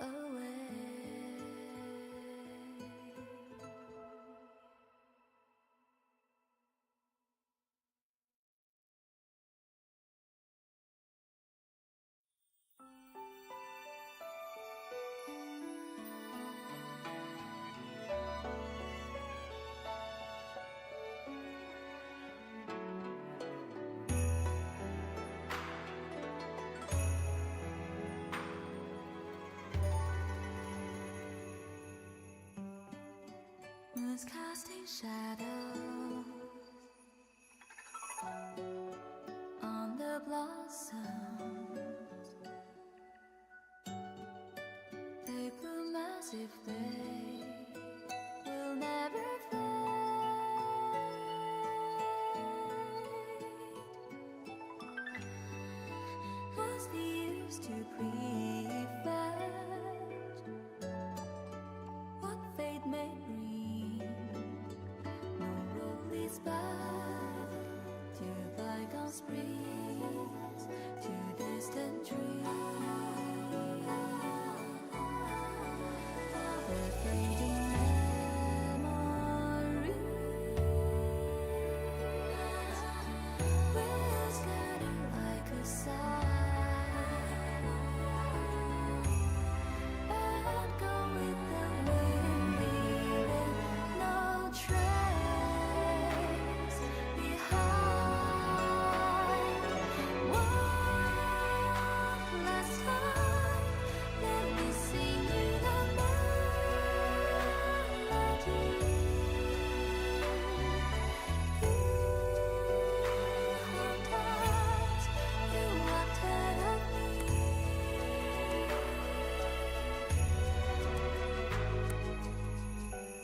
away. Moon's casting shadows on the blossoms. They bloom as if they will never fade. What's the use to prevent what fate may bring? No road leads back to bygone springs, to distant dreams. The fading memories will scatter like a sigh and go with the wind, leaving no trace behind. One last time, let me sing you the melody. You haunt us, you walked ahead of me.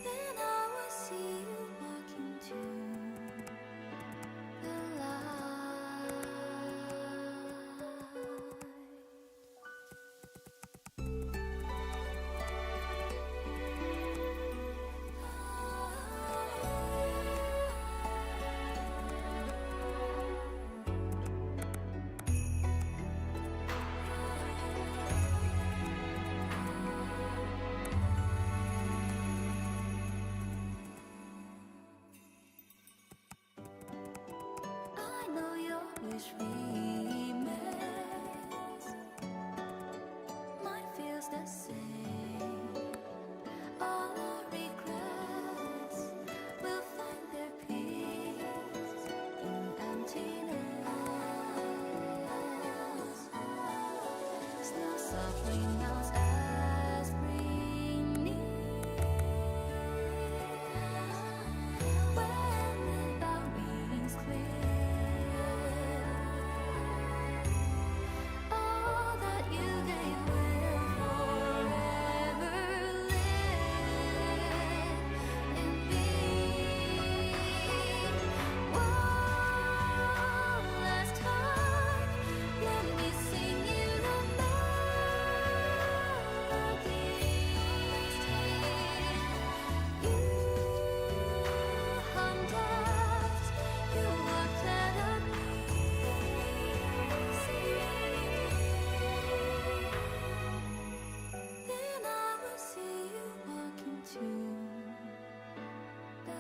Then I will see you walk into the light. I know your wish remains. Mine feels the same. All our regrets will find their peace in emptiness. Snow softly melts as spring nears. When the bell rings clear, all that you gave will forever live in me. One last time, let me sing you the melody. You haunt us, you walked ahead of me. Then I will see you walk into the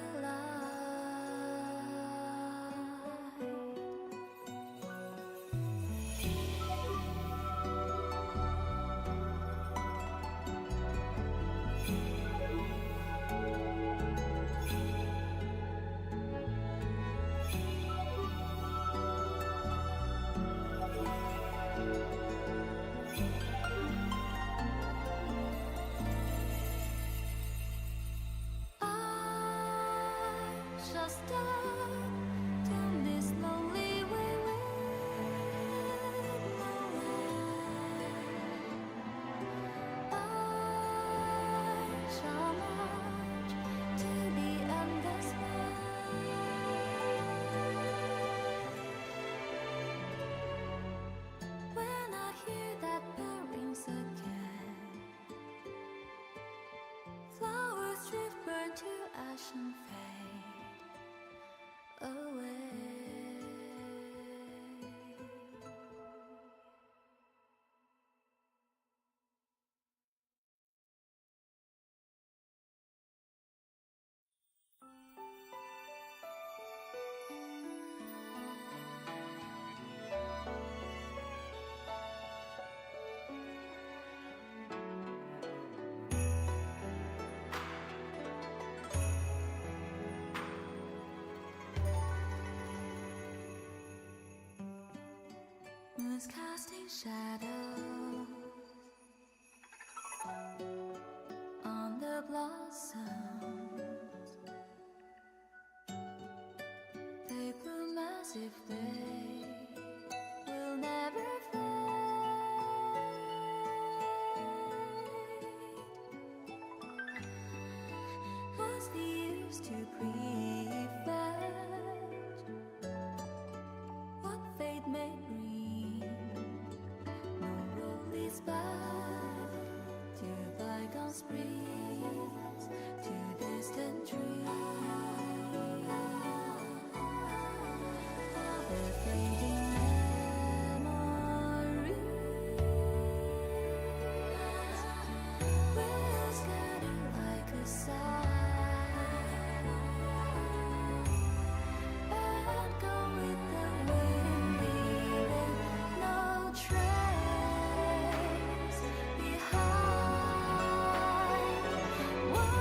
I shall stop down this lonely way with no end. I shall march to the endless night. When I hear that bell rings again, flowers drift, burn to ash and fade away. moon's casting shadows on the blossoms. They bloom as if they will never fade. What's the use to prevent what fate may bring? No road leads back to bygone springs, to distant dreams. The fading memories will scatter like a sigh and go with the wind, leaving no trace behind. One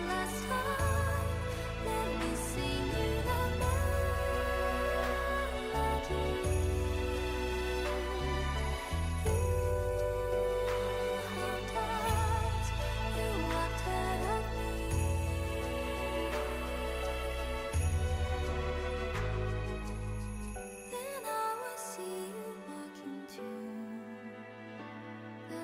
last time, let me sing you the melody. You hugged us, you walked ahead of me. Then I will see you walk into the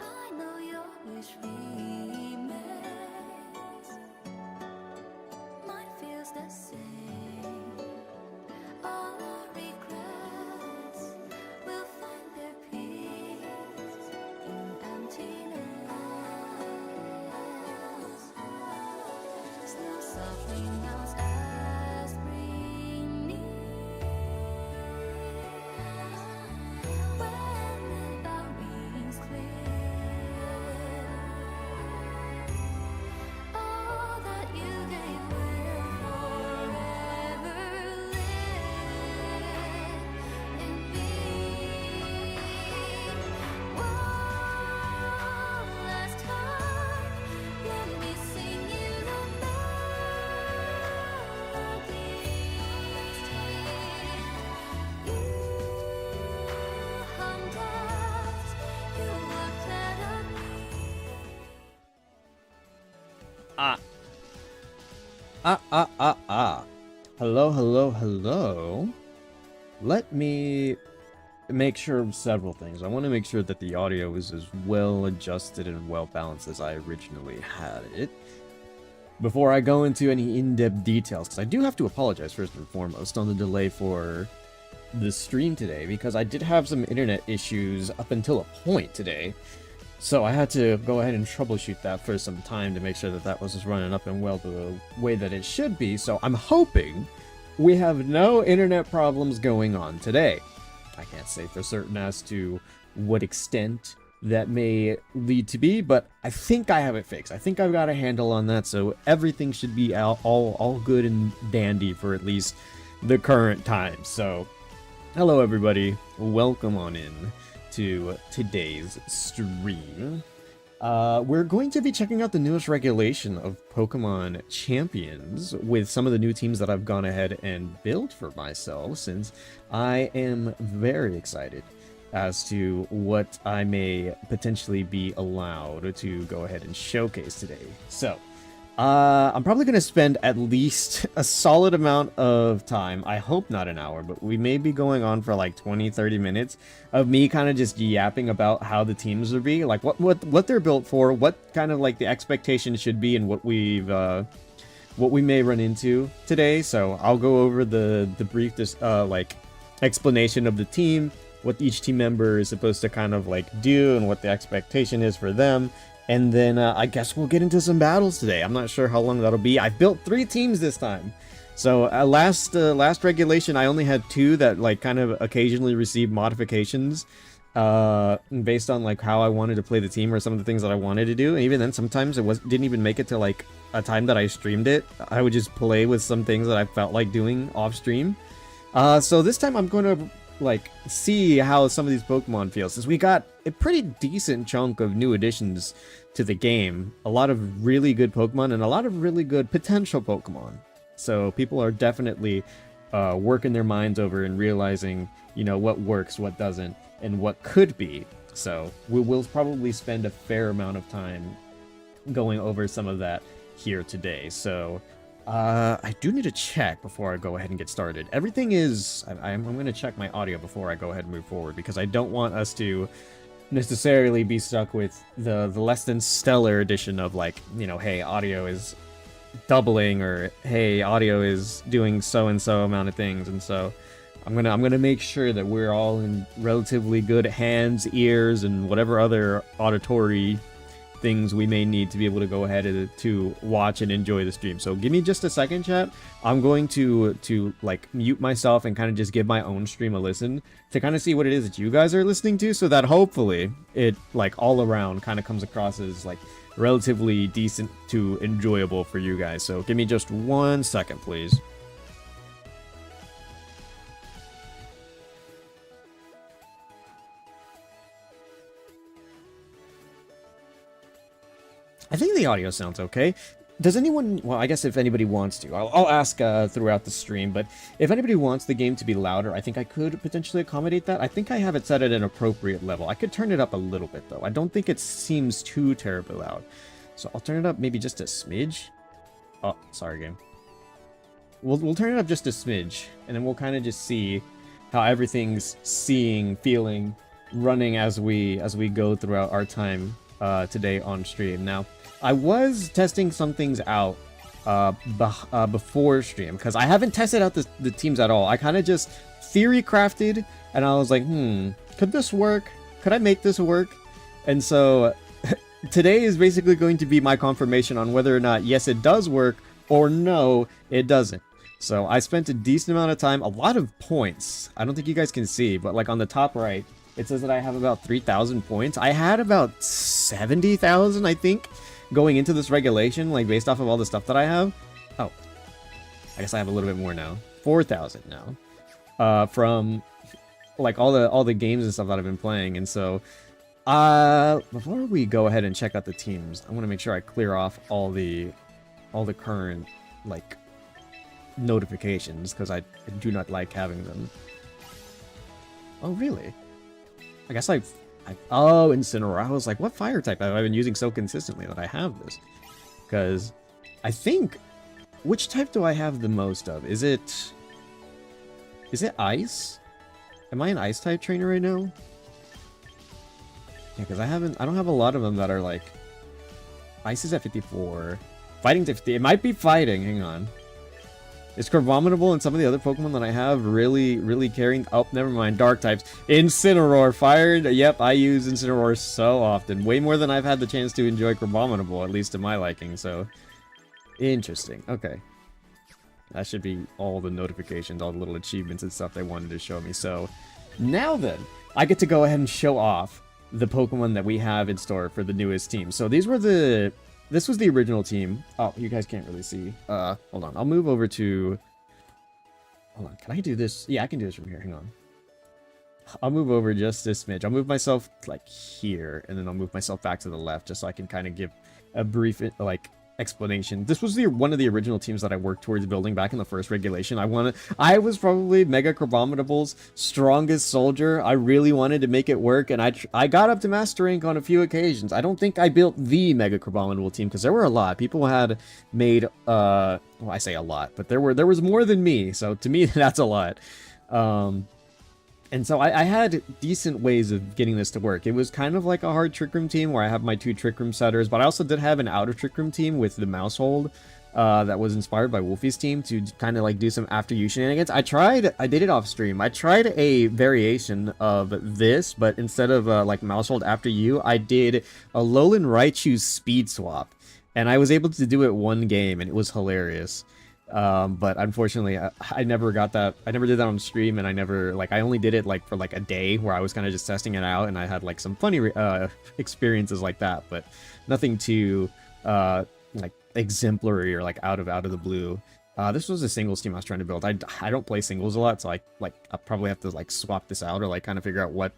I know your wish remains. Mine feels the same. All our regrets will find their peace in emptiness. Snow softly melts as spring nears. When the bell rings clear, all that you gave will forever live in me. One last time, let me sing you the melody. You hummed us, you walked ahead of me. Hello, hello, hello. Let me make sure of several things. I want to make sure that the audio is as well adjusted and well balanced as I originally had it. Before I go into any in-depth details, because I do have to apologize first and foremost on the delay for the stream today, because I did have some internet issues up until a point today. So I had to go ahead and troubleshoot that for some time to make sure that that was just running up and well the way that it should be. So I'm hoping we have no internet problems going on today. I can't say for certain as to what extent that may lead to be, but I think I have it fixed. I think I've got a handle on that, so everything should be all good and dandy for at least the current time. So hello everybody, welcome on in to today's stream. We're going to be checking out the newest regulation of Pokemon Champions with some of the new teams that I've gone ahead and built for myself, since I am very excited as to what I may potentially be allowed to go ahead and showcase today. So, I'm probably going to spend at least a solid amount of time, I hope not an hour, but we may be going on for like 20-30 minutes of me kind of just yapping about how the teams would be, like what they're built for, what kind of like the expectations should be, and what we may run into today. So I'll go over the brief like explanation of the team, what each team member is supposed to kind of like do, and what the expectation is for them. And then I guess we'll get into some battles today. I'm not sure how long that'll be. I built 3 teams this time. So last regulation, I only had 2 that like kind of occasionally received modifications, based on like how I wanted to play the team or some of the things that I wanted to do. And even then, sometimes didn't even make it to like a time that I streamed it. I would just play with some things that I felt like doing off stream. So this time I'm going to like see how some of these Pokemon feel, since we got a pretty decent chunk of new additions to the game. A lot of really good Pokemon and a lot of really good potential Pokemon. So people are definitely working their minds over and realizing, you know, what works, what doesn't, and what could be. So we'll probably spend a fair amount of time going over some of that here today. So I do need to check before I go ahead and get started. Everything is... I'm going to check my audio before I go ahead and move forward, because I don't want us to necessarily be stuck with the less than stellar edition of like, you know, hey, audio is doubling, or hey, audio is doing so and so amount of things. And so I'm gonna make sure that we're all in relatively good hands, ears, and whatever other auditory things we may need to be able to go ahead and to watch and enjoy the stream. So give me just a second, chat. I'm going to like mute myself and kind of just give my own stream a listen to kind of see what it is that you guys are listening to, so that hopefully it like all around kind of comes across as like relatively decent to enjoyable for you guys. So give me just 1 second, please. I think the audio sounds okay. Does anyone... Well, I guess if anybody wants to, I'll ask throughout the stream, but if anybody wants the game to be louder, I think I could potentially accommodate that. I think I have it set at an appropriate level. I could turn it up a little bit, though. I don't think it seems too terribly loud. So I'll turn it up maybe just a smidge. Oh, sorry, game. We'll turn it up just a smidge, and then we'll kind of just see how everything's seeing, feeling, running as we go throughout our time today on stream. Now, I was testing some things out before stream, because I haven't tested out the teams at all. I kind of just theory crafted, and I was like, could this work? Could I make this work? And so today is basically going to be my confirmation on whether or not, yes, it does work, or no, it doesn't. So I spent a decent amount of time, a lot of points. I don't think you guys can see, but like on the top right, it says that I have about 3,000 points. I had about 70,000, I think, going into this regulation, like based off of all the stuff that I have. Oh, I guess I have a little bit more now. 4,000 now, from like all the games and stuff that I've been playing. And so, before we go ahead and check out the teams, I want to make sure I clear off all the current like notifications, because I do not like having them. Oh, really? I guess oh, Incineroar. I was like, what fire type have I been using so consistently that I have this? Because I think... Which type do I have the most of? Is it Ice? Am I an Ice type trainer right now? Yeah, because I don't have a lot of them that are like... Ice is at 54. Fighting's at 50. It might be fighting. Hang on. Is Crabominable and some of the other Pokemon that I have really carrying... Oh, never mind. Dark types. Incineroar. Fired. Yep, I use Incineroar so often. Way more than I've had the chance to enjoy Crabominable, at least to my liking, so... Interesting. Okay. That should be all the notifications, all the little achievements and stuff they wanted to show me. So, now then, I get to go ahead and show off the Pokemon that we have in store for the newest team. So these were the... This was the original team. Oh, you guys can't really see. Hold on. I'll move over to... Hold on. Can I do this? Yeah, I can do this from here. Hang on. I'll move over just a smidge. I'll move myself, like, here. And then I'll move myself back to the left just so I can kind of give a brief, like, explanation. This was one of the original teams that I worked towards building back in the first regulation. I was probably Mega Crabominable's strongest soldier. I really wanted to make it work, and I got up to Master Rank on a few occasions. I don't think I built the Mega Crabominable team, because there were a lot. People had made, well, I say a lot, but there was more than me, so to me, that's a lot. And so I had decent ways of getting this to work. It was kind of like a hard Trick Room team where I have my 2 Trick Room setters, but I also did have an outer Trick Room team with the Mouse Hold that was inspired by Wolfie's team to kind of like do some after you shenanigans. I did it off stream. I tried a variation of this, but instead of like Mouse Hold after you, I did a Alolan Raichu speed swap. And I was able to do it one game, and it was hilarious. But unfortunately, I never got that. I never did that on stream, and I never like. I only did it like for like a day where I was kind of just testing it out, and I had like some funny experiences like that, but nothing too like exemplary or like out of the blue. This was a singles team I was trying to build. I don't play singles a lot, so I'll probably have to like swap this out or like kind of figure out what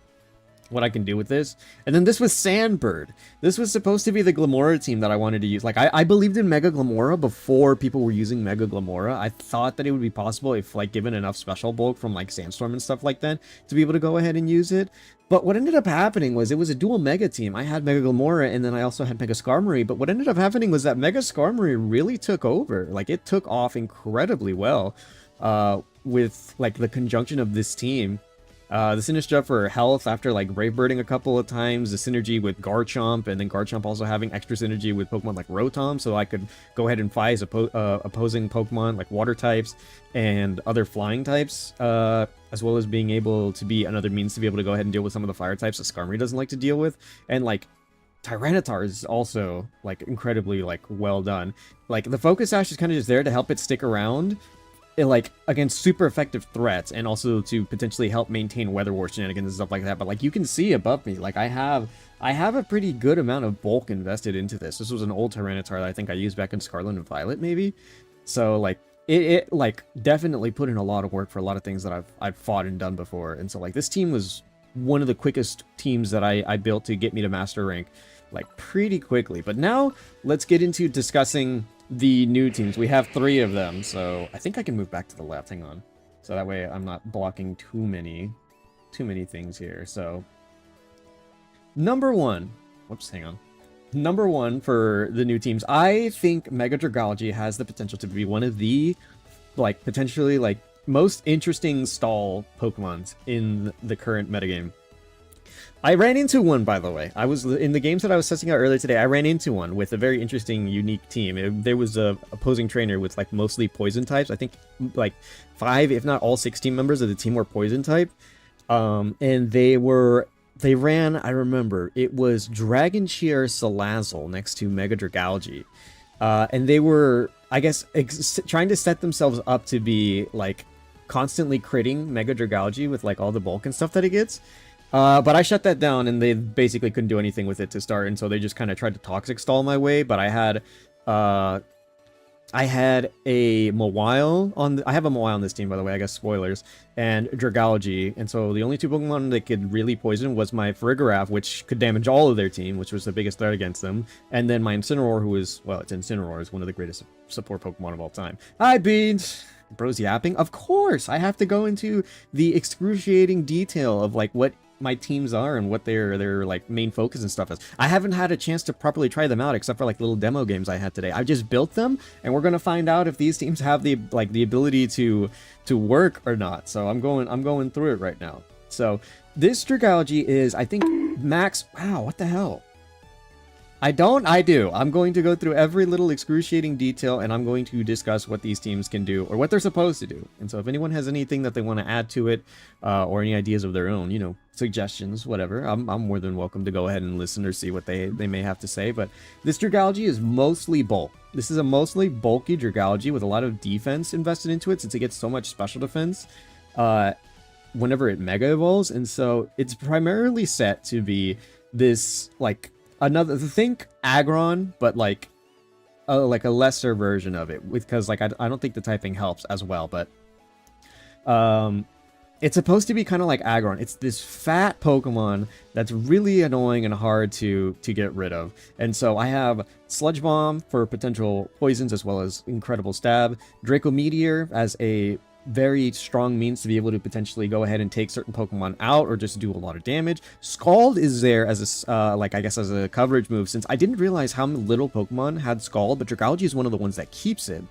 I can do with this. And then this was Sandbird. This was supposed to be the Glamora team that I wanted to use. Like, I believed in Mega Glamora before people were using Mega Glamora. I thought that it would be possible if, like, given enough special bulk from, like, Sandstorm and stuff like that, to be able to go ahead and use it. But what ended up happening was it was a dual Mega team. I had Mega Glamora, and then I also had Mega Skarmory. But what ended up happening was that Mega Skarmory really took over. Like, it took off incredibly well with, like, the conjunction of this team. The Sinistcha for health after like Brave Birding a couple of times, the synergy with Garchomp, and then Garchomp also having extra synergy with Pokemon like Rotom, so I could go ahead and fight opposing Pokemon like water types and other flying types, as well as being able to be another means to be able to go ahead and deal with some of the fire types that Skarmory doesn't like to deal with. And like Tyranitar is also like incredibly like well done. Like the Focus Sash is kind of just there to help it stick around, like against super effective threats, and also to potentially help maintain Weather War shenanigans and stuff like that. But like you can see above me, like I have a pretty good amount of bulk invested into this. This was an old Tyranitar that I think I used back in Scarlet and Violet maybe. So like it like definitely put in a lot of work for a lot of things that I've fought and done before. And so like this team was one of the quickest teams that I built to get me to master rank like pretty quickly. But now let's get into discussing the new teams. We have 3 of them, so I think I can move back to the left. Hang on, so that way I'm not blocking too many things here. So number 1, whoops, hang on. Number 1 for the new teams, I think Mega Dragalge has the potential to be one of the like potentially like most interesting stall Pokemons in the current metagame. I ran into one, by the way. I was in the games that I was testing out earlier today. I ran into one with a very interesting, unique team. There was a opposing trainer with like mostly poison types. I think like 5, if not all 16 members of the team were poison type. And they ran. I remember it was Dragon Cheer Salazzle next to Mega Dragalge, and they were, I guess, trying to set themselves up to be like constantly critting Mega Dragalge with like all the bulk and stuff that it gets. But I shut that down, and they basically couldn't do anything with it to start, and so they just kind of tried to toxic stall my way. But I had a Mawile on. I have a Mawile on this team, by the way. I guess spoilers, and Dragalge, and so the only 2 Pokemon that could really poison was my Farigiraf, which could damage all of their team, which was the biggest threat against them, and then my Incineroar, who is, well, it's Incineroar, is one of the greatest support Pokemon of all time. Hi, Beans. Bro's yapping. Of course, I have to go into the excruciating detail of like what my teams are and what their like main focus and stuff is. I haven't had a chance to properly try them out except for like little demo games I had today. I just built them, and we're gonna find out if these teams have the ability to work or not. So I'm going through it right now. So this Dragalge is, I think, max. Wow, what the hell? I do. I'm going to go through every little excruciating detail, and I'm going to discuss what these teams can do, or what they're supposed to do. And so if anyone has anything that they want to add to it, or any ideas of their own, you know, suggestions, whatever, I'm more than welcome to go ahead and listen or see what they may have to say. But this Dragalge is mostly bulk. This is a mostly bulky Dragalge with a lot of defense invested into it, since it gets so much special defense whenever it Mega Evolves. And so it's primarily set to be this, like, another, think Aggron, but like a lesser version of it, because like I don't think the typing helps as well, but it's supposed to be kind of like Aggron. It's this fat Pokemon that's really annoying and hard to get rid of. And so I have Sludge Bomb for potential poisons, as well as incredible stab, Draco Meteor as a very strong means to be able to potentially go ahead and take certain Pokemon out or just do a lot of damage. Scald is there as a like, I guess, as a coverage move, since I didn't realize how little Pokemon had Scald, but Dragalge is one of the ones that keeps it.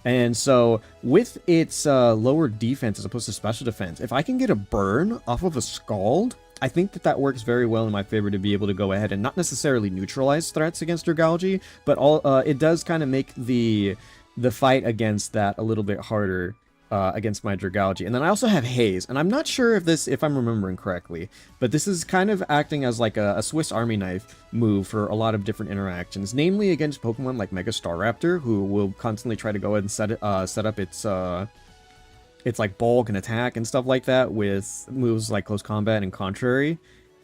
And so with its lower defense as opposed to special defense, if I can get a burn off of a Scald, I think that works very well in my favor to be able to go ahead and not necessarily neutralize threats against Dragalge, but it does kind of make the fight against that a little bit harder against my Dragalge. And then I also have Haze, and I'm not sure if I'm remembering correctly, but this is kind of acting as like a Swiss Army knife move for a lot of different interactions, namely against Pokemon like Mega Staraptor, who will constantly try to go ahead and set up its like bulk and attack and stuff like that with moves like Close Combat and Contrary.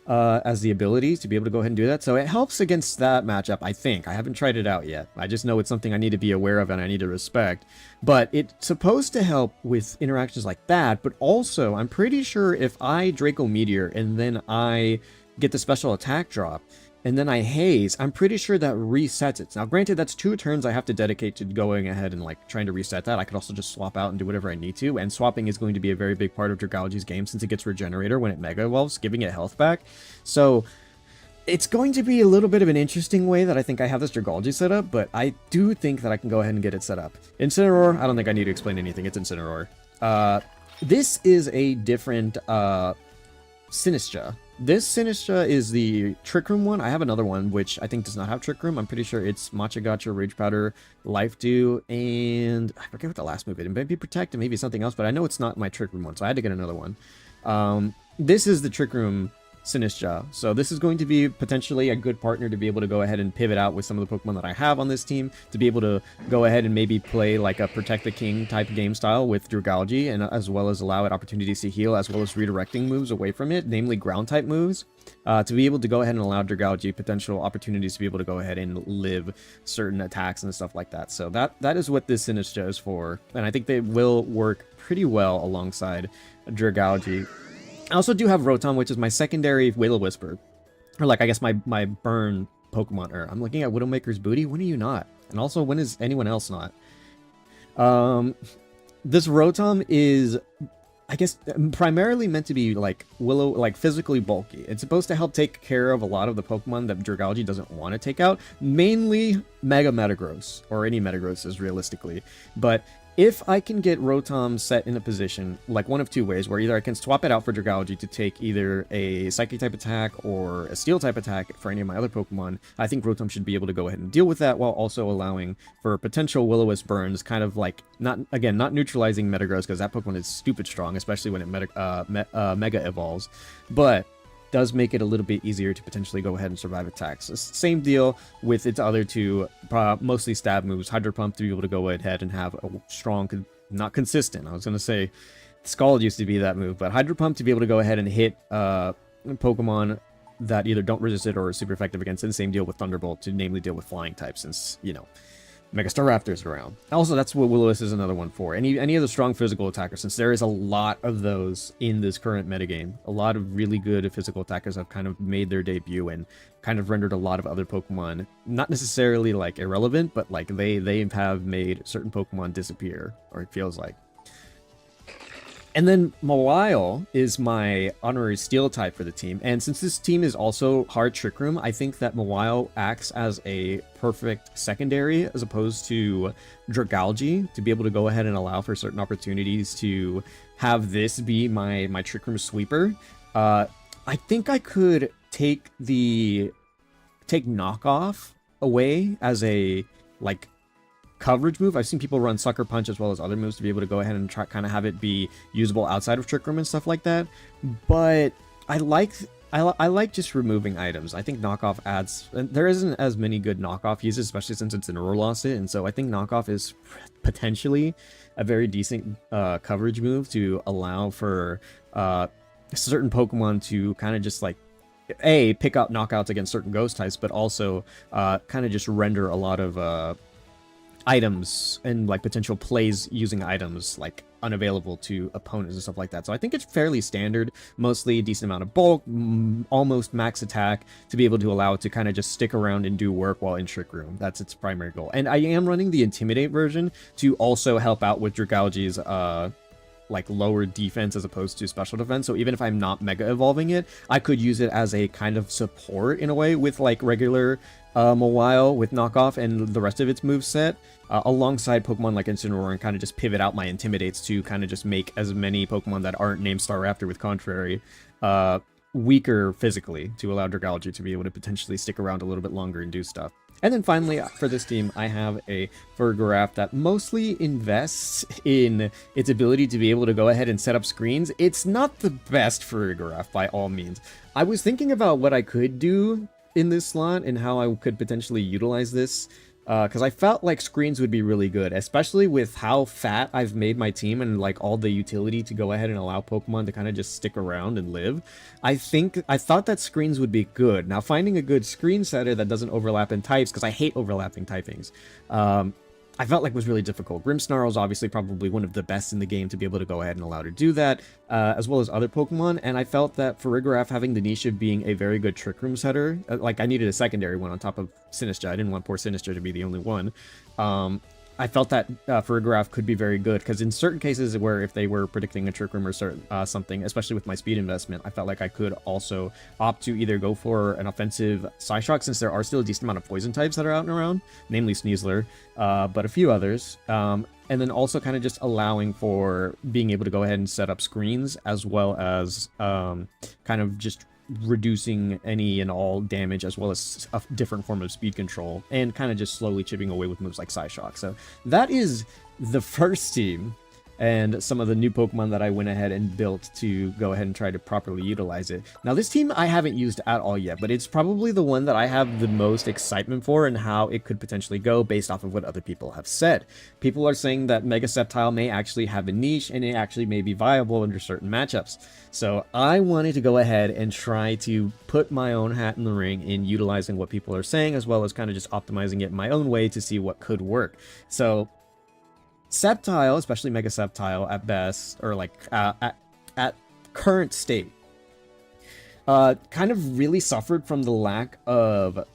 As the abilities to be able to go ahead and do that. So it helps against that matchup, I think. I haven't tried it out yet. I just know it's something I need to be aware of and I need to respect. But it's supposed to help with interactions like that, but also I'm pretty sure if I Draco Meteor and then I get the special attack drop, and then I Haze, I'm pretty sure that resets it. Now, granted, that's 2 turns I have to dedicate to going ahead and, like, trying to reset that. I could also just swap out and do whatever I need to, and swapping is going to be a very big part of Dragalge's game since it gets Regenerator when it Mega Evolves, giving it health back. So, it's going to be a little bit of an interesting way that I think I have this Dragalge set up, but I do think that I can go ahead and get it set up. Incineroar, I don't think I need to explain anything. It's Incineroar. This is a different, Sinistra. This Sinistra is the Trick Room one. I have another one, which I think does not have Trick Room. I'm pretty sure it's Matcha Gotcha, Rage Powder, Life Dew, and I forget what the last move is. It may be Protect and maybe something else, but I know it's not my Trick Room one, so I had to get another one. This is the Trick Room Sinistra. So this is going to be potentially a good partner to be able to go ahead and pivot out with some of the Pokemon that I have on this team, to be able to go ahead and maybe play like a Protect the King type game style with Dragalge, and as well as allow it opportunities to heal, as well as redirecting moves away from it, namely ground type moves, to be able to go ahead and allow Dragalge potential opportunities to be able to go ahead and live certain attacks and stuff like that. So that is what this Sinistra is for, and I think they will work pretty well alongside Dragalge. I also do have Rotom, which is my secondary Will-O-Wisper. Or, like, I guess my burn Pokemon. Or, I'm looking at Widowmaker's Booty. When are you not? And also, when is anyone else not? This Rotom is, I guess, primarily meant to be, like, physically bulky. It's supposed to help take care of a lot of the Pokemon that Dragalge doesn't want to take out. Mainly Mega Metagross. Or any Metagrosses, realistically. But if I can get Rotom set in a position, like one of 2 ways, where either I can swap it out for Dragalge to take either a Psychic type attack or a Steel type attack for any of my other Pokemon, I think Rotom should be able to go ahead and deal with that while also allowing for potential Will-O-Wisp burns, kind of like, not neutralizing Metagross, because that Pokemon is stupid strong, especially when it Mega Evolves, but does make it a little bit easier to potentially go ahead and survive attacks. Same deal with its other 2, mostly stab moves. Hydro Pump to be able to go ahead and have a strong, not consistent. I was going to say Scald used to be that move, but Hydro Pump to be able to go ahead and hit Pokemon that either don't resist it or are super effective against it. And same deal with Thunderbolt to namely deal with flying types, since, you know, Mega Staraptor's around. Also, that's what Will-O-Wisp is another one for. Any of the strong physical attackers, since there is a lot of those in this current metagame. A lot of really good physical attackers have kind of made their debut and kind of rendered a lot of other Pokemon, not necessarily like irrelevant, but like they have made certain Pokemon disappear, or it feels like. And then Mawile is my honorary Steel type for the team, and since this team is also hard Trick Room, I think that Mawile acts as a perfect secondary as opposed to Dragalge, to be able to go ahead and allow for certain opportunities to have this be my Trick Room sweeper. I think I could take Knockoff away as a, like, coverage move. I've seen people run Sucker Punch as well as other moves to be able to go ahead and try kind of have it be usable outside of Trick Room and stuff like that. But I like just removing items. I think Knockoff adds, and there isn't as many good Knockoff uses, especially since it's an lost it, and so I think Knockoff is potentially a very decent coverage move to allow for certain Pokemon to kind of just like pick up knockouts against certain ghost types, but also kind of just render a lot of items and like potential plays using items like unavailable to opponents and stuff like that. So I think it's fairly standard, mostly a decent amount of bulk, almost max attack, to be able to allow it to kind of just stick around and do work while in Trick Room. That's its primary goal. And I am running the Intimidate version to also help out with Dragalge's like lower defense as opposed to special defense. So even if I'm not mega evolving it, I could use it as a kind of support in a way with like regular Mawile with Knockoff and the rest of its moveset, alongside Pokemon like Incineroar, and kind of just pivot out my Intimidates to kind of just make as many Pokemon that aren't named Staraptor with Contrary weaker physically to allow Dragology to be able to potentially stick around a little bit longer and do stuff. And then finally, for this team, I have a Farigiraf that mostly invests in its ability to be able to go ahead and set up screens. It's not the best Farigiraf by all means. I was thinking about what I could do in this slot and how I could potentially utilize this, because I felt like screens would be really good, especially with how fat I've made my team and like all the utility to go ahead and allow Pokemon to kind of just stick around and live. I thought that screens would be good. Now, finding a good screen setter that doesn't overlap in types, because I hate overlapping typings, I felt like was really difficult. Grimmsnarl is obviously probably one of the best in the game to be able to go ahead and allow to do that, as well as other Pokemon, and I felt that Farigiraf having the niche of being a very good Trick Room setter, like I needed a secondary one on top of Sinistcha. I didn't want poor Sinistcha to be the only one. I felt that Farigiraf could be very good, because in certain cases where if they were predicting a Trick Room or certain, something, especially with my speed investment, I felt like I could also opt to either go for an offensive Psyshock, since there are still a decent amount of poison types that are out and around, namely Sneasler, but a few others, and then also kind of just allowing for being able to go ahead and set up screens, as well as kind of just reducing any and all damage, as well as a different form of speed control, and kind of just slowly chipping away with moves like Psyshock. So that is the first team, and some of the new Pokemon that I went ahead and built to go ahead and try to properly utilize it. Now, this team I haven't used at all yet, but it's probably the one that I have the most excitement for and how it could potentially go based off of what other people have said. People are saying that Mega Sceptile may actually have a niche, and it actually may be viable under certain matchups. So I wanted to go ahead and try to put my own hat in the ring in utilizing what people are saying, as well as kind of just optimizing it in my own way to see what could work. So Sceptile, especially Mega Sceptile at best, or like at current state, kind of really suffered from the lack of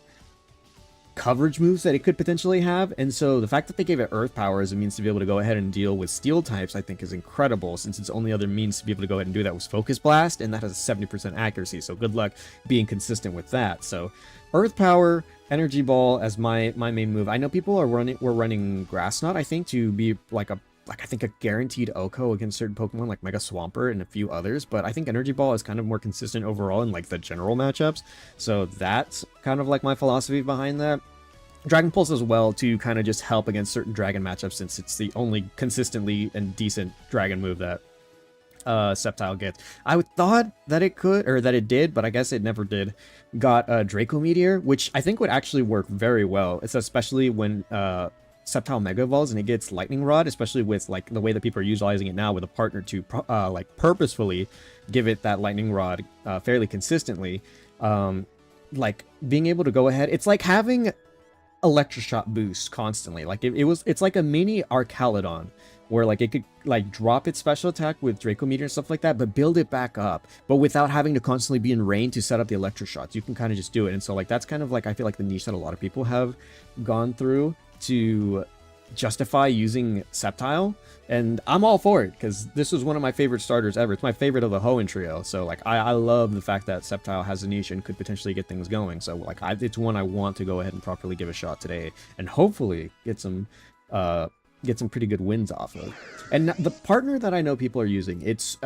coverage moves that it could potentially have, and so the fact that they gave it Earth Power as a means to be able to go ahead and deal with Steel types, I think is incredible, since its only other means to be able to go ahead and do that was Focus Blast, and that has a 70% accuracy, so good luck being consistent with that. So Earth Power, Energy Ball as my main move. I know people were running Grass Knot, I think, to be like I think a guaranteed OHKO against certain Pokemon like Mega Swampert and a few others, but I think Energy Ball is kind of more consistent overall in like the general matchups, so that's kind of like my philosophy behind that. Dragon Pulse as well to kind of just help against certain Dragon matchups, since it's the only consistently and decent Dragon move that Sceptile gets. I thought that it could, or that it did, but I guess it never did. Got Draco Meteor, which I think would actually work very well. It's especially when Sceptile Mega Evolves and it gets Lightning Rod, especially with like the way that people are utilizing it now with a partner to like purposefully give it that Lightning Rod fairly consistently. Like being able to go ahead, it's like having Electroshock boost constantly. Like it's like a mini Archaludon, where like it could like drop its special attack with Draco Meteor and stuff like that, but build it back up, but without having to constantly be in rain to set up the Electroshots. You can kind of just do it. And so like that's kind of like, I feel like the niche that a lot of people have gone through to justify using Sceptile, and I'm all for it, because this was one of my favorite starters ever. It's my favorite of the Hoenn trio, so like I love the fact that Sceptile has a niche and could potentially get things going. So like it's one I want to go ahead and properly give a shot today, and hopefully get some pretty good wins off of. And the partner that I know people are using, it's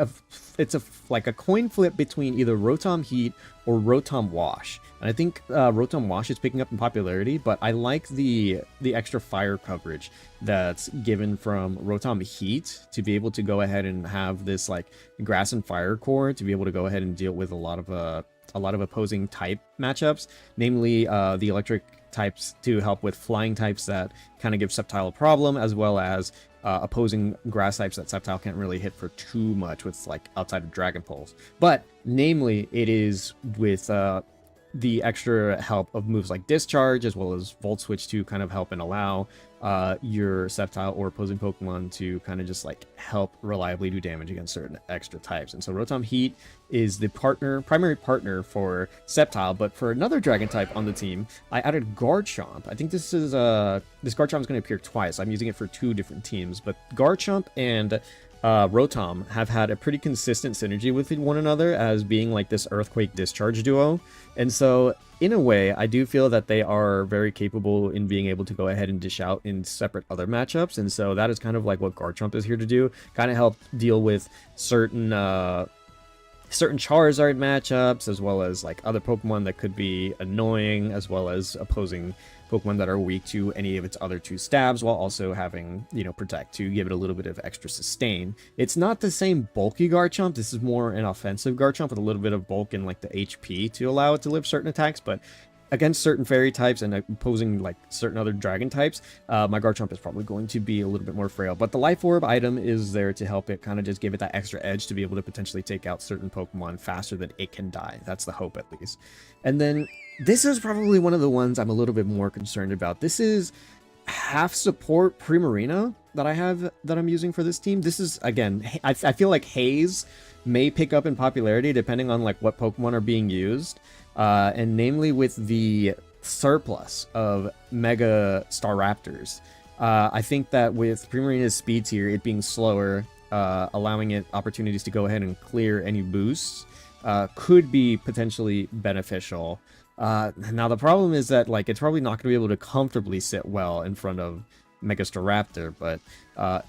like a coin flip between either Rotom Heat or Rotom Wash. And I think Rotom Wash is picking up in popularity, but I like the extra fire coverage that's given from Rotom Heat to be able to go ahead and have this like grass and fire core to be able to go ahead and deal with a lot of opposing type matchups, namely the electric types to help with flying types that kind of give Sceptile a problem, as well as opposing grass types that Sceptile can't really hit for too much with like outside of Dragon Pulse. But namely, it is with the extra help of moves like Discharge, as well as Volt Switch to kind of help and allow your Sceptile or opposing Pokemon to kind of just like help reliably do damage against certain extra types. And so Rotom Heat is the primary partner for Sceptile, but for another Dragon type on the team, I added Garchomp. I think this Garchomp is going to appear twice. I'm using it for two different teams, but Garchomp and Rotom have had a pretty consistent synergy with one another as being like this Earthquake Discharge duo. And so in a way, I do feel that they are very capable in being able to go ahead and dish out in separate other matchups. And so that is kind of like what Garchomp is here to do, kind of help deal with certain certain Charizard matchups, as well as like other Pokemon that could be annoying, as well as opposing Pokemon that are weak to any of its other 2 stabs, while also having, you know, Protect to give it a little bit of extra sustain. It's not the same bulky Garchomp. This is more an offensive Garchomp with a little bit of bulk in like the HP to allow it to live certain attacks, but against certain fairy types and opposing like certain other dragon types, my Garchomp is probably going to be a little bit more frail. But the Life Orb item is there to help it kind of just give it that extra edge to be able to potentially take out certain Pokemon faster than it can die. That's the hope, at least. And then this is probably one of the ones I'm a little bit more concerned about. This is half support Primarina that I'm using for this team. This is, again, I feel like Haze may pick up in popularity depending on like what Pokemon are being used. And namely with the surplus of Mega Staraptors. I think that with Primarina's speed tier, it being slower, allowing it opportunities to go ahead and clear any boosts, could be potentially beneficial. Now the problem is that like it's probably not going to be able to comfortably sit well in front of Mega Staraptor, but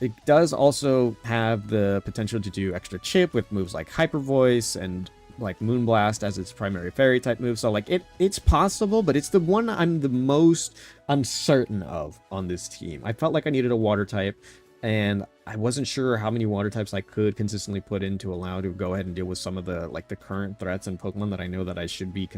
it does also have the potential to do extra chip with moves like Hyper Voice and like Moonblast as its primary fairy type move. So like it's possible, but it's the one I'm the most uncertain of on this team. I felt like I needed a water type, and I wasn't sure how many water types I could consistently put in to allow to go ahead and deal with some of the like the current threats and Pokemon that I know that I should be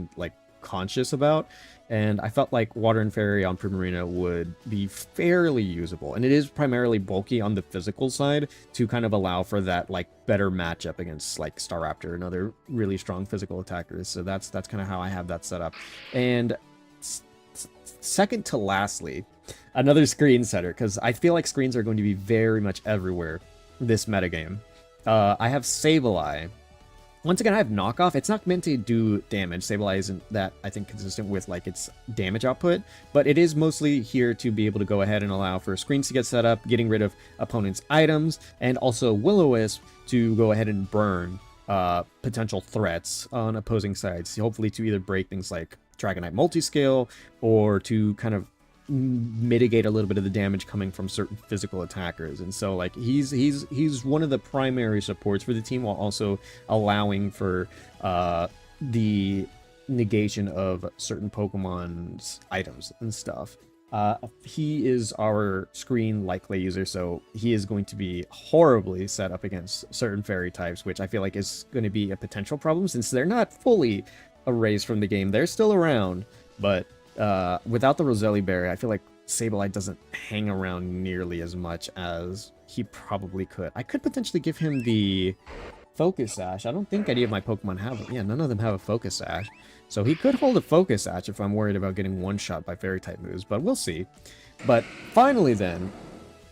conscious about. And I felt like Water and Fairy on Primarina would be fairly usable, and it is primarily bulky on the physical side to kind of allow for that like better matchup against like Staraptor and other really strong physical attackers. So that's kind of how I have that set up. And second to lastly, another screen setter, because I feel like screens are going to be very much everywhere this metagame. I have Sableye. Once again, I have Knockoff. It's not meant to do damage. Sableye isn't that, I think, consistent with like its damage output, but it is mostly here to be able to go ahead and allow for screens to get set up, getting rid of opponents' items, and also Will-O-Wisp to go ahead and burn potential threats on opposing sides, hopefully to either break things like Dragonite Multiscale or to kind of mitigate a little bit of the damage coming from certain physical attackers. And so like he's one of the primary supports for the team, while also allowing for the negation of certain Pokemon's items and stuff. He is our screen likely user, so he is going to be horribly set up against certain fairy types, which I feel like is going to be a potential problem since they're not fully erased from the game. They're still around, but without the Roselli Berry, I feel like Sableye doesn't hang around nearly as much as he probably could. I could potentially give him the Focus Sash. I don't think any of my Pokemon have it. Yeah, none of them have a Focus Sash. So he could hold a Focus Sash if I'm worried about getting one-shot by Fairy-type moves, but we'll see. But finally then,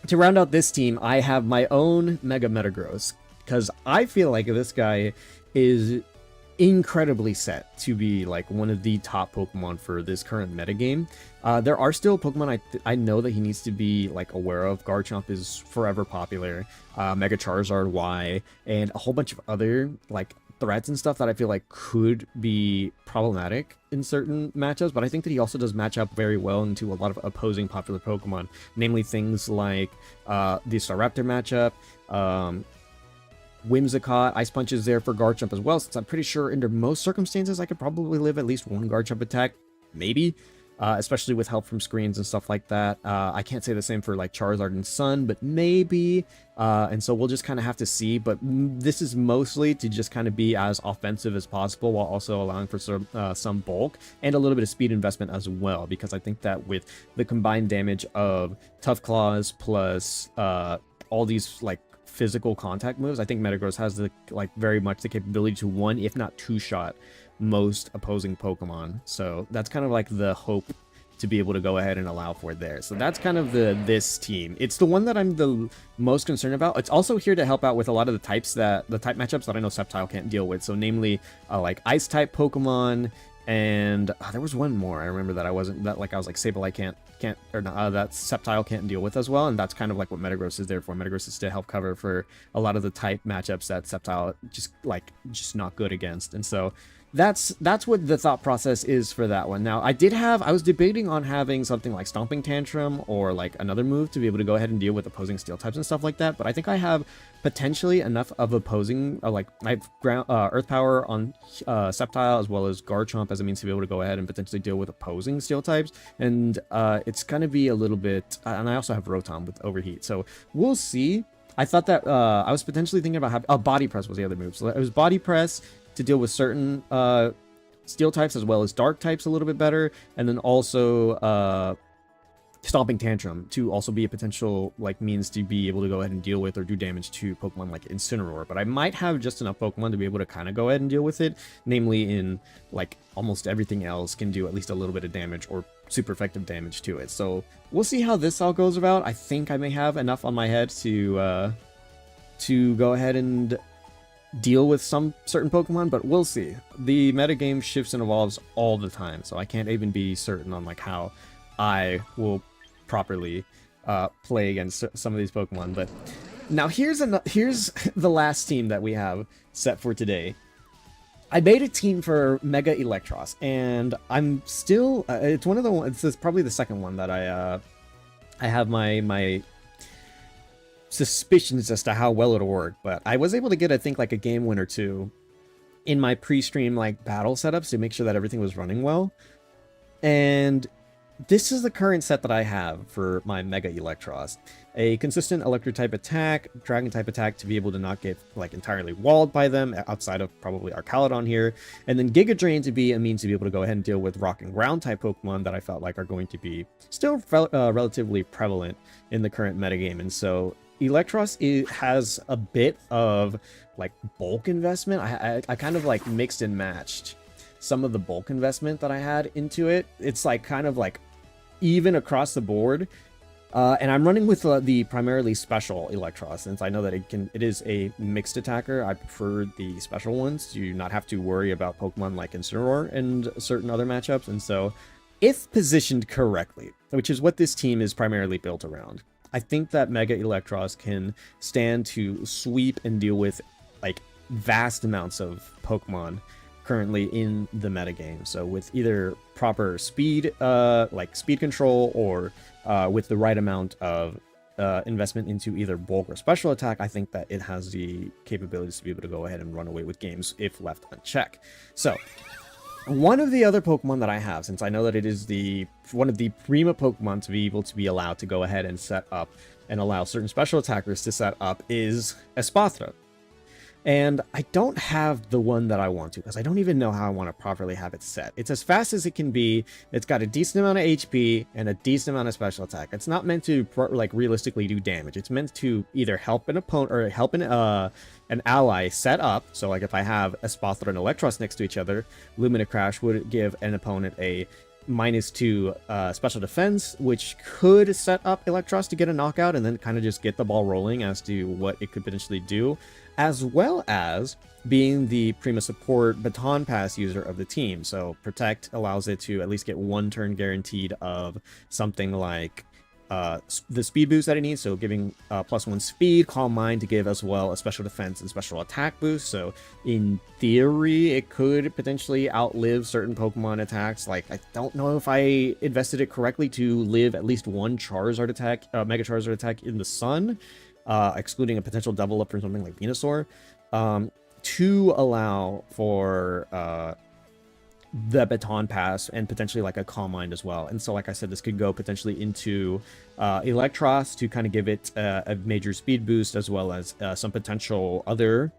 to round out this team, I have my own Mega Metagross, because I feel like this guy is incredibly set to be like one of the top Pokemon for this current metagame. There are still Pokemon I know that he needs to be like aware of. Garchomp is forever popular, Mega Charizard Y, and a whole bunch of other like threats and stuff that I feel like could be problematic in certain matchups, but I think that he also does match up very well into a lot of opposing popular Pokemon, namely things like the Staraptor matchup, Whimsicott. Ice Punch is there for Garchomp as well, since I'm pretty sure under most circumstances I could probably live at least one Garchomp attack, maybe, especially with help from screens and stuff like that. I can't say the same for like Charizard and Sun, but maybe, and so we'll just kind of have to see. But this is mostly to just kind of be as offensive as possible, while also allowing for some bulk and a little bit of speed investment as well, because I think that with the combined damage of Tough Claws plus all these like physical contact moves, I think Metagross has the like very much the capability to one, if not two-shot most opposing Pokemon. So that's kind of like the hope to be able to go ahead and allow for there. So that's kind of this team. It's the one that I'm the most concerned about. It's also here to help out with a lot of the type matchups that I know Sceptile can't deal with. So namely like Ice type Pokemon, and there was one more I remember that I was like Sableye can't or that Sceptile can't deal with as well, and that's kind of like what Metagross is there for. Metagross is to help cover for a lot of the type matchups that Sceptile just not good against. And so that's what the thought process is for that one. Now, I was debating on having something like Stomping Tantrum or like another move to be able to go ahead and deal with opposing steel types and stuff like that, but I think I have potentially enough of opposing, like I have Earth Power on Sceptile as well as Garchomp as a means to be able to go ahead and potentially deal with opposing steel types, and it's gonna be a little bit, and I also have Rotom with Overheat, so we'll see. I thought that I was potentially thinking about having Body Press was the other move, so it was Body Press to deal with certain steel types as well as dark types a little bit better, and then also Stomping Tantrum to also be a potential like means to be able to go ahead and deal with or do damage to Pokemon like Incineroar. But I might have just enough Pokemon to be able to kind of go ahead and deal with it, namely in like almost everything else can do at least a little bit of damage or super effective damage to it. So we'll see how this all goes about. I think I may have enough on my head to go ahead and deal with some certain Pokemon, but we'll see. The metagame shifts and evolves all the time, so I can't even be certain on like how I will properly play against some of these Pokemon. But now here's the last team that we have set for today. I made a team for Mega Electros, and I'm still it's one of the ones, this is probably the second one that I have my suspicions as to how well it'll work, but I was able to get, I think, like a game win or two in my pre-stream like battle setups to make sure that everything was running well. And this is the current set that I have for my Mega Electros. A consistent electric type attack, dragon type attack to be able to not get like entirely walled by them outside of probably Arcaludon here, and then Giga Drain to be a means to be able to go ahead and deal with rock and ground type Pokemon that I felt like are going to be still relatively prevalent in the current metagame. And so Electros has a bit of like bulk investment. I kind of like mixed and matched some of the bulk investment that I had into it. It's like kind of like even across the board, and I'm running with the primarily special Electros, since I know that it is a mixed attacker. I prefer the special ones to not have to worry about Pokemon like Incineroar and certain other matchups. And so if positioned correctly, which is what this team is primarily built around, I think that Mega Electros can stand to sweep and deal with like vast amounts of Pokemon currently in the metagame. So with either proper speed, like speed control, or with the right amount of investment into either bulk or special attack, I think that it has the capabilities to be able to go ahead and run away with games if left unchecked. So one of the other Pokemon that I have, since I know that it is one of the prima Pokemon to be able to be allowed to go ahead and set up and allow certain special attackers to set up, is Espathra. And I don't have the one that I want to, because I don't even know how I want to properly have it set. It's as fast as it can be. It's got a decent amount of HP and a decent amount of special attack. It's not meant to like realistically do damage. It's meant to either help an opponent or help an ally set up. So like if I have Espathra and Electros next to each other, Lumina Crash would give an opponent a -2 special defense, which could set up Electros to get a knockout and then kind of just get the ball rolling as to what it could potentially do, as well as being the prima support baton pass user of the team. So Protect allows it to at least get one turn guaranteed of something like the speed boost that it needs, so giving +1 speed, Calm Mind to give as well a special defense and special attack boost. So in theory, it could potentially outlive certain Pokemon attacks. Like, I don't know if I invested it correctly to live at least one Charizard attack, Mega Charizard attack in the sun, excluding a potential double up from something like Venusaur, to allow for the baton pass and potentially like a Calm Mind as well. And so like I said, this could go potentially into Electros to kind of give it a major speed boost, as well as some potential other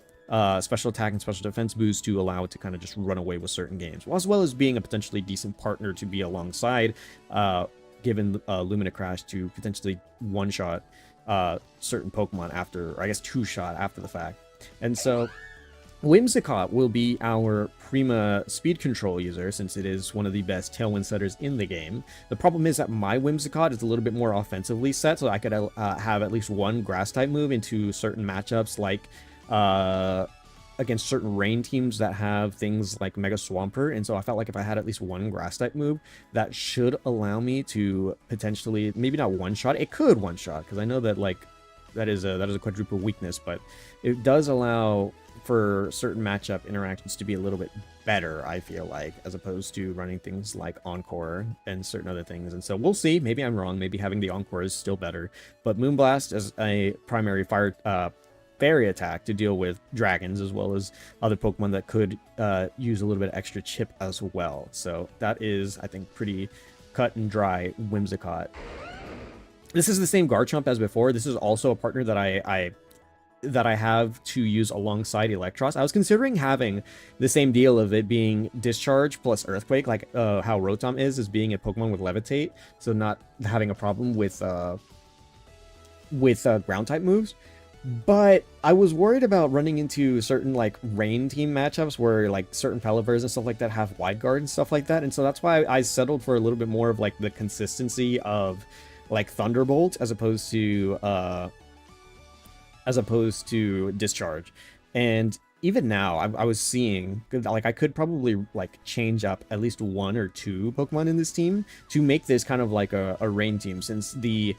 special attack and special defense boost to allow it to kind of just run away with certain games, as well as being a potentially decent partner to be alongside, given Lumina Crash to potentially one-shot certain Pokemon after, or I guess two-shot after the fact. And so Whimsicott will be our prima speed control user, since it is one of the best Tailwind setters in the game. The problem is that my Whimsicott is a little bit more offensively set, so I could have at least one grass type move into certain matchups, like against certain rain teams that have things like Mega Swampert. And so I felt like if I had at least one grass type move, that should allow me to potentially, maybe not one shot, it could one shot, because I know that like that is a quadruple weakness, but it does allow for certain matchup interactions to be a little bit better, I feel like, as opposed to running things like Encore and certain other things. And so we'll see. Maybe I'm wrong. Maybe having the Encore is still better. But Moonblast as a primary fairy attack to deal with dragons, as well as other Pokemon that could use a little bit of extra chip as well. So that is, I think, pretty cut and dry Whimsicott. This is the same Garchomp as before. This is also a partner that I have to use alongside Electros. I was considering having the same deal of it being Discharge plus Earthquake, like how Rotom is being a Pokemon with Levitate, so not having a problem with ground type moves. But I was worried about running into certain like rain team matchups where like certain Pelipers and stuff like that have Wide Guard and stuff like that, and so that's why I settled for a little bit more of like the consistency of like Thunderbolt as opposed to Discharge. And even now, I was seeing like I could probably like change up at least 1 or 2 Pokemon in this team to make this kind of like a rain team, since the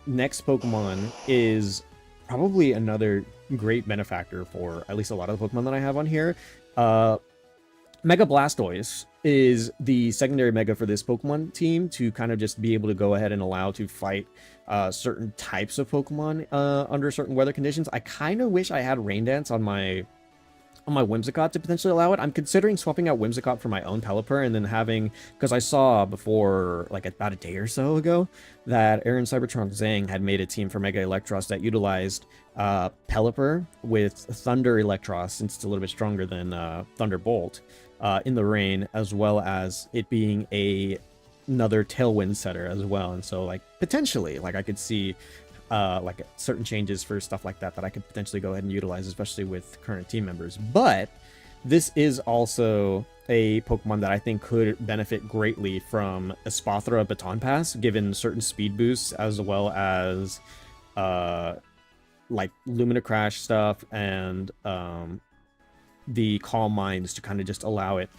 next Pokemon is probably another great benefactor for at least a lot of the Pokemon that I have on here. Mega Blastoise is the secondary Mega for this Pokemon team to kind of just be able to go ahead and allow to fight certain types of Pokemon under certain weather conditions. I kind of wish I had Rain Dance on my Whimsicott to potentially allow it. I'm considering swapping out Whimsicott for my own Pelipper and then having, because I saw before, like about a day or so ago, that Aaron Cybertron Zhang had made a team for Mega Electros that utilized Pelipper with Thunder Electros, since it's a little bit stronger than Thunderbolt, in the rain, as well as it being another Tailwind setter as well. And so like potentially, like I could see like certain changes for stuff like that I could potentially go ahead and utilize, especially with current team members. But this is also a Pokemon that I think could benefit greatly from Espathra Baton Pass, given certain speed boosts, as well as like Lumina Crash stuff and the Calm Minds to kind of just allow it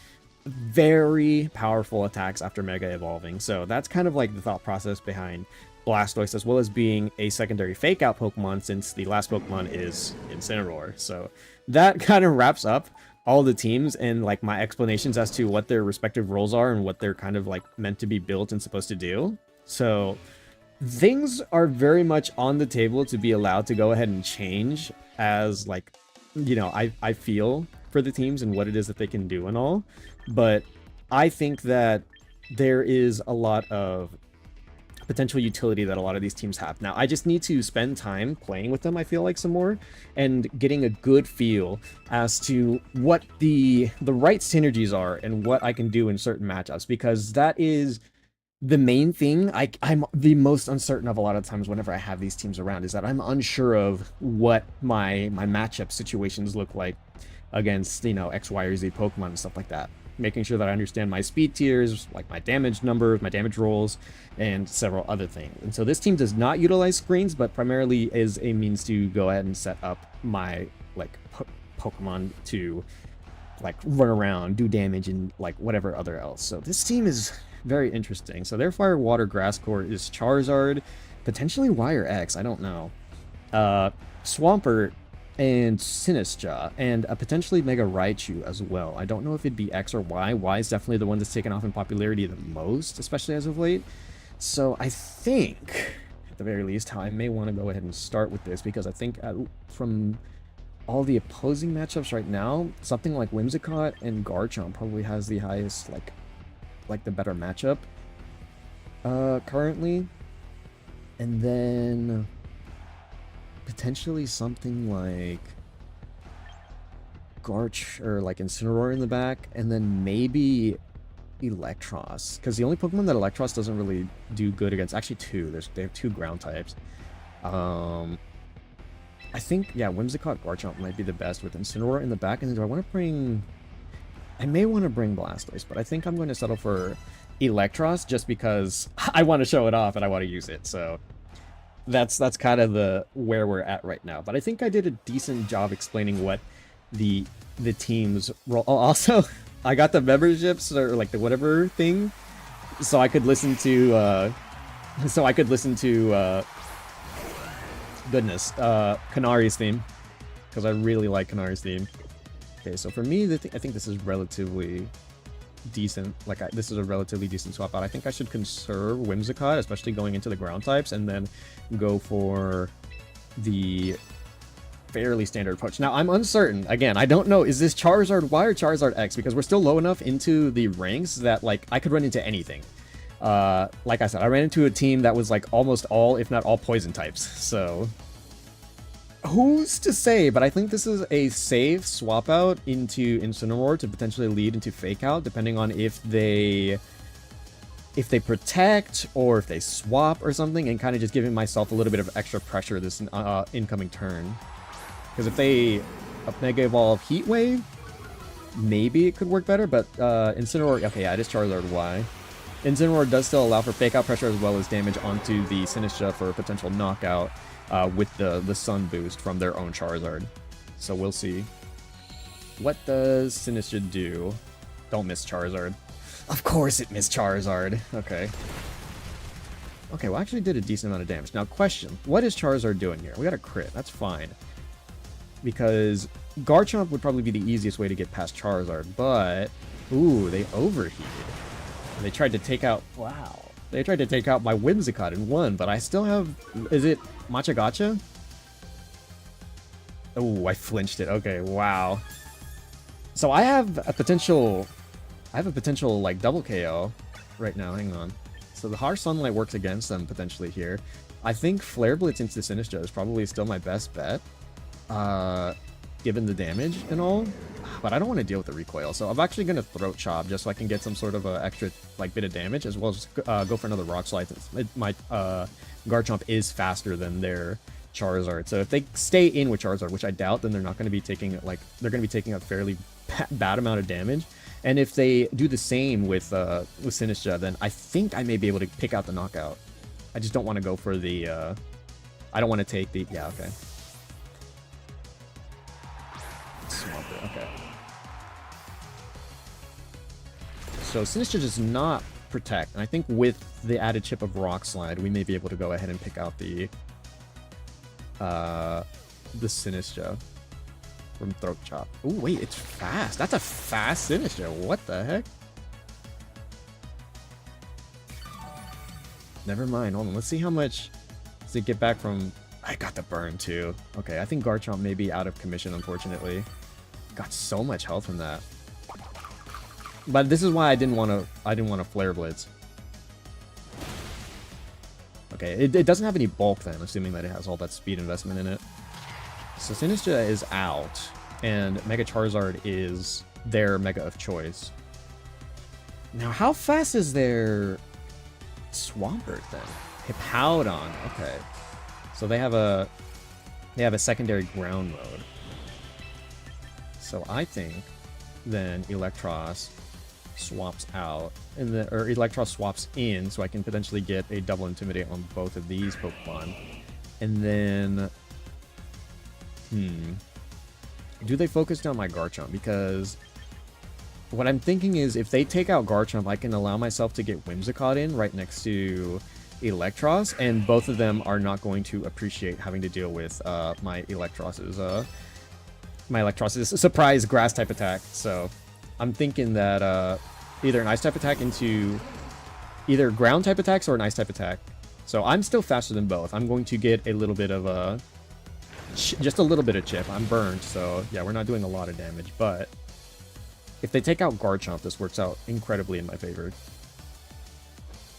very powerful attacks after Mega Evolving. So that's kind of like the thought process behind Blastoise, as well as being a secondary fake out Pokemon, since the last Pokemon is Incineroar. So that kind of wraps up all the teams and like my explanations as to what their respective roles are and what they're kind of like meant to be built and supposed to do. So things are very much on the table to be allowed to go ahead and change as like, you know, I feel for the teams and what it is that they can do and all. But I think that there is a lot of potential utility that a lot of these teams have. Now, I just need to spend time playing with them, I feel like, some more, and getting a good feel as to what the right synergies are and what I can do in certain matchups, because that is the main thing. I'm the most uncertain of a lot of times whenever I have these teams around, is that I'm unsure of what my matchup situations look like against, you know, X, Y, or Z Pokemon and stuff like that. Making sure that I understand my speed tiers, like my damage numbers, my damage rolls, and several other things. And so this team does not utilize screens, but primarily is a means to go ahead and set up my like Pokemon to like run around, do damage, and like whatever other else. So this team is very interesting. So their Fire, Water, Grass Core is Charizard, potentially Y or X, I don't know. Swampert and Sinistcha, and a potentially Mega Raichu as well. I don't know if it'd be X or Y. Y is definitely the one that's taken off in popularity the most, especially as of late. So I think, at the very least, how I may want to go ahead and start with this, because I think from all the opposing matchups right now, something like Whimsicott and Garchomp probably has the highest, like the better matchup currently. And then potentially something like Garch or like Incineroar in the back, and then maybe Electros, because the only Pokemon that Electros doesn't really do good against, actually two, they have 2 ground types. I think, yeah, Whimsicott Garchomp might be the best with Incineroar in the back. And then do I want to bring, I may want to bring Blastoise, but I think I'm going to settle for Electros just because I want to show it off and I want to use it. So that's kind of the where we're at right now. But I think I did a decent job explaining what the team's role. Also, I got the memberships or like the whatever thing, so I could listen to goodness, Kanari's theme. because I really like Kanari's theme. Okay, so for me, I think this is relatively decent. Like, this is a relatively decent swap out. I think I should conserve Whimsicott, especially going into the ground types, and then go for the fairly standard approach. Now, I'm uncertain. Again, I don't know. Is this Charizard Y or Charizard X? Because we're still low enough into the ranks that, like, I could run into anything. Like I said, I ran into a team that was, like, almost all, if not all, poison types. So, who's to say? But I think this is a safe swap out into Incineroar to potentially lead into Fake Out, depending on if they protect or if they swap or something, and kind of just giving myself a little bit of extra pressure this incoming turn. Because if they Mega Evolve Heat Wave, maybe it could work better, but Incineroar, okay, yeah, it is Charizard Y. Incineroar does still allow for Fake Out pressure as well as damage onto the Sinistcha for a potential knockout with the Sun boost from their own Charizard. So we'll see. What does Sinistcha do? Don't miss Charizard. Of course it missed Charizard. Okay. Okay, well, actually did a decent amount of damage. Now, question. What is Charizard doing here? We got a crit. That's fine. Because Garchomp would probably be the easiest way to get past Charizard, but... Ooh, they overheated. And they tried to take out... Wow. They tried to take out my Whimsicott and won, but I still have... Is it Machagacha? Oh, I flinched it. Okay, wow. So I have a potential... like, double KO right now. Hang on. So the Harsh Sunlight works against them, potentially, here. I think Flare Blitz into Sinistcha is probably still my best bet. Given the damage and all. But I don't want to deal with the recoil, so I'm actually going to Throat Chop just so I can get some sort of extra, like, bit of damage, as well as go for another Rock Slide. My Garchomp is faster than their Charizard. So if they stay in with Charizard, which I doubt, then they're not going to be taking, like, they're going to be taking a fairly bad amount of damage. And if they do the same with Sinistcha, then I think I may be able to pick out the knockout. I just don't want to go for the, I don't want to take the, yeah, okay. Swampert, okay. So Sinistcha does not protect, and I think with the added chip of Rock Slide, we may be able to go ahead and pick out the Sinistcha from Throat Chop. Oh wait, it's fast. That's a fast Sinistcha. What the heck? Never mind. Hold on. Let's see how much does it get back from. I got the burn too. Okay, I think Garchomp may be out of commission, unfortunately. Got so much health from that. But this is why I didn't want to Flare Blitz. Okay, it doesn't have any bulk then, assuming that it has all that speed investment in it. So Sinistcha is out, and Mega Charizard is their Mega of choice. Now, how fast is their Swampert then? Hippowdon, okay. So they have a secondary ground mode. So I think then Electros swaps out, and or Electros swaps in, so I can potentially get a double Intimidate on both of these Pokemon. And then, do they focus down my Garchomp? Because what I'm thinking is if they take out Garchomp, I can allow myself to get Whimsicott in right next to Electros, and both of them are not going to appreciate having to deal with my Electros's surprise grass type attack. So I'm thinking that either an ice type attack into either ground type attacks or an ice type attack. So I'm still faster than both. I'm going to get a little bit of a just a little bit of chip. I'm burned, so yeah, we're not doing a lot of damage, but if they take out Garchomp, this works out incredibly in my favor.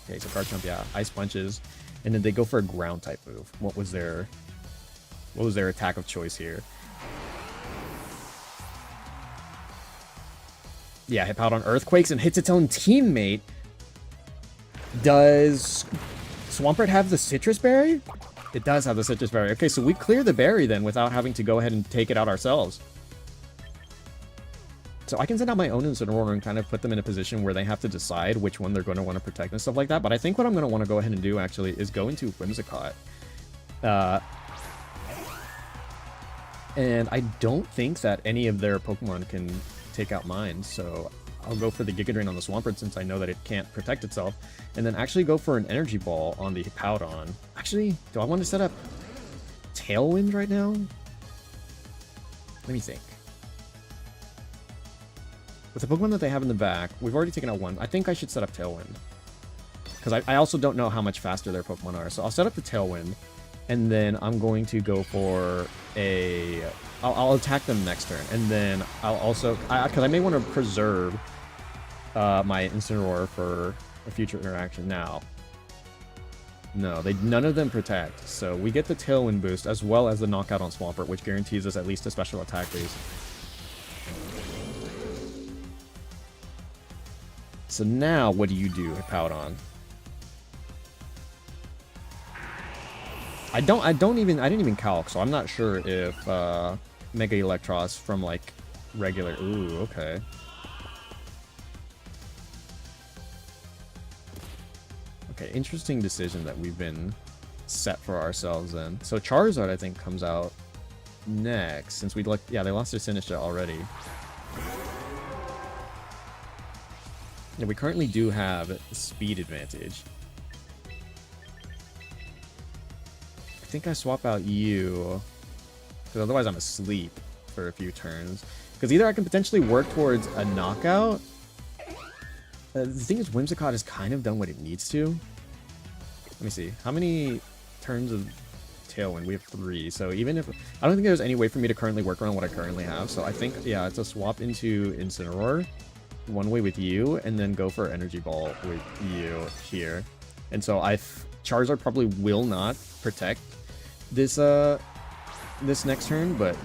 Okay, so Garchomp, yeah, Ice Punches, and then they go for a ground type move. What was their attack of choice here? Yeah, Hippowdon Earthquakes and hits its own teammate. Does Swampert have the Citrus Berry? It does have the Citrus Berry. Okay, so we clear the berry then without having to go ahead and take it out ourselves. So I can send out my own Incineroar and kind of put them in a position where they have to decide which one they're going to want to protect and stuff like that. But I think what I'm going to want to go ahead and do, actually, is go into Whimsicott. And I don't think that any of their Pokemon can take out mine, so I'll go for the Giga Drain on the Swampert since I know that it can't protect itself. And then actually go for an Energy Ball on the Hippowdon. Actually, do I want to set up Tailwind right now? Let me think. With the Pokemon that they have in the back, we've already taken out one. I think I should set up Tailwind. Because I also don't know how much faster their Pokemon are. So I'll set up the Tailwind. And then I'm going to go for a... I'll attack them next turn. And then I'll also... Because I may want to preserve my Incineroar for a future interaction. Now, no, none of them protect. So we get the Tailwind boost as well as the knockout on Swampert, which guarantees us at least a special attack base. So now, what do you do, Hippowdon? I didn't even calc, so I'm not sure if Mega Electros from like regular. Ooh, okay. Okay, interesting decision that we've been set for ourselves then. So Charizard, I think, comes out next since we like. Yeah, they lost their Sinistcha already. Yeah, we currently do have a speed advantage. I think I swap out you, because otherwise I'm asleep for a few turns. Because either I can potentially work towards a knockout. The thing is, Whimsicott has kind of done what it needs to. Let me see. How many turns of Tailwind? We have 3. So even if... I don't think there's any way for me to currently work around what I currently have. So I think, yeah, it's a swap into Incineroar. One way with you, and then go for Energy Ball with you here. And so Charizard probably will not protect this this next turn, but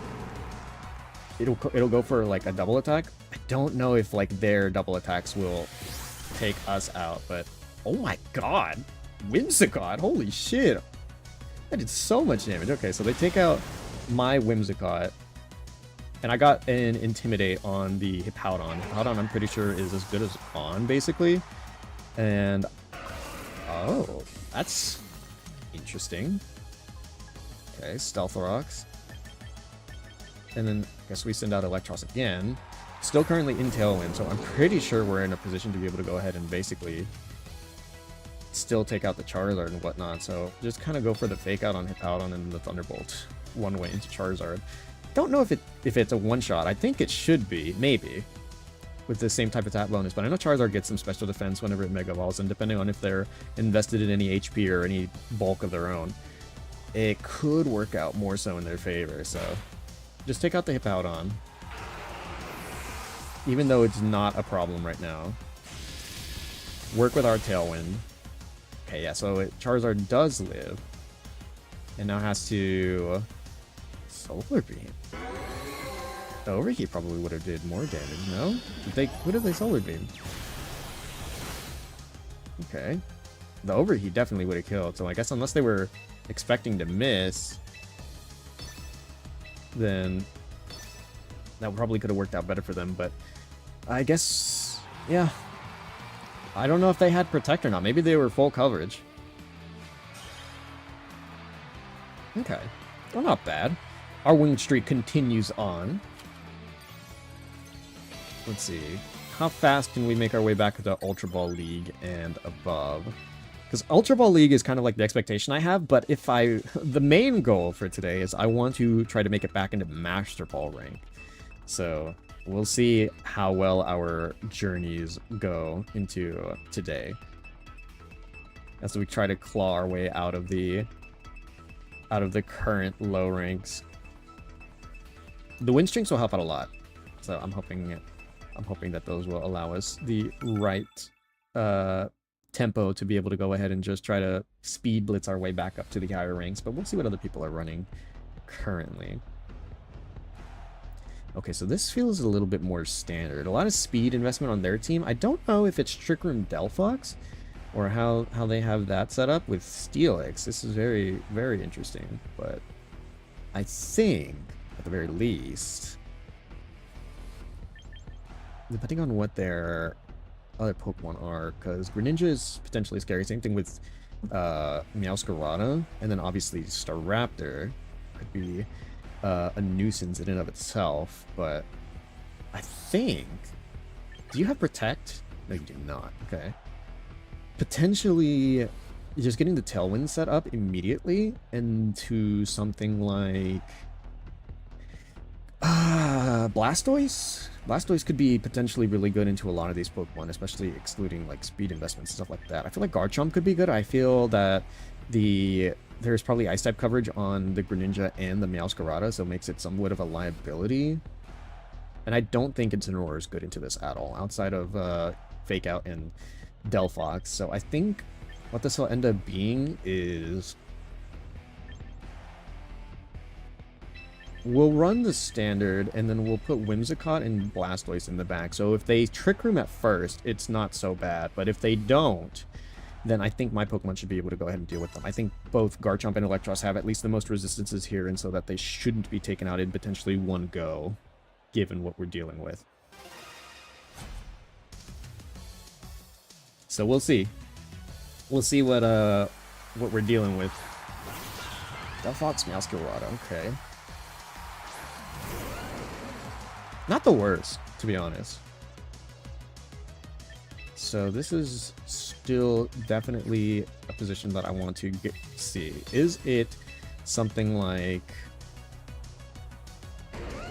it'll go for like a double attack. I don't know if like their double attacks will take us out, but oh my god, Whimsicott, holy shit, that did so much damage. Okay, so they take out my Whimsicott. And I got an Intimidate on the Hippowdon. Hippowdon, I'm pretty sure, is as good as on, basically. And... oh, that's interesting. Okay, Stealth Rocks. And then, I guess we send out Electros again. Still currently in Tailwind, so I'm pretty sure we're in a position to be able to go ahead and basically still take out the Charizard and whatnot. So just kind of go for the Fake Out on Hippowdon and the Thunderbolt one way into Charizard. Don't know if it's a one-shot. I think it should be, maybe, with the same type of attack bonus, but I know Charizard gets some special defense whenever it Mega Evolves, and depending on if they're invested in any HP or any bulk of their own, it could work out more so in their favor. So just take out the Hippowdon, even though it's not a problem right now. Work with our Tailwind. Okay, yeah, so Charizard does live, and now has to... Solar Beam. The Overheat probably would have did more damage, no? What did they Solar Beam? Okay. The Overheat definitely would have killed, so I guess unless they were expecting to miss, then that probably could have worked out better for them, but I guess, yeah. I don't know if they had Protect or not. Maybe they were full coverage. Okay. Well, not bad. Our win streak continues on. Let's see. How fast can we make our way back to the Ultra Ball League and above? Because Ultra Ball League is kind of like the expectation I have, but if the main goal for today is I want to try to make it back into Master Ball rank. So we'll see how well our journeys go into today, as we try to claw our way out of the current low ranks. The win streaks will help out a lot, so I'm hoping that those will allow us the right tempo to be able to go ahead and just try to speed blitz our way back up to the higher ranks. But we'll see what other people are running currently. Okay, so this feels a little bit more standard. A lot of speed investment on their team. I don't know if it's Trick Room Delphox or how they have that set up with Steelix. This is very, very interesting, but I think at the very least, depending on what their other Pokemon are, because Greninja is potentially scary. Same thing with Meowscarada, and then obviously Staraptor could be a nuisance in and of itself. But I think, do you have Protect? No, you do not. Okay. Potentially just getting the Tailwind set up immediately into something like... Blastoise? Blastoise could be potentially really good into a lot of these Pokemon, especially excluding like speed investments and stuff like that. I feel like Garchomp could be good. I feel that there's probably Ice type coverage on the Greninja and the Meowscarada, so it makes it somewhat of a liability. And I don't think Incineroar is good into this at all, outside of Fake Out and Delphox. So I think what this will end up being is we'll run the standard, and then we'll put Whimsicott and Blastoise in the back. So if they Trick Room at first, it's not so bad. But if they don't, then I think my Pokemon should be able to go ahead and deal with them. I think both Garchomp and Electros have at least the most resistances here, and so that they shouldn't be taken out in potentially one go, given what we're dealing with. So we'll see. We'll see what we're dealing with. Delphox, Meowscarada, okay. Not the worst, to be honest. So this is still definitely a position that I want to see. Is it something like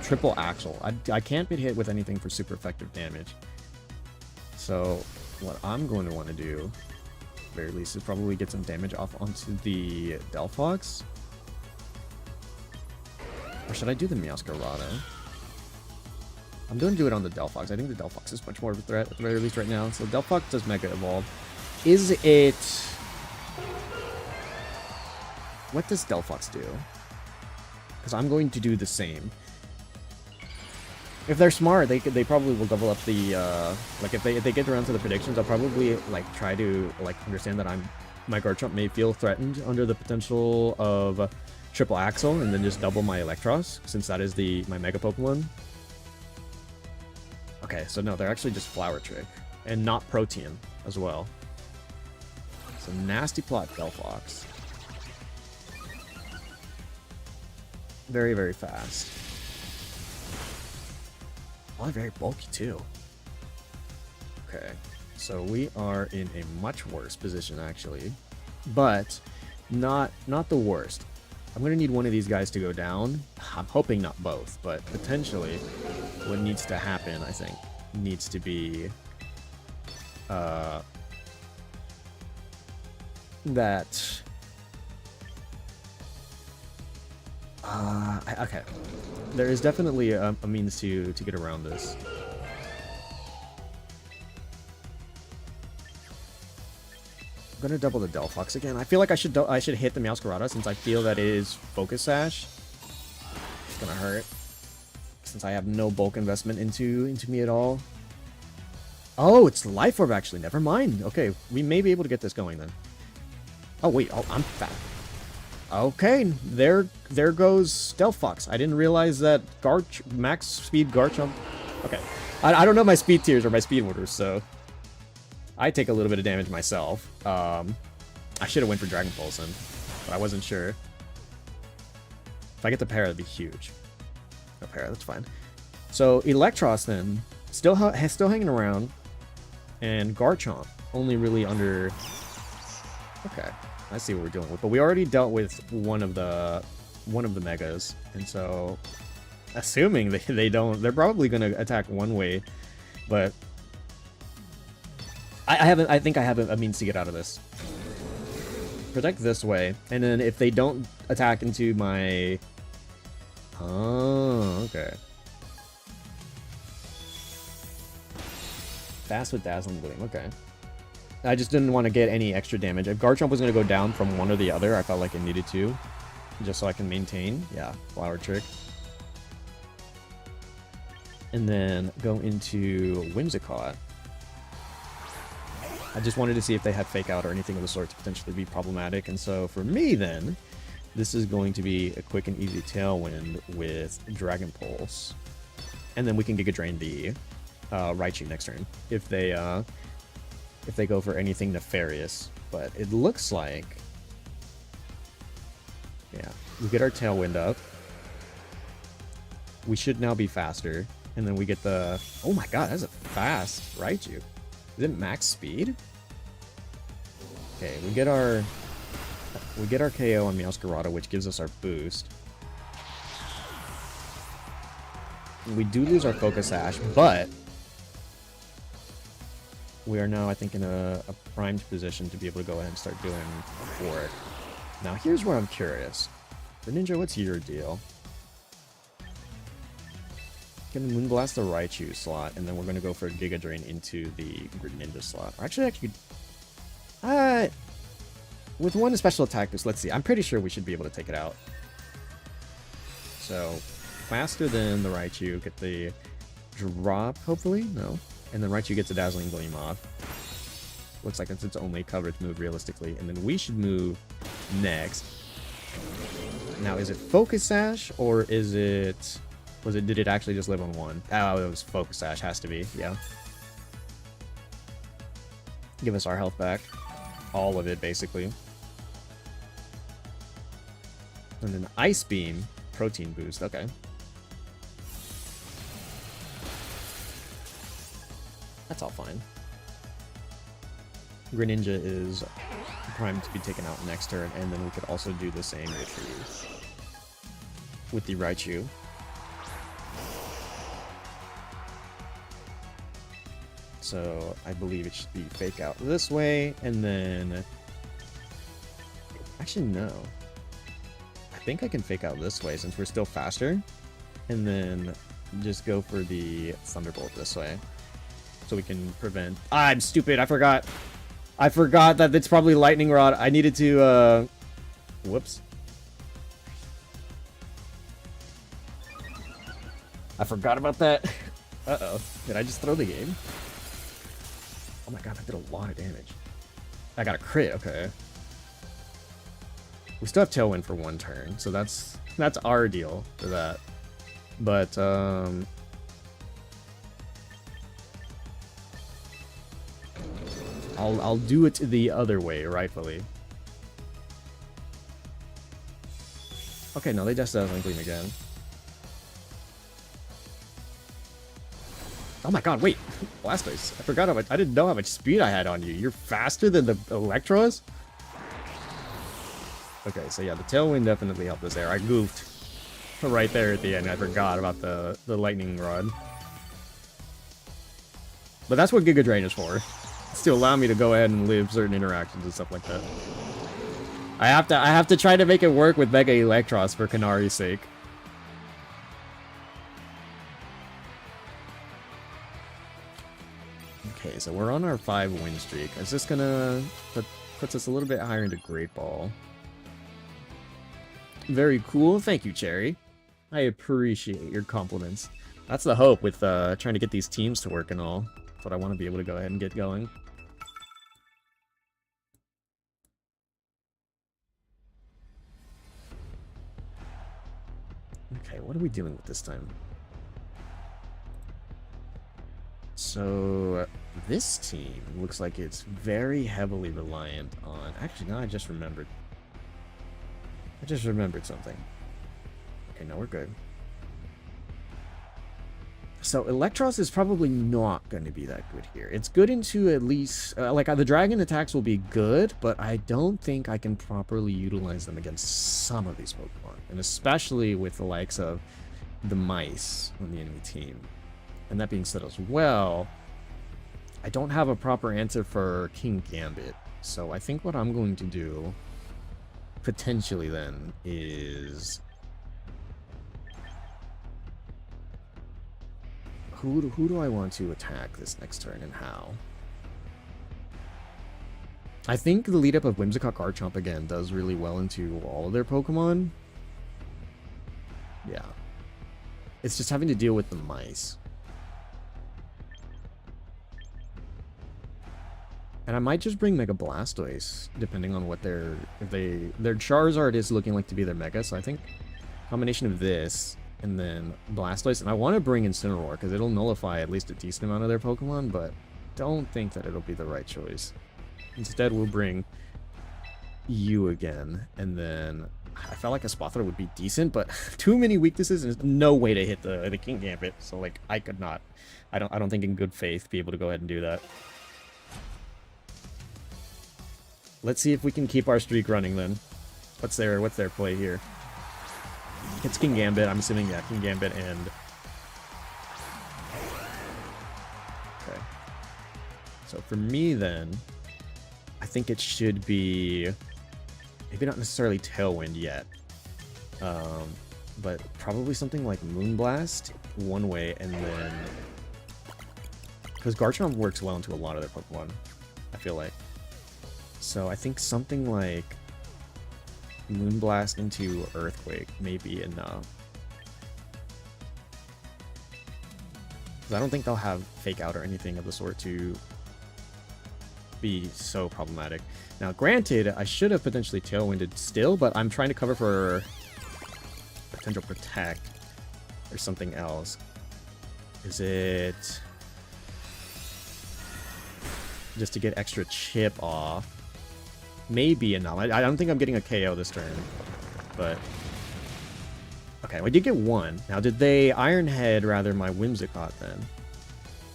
Triple Axle? I can't be hit with anything for super effective damage. So what I'm going to want to do, at the very least, is probably get some damage off onto the Delphox. Or should I do the Meowscarada? I'm going to do it on the Delphox. I think the Delphox is much more of a threat, at the very least right now. So Delphox does Mega Evolve. Is it... What does Delphox do? Because I'm going to do the same. If they're smart, they probably will double up the... like, if they get around to the predictions, I'll probably, like, try to, like, understand that my Garchomp may feel threatened under the potential of Triple Axle, and then just double my Electros, since that is my Mega Pokemon. Okay, so no, they're actually just Flower Trick, and not Protean as well. So nasty plot, Delphox. Very, very fast. Oh, very bulky too. Okay, so we are in a much worse position actually, but not the worst. I'm gonna need one of these guys to go down. I'm hoping not both, but potentially what needs to happen, I think, needs to be that okay, there is definitely a means to get around this. I'm gonna double the Delphox again. I feel like I should hit the Meowscarada, since I feel that it is Focus Sash. It's gonna hurt, since I have no bulk investment into me at all. Oh, it's Life Orb actually. Never mind. Okay, we may be able to get this going then. Oh wait, oh, I'm fat. Okay, there goes Delphox. I didn't realize that max speed Garchomp. Okay, I don't know my speed tiers or my speed orders, so I take a little bit of damage myself. I should have went for Dragon Pulse then, but I wasn't sure. If I get the Para, that'd be huge. No Para, that's fine. So Electros then, still hanging around, and Garchomp only really under. Okay, I see what we're dealing with, but we already dealt with one of the megas, and so assuming they don't, they're probably gonna attack one way, but I think I have a means to get out of this. Protect this way, and then if they don't attack into my... Oh, okay. Fast with Dazzling Gleam, okay. I just didn't want to get any extra damage. If Garchomp was going to go down from one or the other, I felt like it needed to, just so I can maintain. Yeah, Flower Trick. And then go into Whimsicott. I just wanted to see if they had Fake Out or anything of the sort to potentially be problematic. And so for me then, this is going to be a quick and easy Tailwind with Dragon Pulse. And then we can Giga Drain the Raichu next turn if they go for anything nefarious. But it looks like, yeah, we get our Tailwind up. We should now be faster. And then we get the... Oh my god, that's a fast Raichu. Is it max speed? Okay, we get our KO on Meowscarada, which gives us our boost. We do lose our Focus Sash, but we are now, I think, in a primed position to be able to go ahead and start doing for it. Now, here's where I'm curious. Greninja, what's your deal? Gonna Moonblast the Raichu slot, and then we're gonna go for a Giga Drain into the Greninja slot. Or actually, with one special attack boost, let's see. I'm pretty sure we should be able to take it out. So, faster than the Raichu, get the drop, hopefully? No. And then Raichu gets a Dazzling Gleam off. Looks like it's its only coverage move, realistically. And then we should move next. Now, is it Focus Sash, or is it... did it actually just live on one? Oh, it was Focus Sash, has to be, yeah. Give us our health back. All of it, basically. And then Ice Beam, Protein Boost, okay. That's all fine. Greninja is primed to be taken out next turn, and then we could also do the same with the Raichu. So I believe it should be Fake Out this way, and then... Actually, no. I think I can Fake Out this way since we're still faster, and then just go for the Thunderbolt this way. So we can prevent... Ah, I'm stupid, I forgot! I forgot that it's probably Lightning Rod. I needed to, whoops. I forgot about that. Uh-oh. Did I just throw the game? Oh my god, I did a lot of damage. I got a crit, okay. We still have Tailwind for one turn, so that's our deal for that. But, I'll do it the other way, rightfully. Okay, no, they just Dazzling Gleam again. Oh my god, wait! Blastoise. I forgot how much. I didn't know how much speed I had on you. You're faster than the Electros? Okay, so yeah, the Tailwind definitely helped us there. I goofed right there at the end. I forgot about the Lightning Rod. But that's what Giga Drain is for. It's to allow me to go ahead and live certain interactions and stuff like that. I have to try to make it work with Mega Electros for Kanari's sake. Okay, so we're on our 5-win streak. Is this gonna... That puts us a little bit higher into Great Ball. Very cool. Thank you, Cherry. I appreciate your compliments. That's the hope with trying to get these teams to work and all. That's what I want to be able to go ahead and get going. Okay, what are we dealing with this time? So, this team looks like it's very heavily reliant on... Actually, no, I just remembered. I just remembered something. Okay, no, we're good. So, Electros is probably not going to be that good here. It's good into at least... the Dragon attacks will be good, but I don't think I can properly utilize them against some of these Pokemon. And especially with the likes of the mice on the enemy team. And that being said as well, I don't have a proper answer for King Gambit. So I think what I'm going to do, potentially then, is... Who do I want to attack this next turn and how? I think the lead up of Whimsicott Garchomp again does really well into all of their Pokemon. Yeah. It's just having to deal with the mice. And I might just bring Mega Blastoise, depending on what their Charizard is looking like to be their Mega, so I think combination of this and then Blastoise, and I want to bring Incineroar because it'll nullify at least a decent amount of their Pokemon, but don't think that it'll be the right choice. Instead, we'll bring you again, and then I felt like a Spothra would be decent, but too many weaknesses and there's no way to hit the King Gambit, so like I could not. I don't think in good faith be able to go ahead and do that. Let's see if we can keep our streak running then. What's their play here? It's King Gambit, I'm assuming, yeah, King Gambit and for me then, I think it should be maybe not necessarily Tailwind yet, but probably something like Moonblast one way, and then because Garchomp works well into a lot of their Pokemon, I feel like. So I think something like Moonblast into Earthquake may be enough. Because I don't think they'll have Fake Out or anything of the sort to be so problematic. Now, granted, I should have potentially Tailwinded still, but I'm trying to cover for potential Protect or something else. Is it just to get extra chip off? Maybe enough. I don't think I'm getting a KO this turn, but okay, we did get one. Now, did they Iron Head rather my Whimsicott then?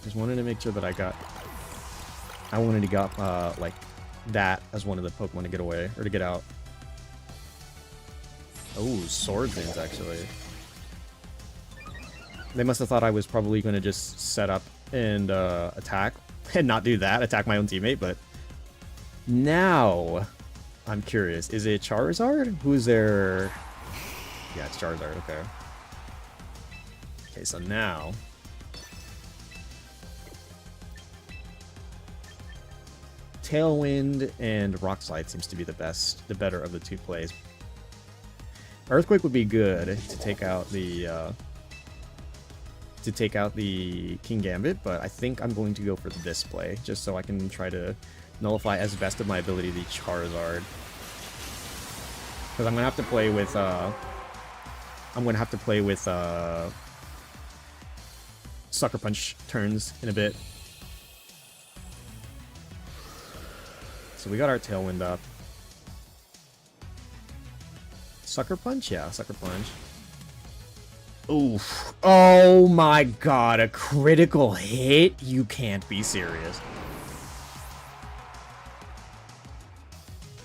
Just wanted to make sure that I wanted to get like that as one of the Pokemon to get away or to get out. Oh, Swordsins actually. They must have thought I was probably going to just set up and attack and not do that, attack my own teammate, but now I'm curious. Is it Charizard? Who's their... Yeah, it's Charizard, okay. Okay, so now... Tailwind and Rock Slide seems to be the better of the two plays. Earthquake would be good to take out the King Gambit, but I think I'm going to go for this play just so I can try to nullify as best of my ability the Charizard. Because I'm gonna have to play with Sucker Punch turns in a bit. So we got our Tailwind up. Sucker Punch? Yeah, Sucker Punch. Oof. Oh my god, a critical hit? You can't be serious.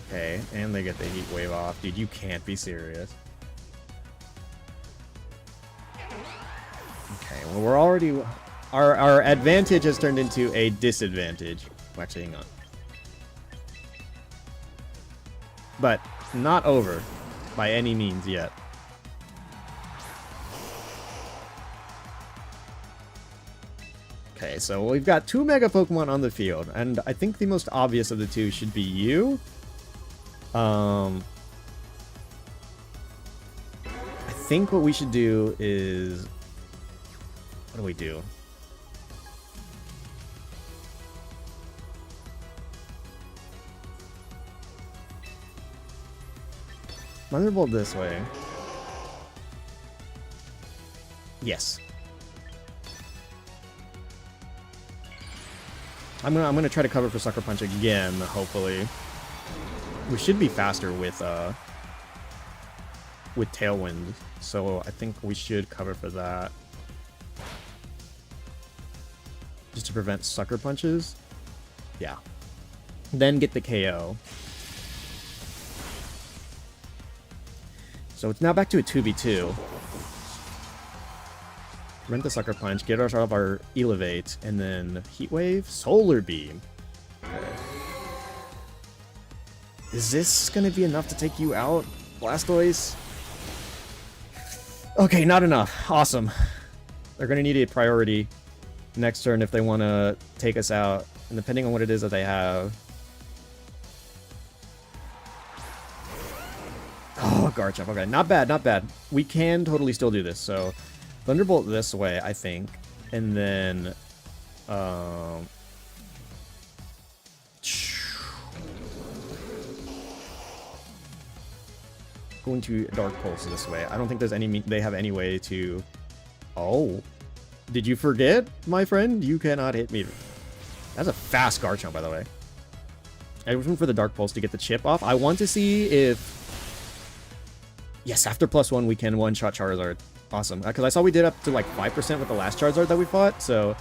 Okay, and they get the Heat Wave off. Dude, you can't be serious. Okay, well we're already... Our advantage has turned into a disadvantage. Well, actually, hang on. But not over by any means yet. Okay, so we've got two Mega Pokemon on the field, and I think the most obvious of the two should be you. I think what we should do is... What do we do? Thunderbolt this way. Yes. I'm gonna try to cover for Sucker Punch again, hopefully. We should be faster with Tailwind, so I think we should cover for that. Just to prevent Sucker Punches. Yeah. Then get the KO. So it's now back to a 2v2. Rent the Sucker Punch, get ourselves our Elevate, and then Heat Wave, Solar Beam. Okay. Is this gonna be enough to take you out, Blastoise? Okay, not enough. Awesome. They're gonna need a priority next turn if they want to take us out, and depending on what it is that they have. Oh, Garchomp. Okay, not bad, not bad. We can totally still do this. So, Thunderbolt this way, I think, and then, going to Dark Pulse this way. I don't think there's they have any way to... Oh. Did you forget, my friend? You cannot hit me. That's a fast Garchomp, by the way. I was looking for the Dark Pulse to get the chip off. I want to see if... Yes, after +1, we can one-shot Charizard. Awesome. Because I saw we did up to like 5% with the last Charizard that we fought, so...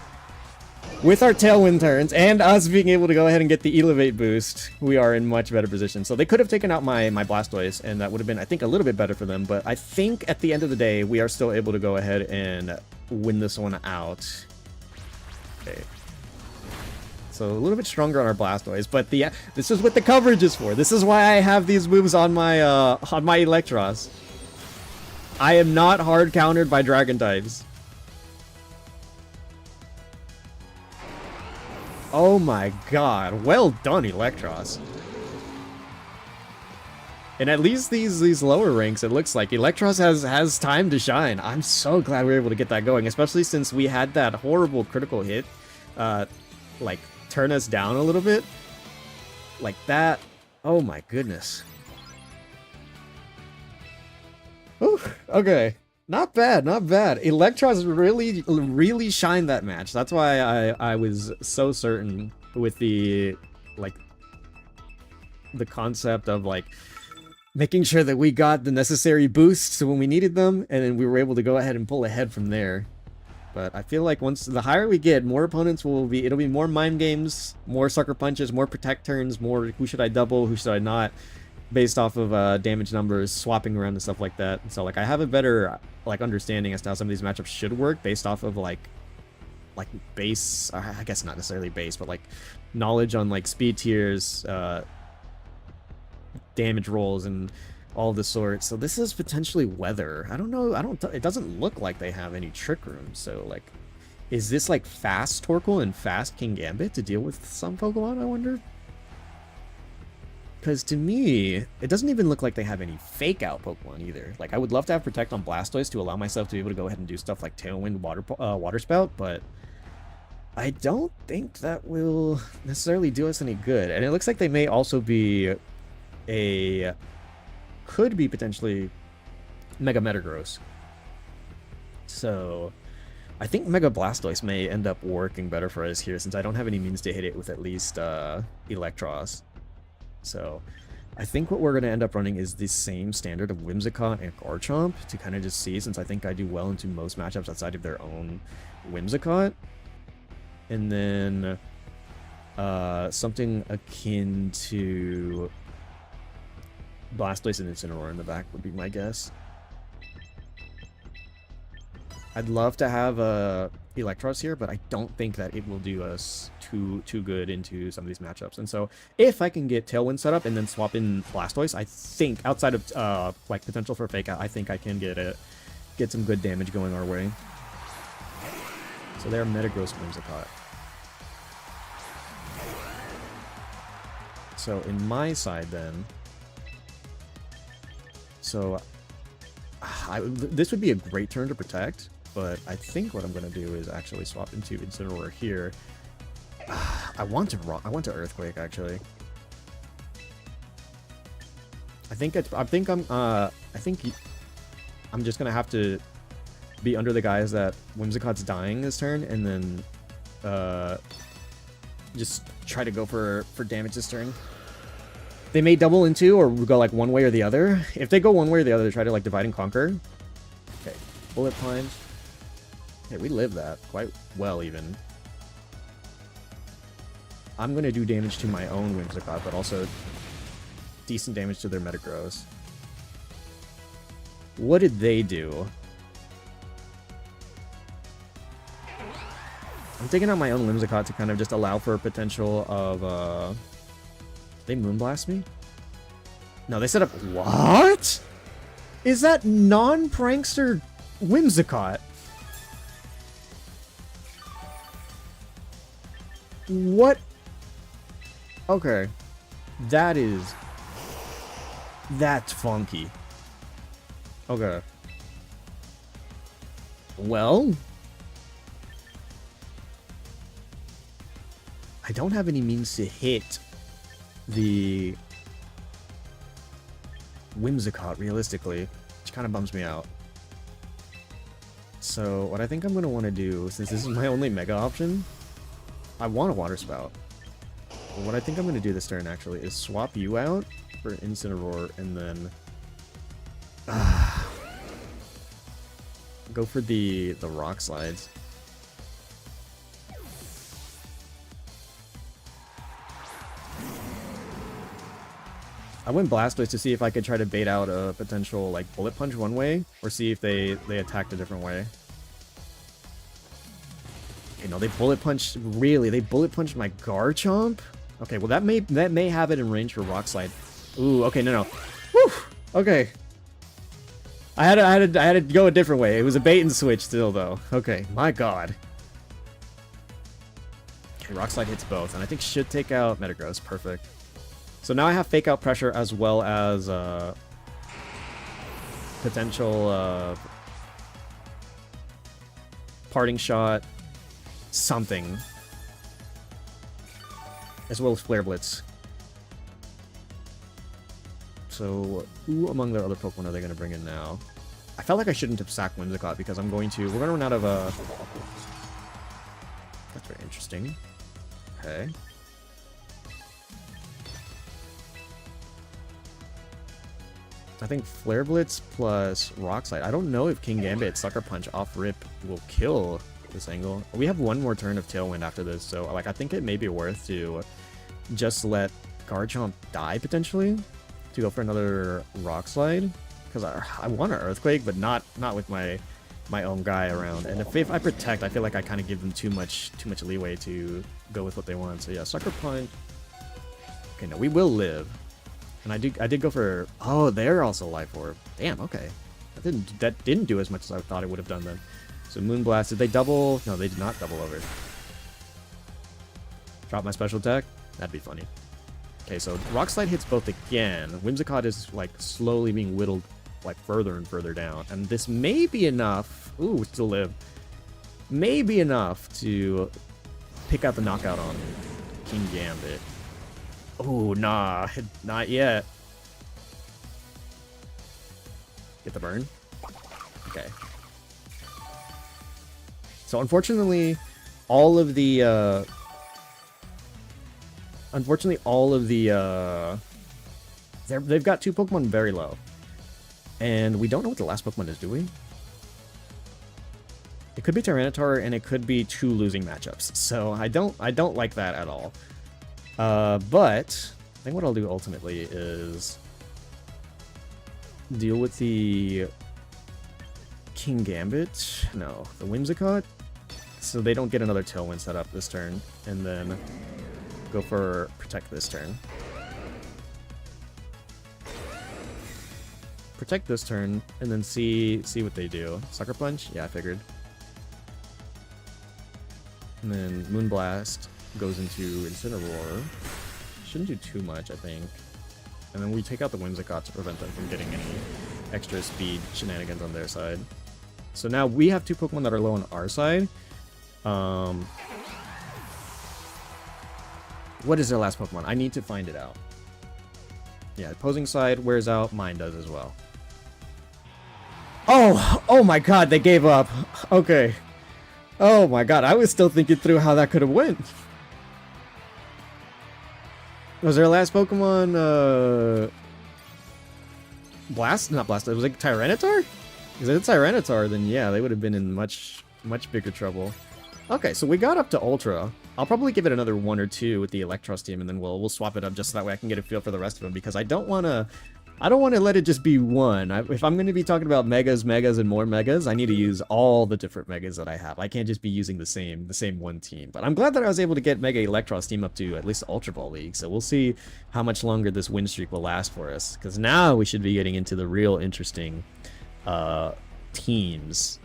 With our Tailwind turns, and us being able to go ahead and get the Elevate boost, we are in much better position. So they could have taken out my Blastoise, and that would have been, I think, a little bit better for them. But I think at the end of the day, we are still able to go ahead and win this one out. Okay. So a little bit stronger on our Blastoise, but this is what the coverage is for. This is why I have these moves on my Electros. I am not hard countered by Dragon types. Oh my god, well done, Electros. And at least these lower ranks, it looks like Electros has time to shine. I'm so glad we were able to get that going, especially since we had that horrible critical hit, like, turn us down a little bit. Like that. Oh my goodness. Ooh, okay. Not bad, not bad. Electros really shined that match. That's why I was so certain with the, like, the concept of, like, making sure that we got the necessary boosts when we needed them, and then we were able to go ahead and pull ahead from there. But I feel like once the higher we get, more opponents it'll be more mind games, more sucker punches, more protect turns, more who should I double, who should I not, based off of damage numbers, swapping around and stuff like that. And so like I have a better like understanding as to how some of these matchups should work based off of like base, I guess not necessarily base, but like knowledge on like speed tiers, damage rolls, and all the sorts. So this is potentially weather. I don't know. It doesn't look like they have any trick room. So like, is this like fast Torkoal and fast King Gambit to deal with some Pokemon, I wonder? Because to me, it doesn't even look like they have any fake out Pokemon either. Like I would love to have Protect on Blastoise to allow myself to be able to go ahead and do stuff like Tailwind, Water Spout, but I don't think that will necessarily do us any good. And it looks like they may also be could be potentially Mega Metagross. So I think Mega Blastoise may end up working better for us here since I don't have any means to hit it with at least Electros. So I think what we're going to end up running is the same standard of Whimsicott and Garchomp to kind of just see, since I think I do well into most matchups outside of their own Whimsicott. And then something akin to Blastoise and Incineroar in the back would be my guess. I'd love to have Electros here, but I don't think that it will do us too good into some of these matchups. And so if I can get Tailwind set up and then swap in Blastoise, I think outside of like potential for Fake Out, I think I can get some good damage going our way. So they're Metagross Whimsicott. So in my side then, so this would be a great turn to protect, but I think what I'm going to do is actually swap into Incineroar here. I want to Earthquake actually. I think I'm just gonna have to be under the guise that Whimsicott's dying this turn, and then just try to go for damage this turn. They may double into or go like one way or the other. If they go one way or the other, they try to like divide and conquer. Okay, Bullet Punch. Okay, we live that quite well even. I'm going to do damage to my own Whimsicott, but also decent damage to their Metagross. What did they do? I'm taking out my own Whimsicott to kind of just allow for a potential of, they Moonblast me? No, they set up... What? Is that non-prankster Whimsicott? What? Okay. That's funky. Okay. Well... I don't have any means to hit the Whimsicott realistically, which kind of bums me out. So what I think I'm going to want to do, since this is my only Mega option, I want a Water Spout. But what I think I'm going to do this turn actually is swap you out for Incineroar and then go for the Rock Slides. I went Blastoise to see if I could try to bait out a potential like Bullet Punch one way, or see if they attacked a different way. Okay, no, they bullet punched. Really, they bullet punched my Garchomp. Okay, well that may have it in range for Rock Slide. Ooh, okay, no. Woo. Okay. I had to go a different way. It was a bait and switch still though. Okay, my god. Okay, Rock Slide hits both, and I think should take out Metagross. Perfect. So now I have Fake Out Pressure as well as potential Parting Shot, something, as well as Flare Blitz. So who among their other Pokemon are they going to bring in now? I felt like I shouldn't have sacked Whimsicott because we're going to run out of That's very interesting. Okay. I think Flare Blitz plus Rock Slide. I don't know if King Gambit Sucker Punch off rip will kill this angle. We have one more turn of Tailwind after this, so like I think it may be worth to just let Garchomp die potentially to go for another Rock Slide, because I want an Earthquake, but not with my own guy around. And if I protect, I feel like I kind of give them too much leeway to go with what they want. So yeah, Sucker Punch. Okay, no, we will live. And I did go for... Oh, they're also Life Orb. Damn, okay. That didn't do as much as I thought it would have done then. So Moonblast, did they double? No, they did not double over. Drop my special attack? That'd be funny. Okay, so Rock Slide hits both again. Whimsicott is like slowly being whittled like further and further down. And this may be enough... Ooh, still live. May be enough to pick out the knockout on King Gambit. Oh, nah. Not yet. Get the burn. Okay. So, unfortunately, all of the... they've got two Pokemon very low. And we don't know what the last Pokemon is, do we? It could be Tyranitar, and it could be two losing matchups. So, I don't like that at all. But I think what I'll do ultimately is deal with the King Gambit. No, the Whimsicott. So they don't get another Tailwind set up this turn, and then go for Protect this turn. Protect this turn, and then see what they do. Sucker Punch? Yeah, I figured. And then Moonblast goes into Incineroar. Shouldn't do too much, I think. And then we take out the Whimsicott to prevent them from getting any extra speed shenanigans on their side. So now we have two Pokemon that are low on our side. What is their last Pokemon? I need to find it out. Yeah, opposing side wears out. Mine does as well. Oh my god, they gave up. Okay. Oh my god, I was still thinking through how that could have went. Was their last Pokemon, Blast? Not Blast, it was like Tyranitar? Because if it's Tyranitar, then yeah, they would have been in much bigger trouble. Okay, so we got up to Ultra. I'll probably give it another 1 or 2 with the Electros team, and then we'll swap it up just so that way I can get a feel for the rest of them, because I don't want to let it just be one. If I'm going to be talking about Megas, and more Megas, I need to use all the different Megas that I have. I can't just be using the same one team. But I'm glad that I was able to get Mega Electros team up to at least Ultra Ball League, so we'll see how much longer this win streak will last for us, because now we should be getting into the real interesting teams.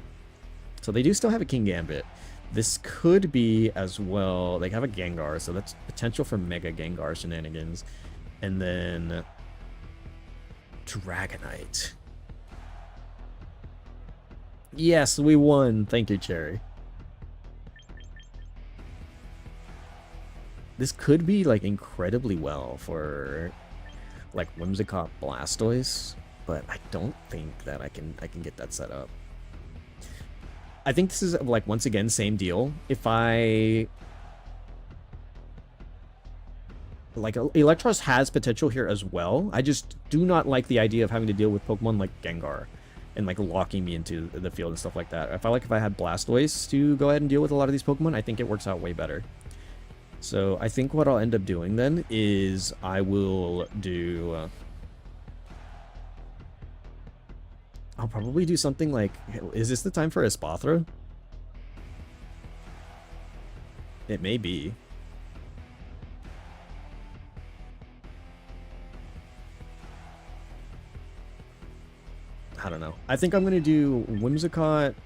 So they do still have a King Gambit. This could be as well. They have a Gengar, so that's potential for Mega Gengar shenanigans. And then Dragonite. Yes, we won. Thank you, Cherry. This could be like incredibly well for like Whimsicott Blastoise, but I don't think that I can get that set up. I think this is like once again same deal. If I like Electros has potential here as well. I just do not like the idea of having to deal with Pokemon like Gengar and like locking me into the field and stuff like that. If I had Blastoise to go ahead and deal with a lot of these Pokemon, I think it works out way better. So I think what I'll end up doing then is I will do I'll probably do something like, is this the time for Espathra? It may be. I don't know. I think I'm gonna do Whimsicott,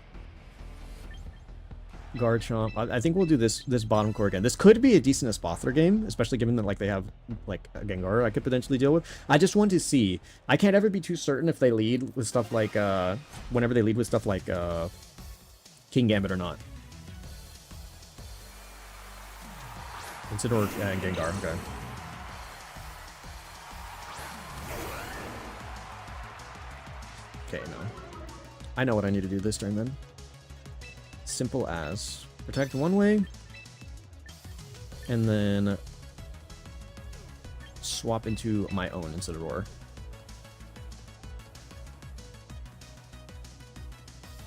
Garchomp. I think we'll do this bottom core again. This could be a decent Espathra game, especially given that like they have like a Gengar I could potentially deal with. I just want to see. I can't ever be too certain if they lead with stuff like whenever they lead with stuff like King Gambit or not. Incineroar and Gengar. Okay. Okay, no. I know what I need to do this turn then. Simple as protect one way, and then swap into my own Incineroar.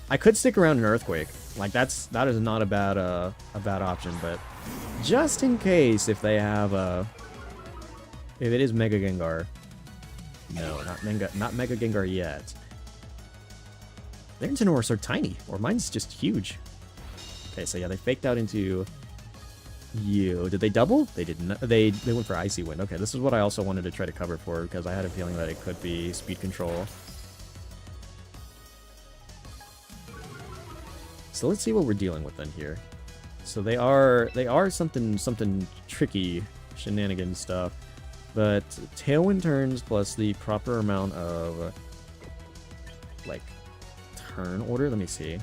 I could stick around an Earthquake. Like that is not a bad option, but just in case if they have if it is Mega Gengar. No, not Mega Gengar yet. Their Incineroars are tiny, or mine's just huge. Okay, so yeah, they faked out into you. Did they double? They did not. They went for Icy Wind. Okay, this is what I also wanted to try to cover for, because I had a feeling that it could be speed control. So let's see what we're dealing with then here. So they are something tricky, shenanigan stuff, but Tailwind turns plus the proper amount of like turn order. Let me see.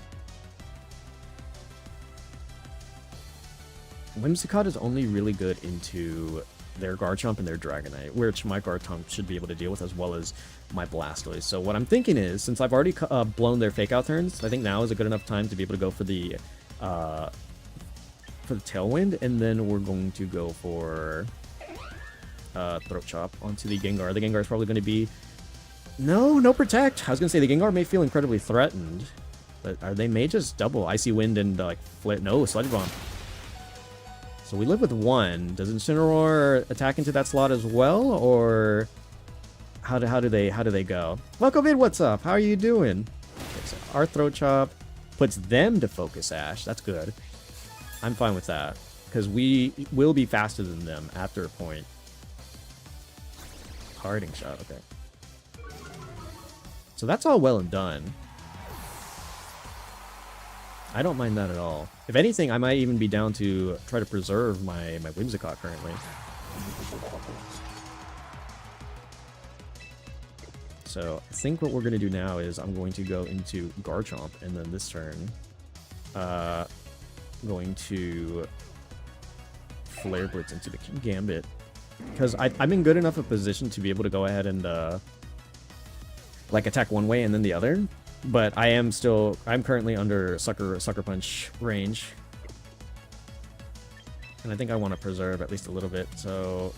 Whimsicott is only really good into their Garchomp and their Dragonite, which my Garchomp should be able to deal with, as well as my Blastoise. So what I'm thinking is, since I've already blown their Fake Out turns, I think now is a good enough time to be able to go for the Tailwind, and then we're going to go for Throat Chop onto the Gengar. The Gengar is probably going to be no Protect. I was going to say the Gengar may feel incredibly threatened, but they may just double Icy Wind and like flip. No, Sludge Bomb. So we live with one. Does Incineroar attack into that slot as well, or how do they go? Welcome in. What's up? How are you doing? Okay, so our Throat Chop puts them to Focus Sash. That's good. I'm fine with that, because we will be faster than them after a point. Parting Shot. Okay. So that's all well and done. I don't mind that at all. If anything, I might even be down to try to preserve my Whimsicott currently. So I think what we're going to do now is I'm going to go into Garchomp, and then this turn, going to Flare Blitz into the Gambit, because I'm in good enough a position to be able to go ahead and like attack one way and then the other. But I'm currently under Sucker Punch range. And I think I want to preserve at least a little bit, so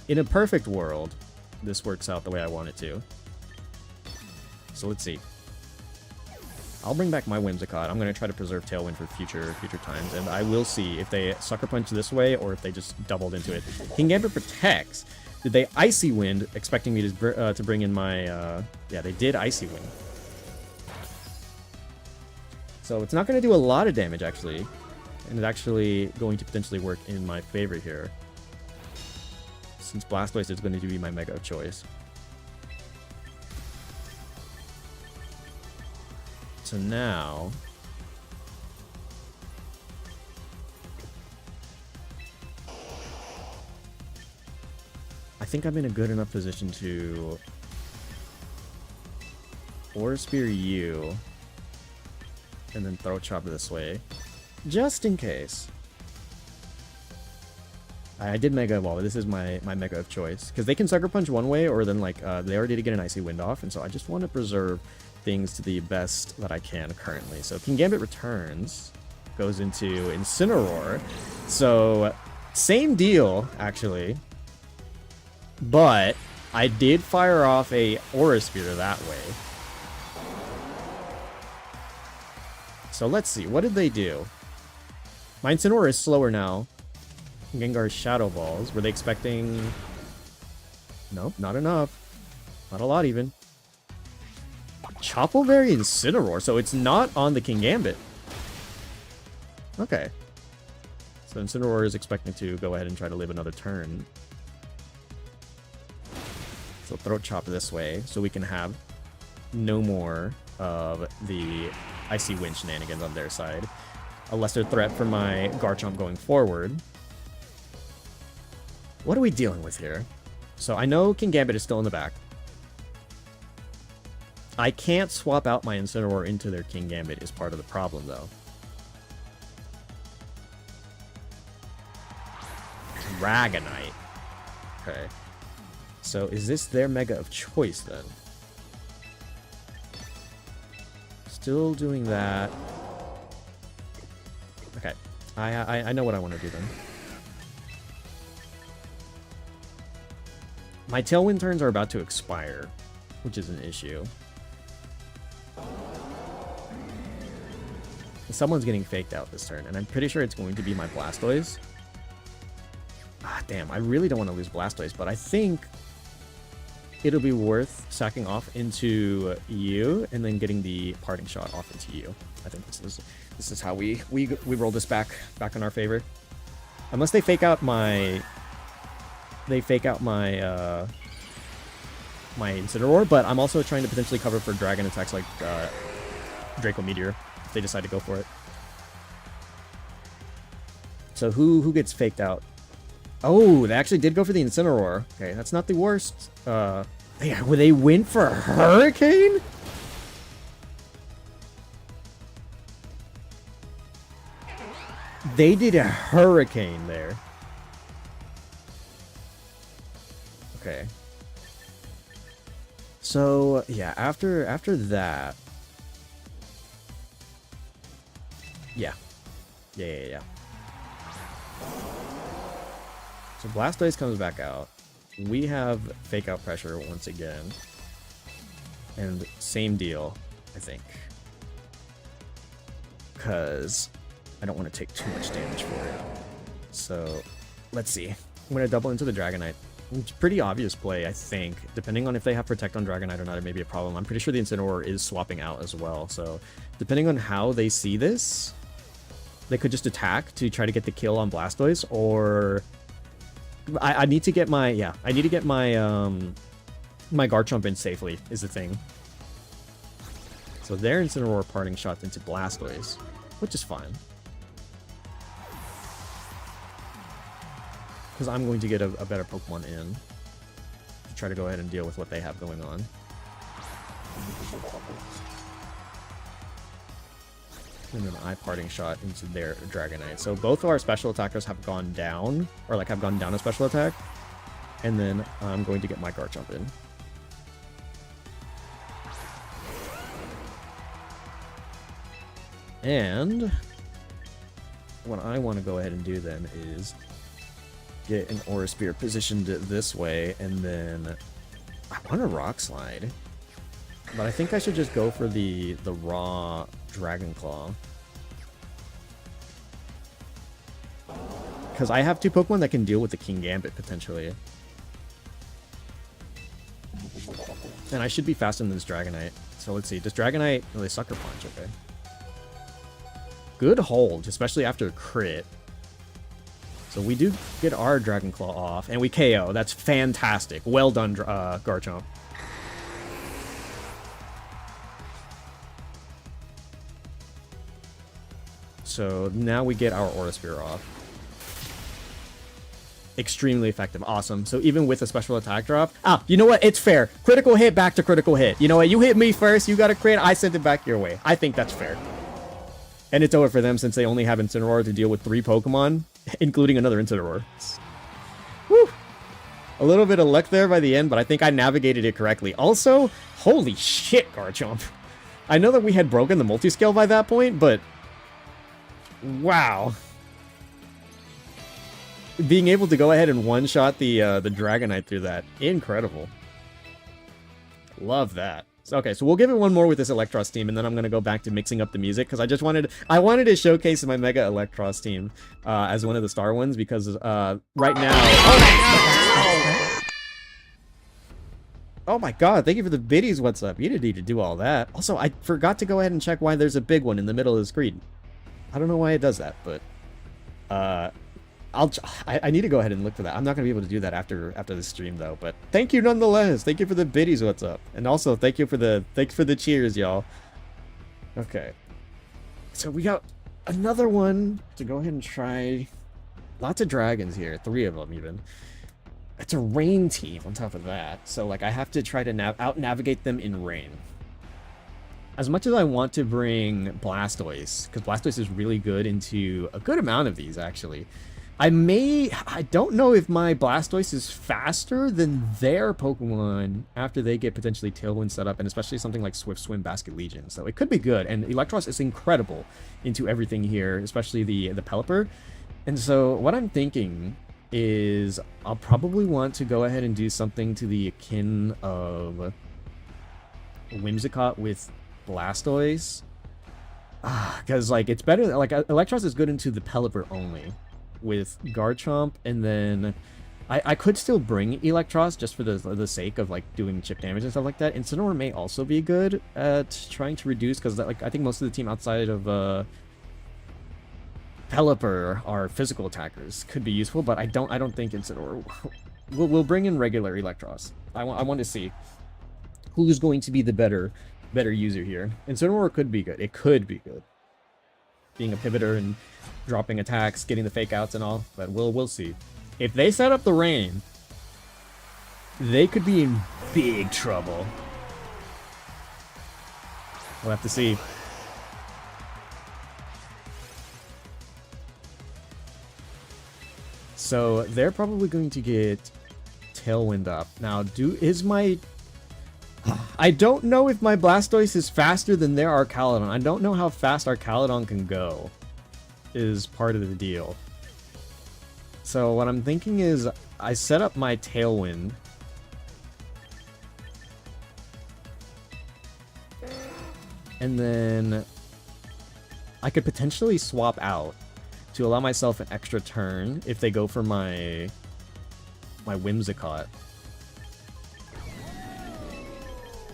in a perfect world, this works out the way I want it to. So let's see. I'll bring back my Whimsicott. I'm going to try to preserve Tailwind for future times, and I will see if they Sucker Punch this way or if they just doubled into it. King Gambit protects. Did they Icy Wind, expecting me to bring in my... yeah, they did Icy Wind. So it's not going to do a lot of damage, actually. And it's actually going to potentially work in my favor here, since Blastoise is going to be my Mega of choice. So now... I think I'm in a good enough position to Aura Spear you, and then Throat Chop this way, just in case. I did Mega Evolve. This is my Mega of choice, because they can Sucker Punch one way, or then like they already did get an Icy Wind off, and so I just want to preserve things to the best that I can currently. So King Gambit returns, goes into Incineroar. So same deal, actually. But I did fire off a Aura Sphere that way. So let's see. What did they do? My Incineroar is slower now. Gengar's Shadow Balls. Were they expecting... Nope, not enough. Not a lot, even. Chople Berry Incineroar. So it's not on the King Gambit. Okay. So Incineroar is expecting to go ahead and try to live another turn. So Throat Chop this way, so we can have no more of the Icy Wind shenanigans on their side. A lesser threat for my Garchomp going forward. What are we dealing with here? So I know King Gambit is still in the back. I can't swap out my Incineroar into their King Gambit is part of the problem, though. Dragonite. Okay. So is this their Mega of choice, then? Still doing that. Okay. I know what I want to do, then. My Tailwind turns are about to expire, which is an issue. Someone's getting faked out this turn, and I'm pretty sure it's going to be my Blastoise. Ah, damn, I really don't want to lose Blastoise, but I think it'll be worth sacking off into you and then getting the parting shot off into you. I think this is how we roll this back in our favor. Unless they fake out my my Incineroar, but I'm also trying to potentially cover for dragon attacks like Draco Meteor if they decide to go for it. So who gets faked out? Oh, they actually did go for the Incineroar. Okay, that's not the worst. They went for Hurricane? They did a Hurricane there. Okay. So, yeah, after that... Yeah. Yeah. So Blastoise comes back out. We have fake out pressure once again. And same deal, I think. Because I don't want to take too much damage for it. So, let's see. I'm going to double into the Dragonite. It's a pretty obvious play, I think. Depending on if they have Protect on Dragonite or not, it may be a problem. I'm pretty sure the Incineroar is swapping out as well. So, depending on how they see this, they could just attack to try to get the kill on Blastoise, or... I need to get my... Yeah, I need to get my, my Garchomp in safely, is the thing. So their Incineroar parting shot into Blastoise, which is fine. Because I'm going to get a better Pokemon in to try to go ahead and deal with what they have going on. And then I parting shot into their Dragonite. So both of our special attackers have gone down, or like have gone down a special attack. And then I'm going to get my Garchomp in. And what I want to go ahead and do then is get an Aura Spear positioned this way, and then I want a Rock Slide. But I think I should just go for the raw Dragon Claw. Because I have two Pokemon that can deal with the King Gambit, potentially. And I should be faster than this Dragonite. So let's see. Does Dragonite... Oh, they Sucker Punch. Okay. Good hold, especially after a crit. So we do get our Dragon Claw off, and we KO. That's fantastic. Well done, Garchomp. So now we get our Aura Spear off. Extremely effective. Awesome. So even with a special attack drop... Ah, you know what? It's fair. Critical hit, back to critical hit. You know what? You hit me first, you got a crit, I sent it back your way. I think that's fair. And it's over for them since they only have Incineroar to deal with 3 Pokemon, including another Incineroar. Woo! A little bit of luck there by the end, but I think I navigated it correctly. Also, holy shit, Garchomp. I know that we had broken the multiscale by that point, but... Wow. Being able to go ahead and one-shot the Dragonite through that. Incredible. Love that. Okay, so we'll give it one more with this Electros team, and then I'm going to go back to mixing up the music, because I wanted to showcase my Mega Electros team as one of the star ones, because right now... Oh my god, thank you for the biddies, what's up? You didn't need to do all that. Also, I forgot to go ahead and check why there's a big one in the middle of the screen. I don't know why it does that, but I need to go ahead and look for that. I'm not gonna be able to do that after the stream though. But thank you nonetheless. Thank you for the biddies. What's up? And also thank you for the cheers, y'all. Okay, so we got another one to go ahead and try. Lots of dragons here, 3 of them even. It's a rain team on top of that, so like I have to try to out navigate them in rain. As much as I want to bring Blastoise, because Blastoise is really good into a good amount of these actually. I don't know if my Blastoise is faster than their Pokemon after they get potentially Tailwind set up, and especially something like Swift Swim, Basket Legion. So it could be good, and Electros is incredible into everything here, especially the Pelipper. And so what I'm thinking is I'll probably want to go ahead and do something to the akin of Whimsicott with Blastoise. Because like it's better, like Electros is good into the Pelipper only with Garchomp, and then I could still bring Electros just for the sake of like doing chip damage and stuff like that. Incineroar may also be good at trying to reduce, because like I think most of the team outside of Pelipper are physical attackers. Could be useful, but I don't think Incineroar we'll bring in regular Electros. I want to see who's going to be the better user here. Incineroar could be good. It could be good, being a pivoter and dropping attacks, getting the fake outs and all, but we'll see. If they set up the rain, they could be in big trouble. We'll have to see. So they're probably going to get Tailwind up. Now, I don't know if my Blastoise is faster than their Archaludon. I don't know how fast Archaludon can go, is part of the deal. So what I'm thinking is I set up my Tailwind. And then I could potentially swap out to allow myself an extra turn if they go for my Whimsicott.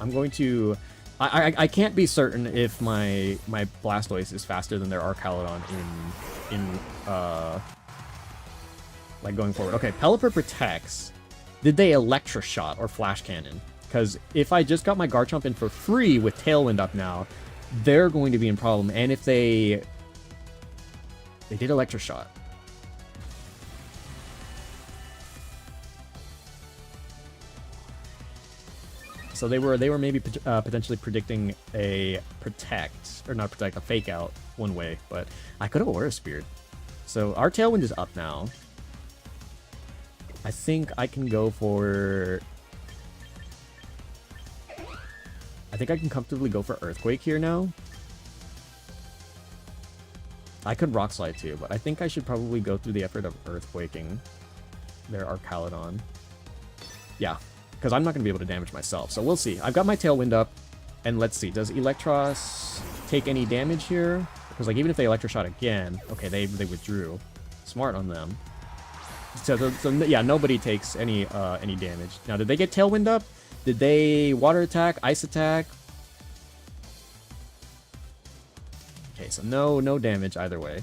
I'm going to... I can't be certain if my Blastoise is faster than their Archaludon in like going forward. Okay, Pelipper protects. Did they Electroshot or Flash Cannon? Because if I just got my Garchomp in for free with Tailwind up now, they're going to be in problem. And if they did Electroshot. So they were maybe potentially predicting a a fake out one way, but I could have Aura Speared. So our Tailwind is up now. I think I can go for... I think I can comfortably go for Earthquake here now. I could Rock Slide too, but I think I should probably go through the effort of Earthquaking their Archaludon. Yeah, because I'm not going to be able to damage myself, so we'll see. I've got my Tailwind up, and let's see. Does Electros take any damage here? Because like even if they Electroshot again... Okay, they withdrew. Smart on them. So yeah, nobody takes any damage. Now, did they get Tailwind up? Did they Water Attack, Ice Attack? Okay, so no damage either way.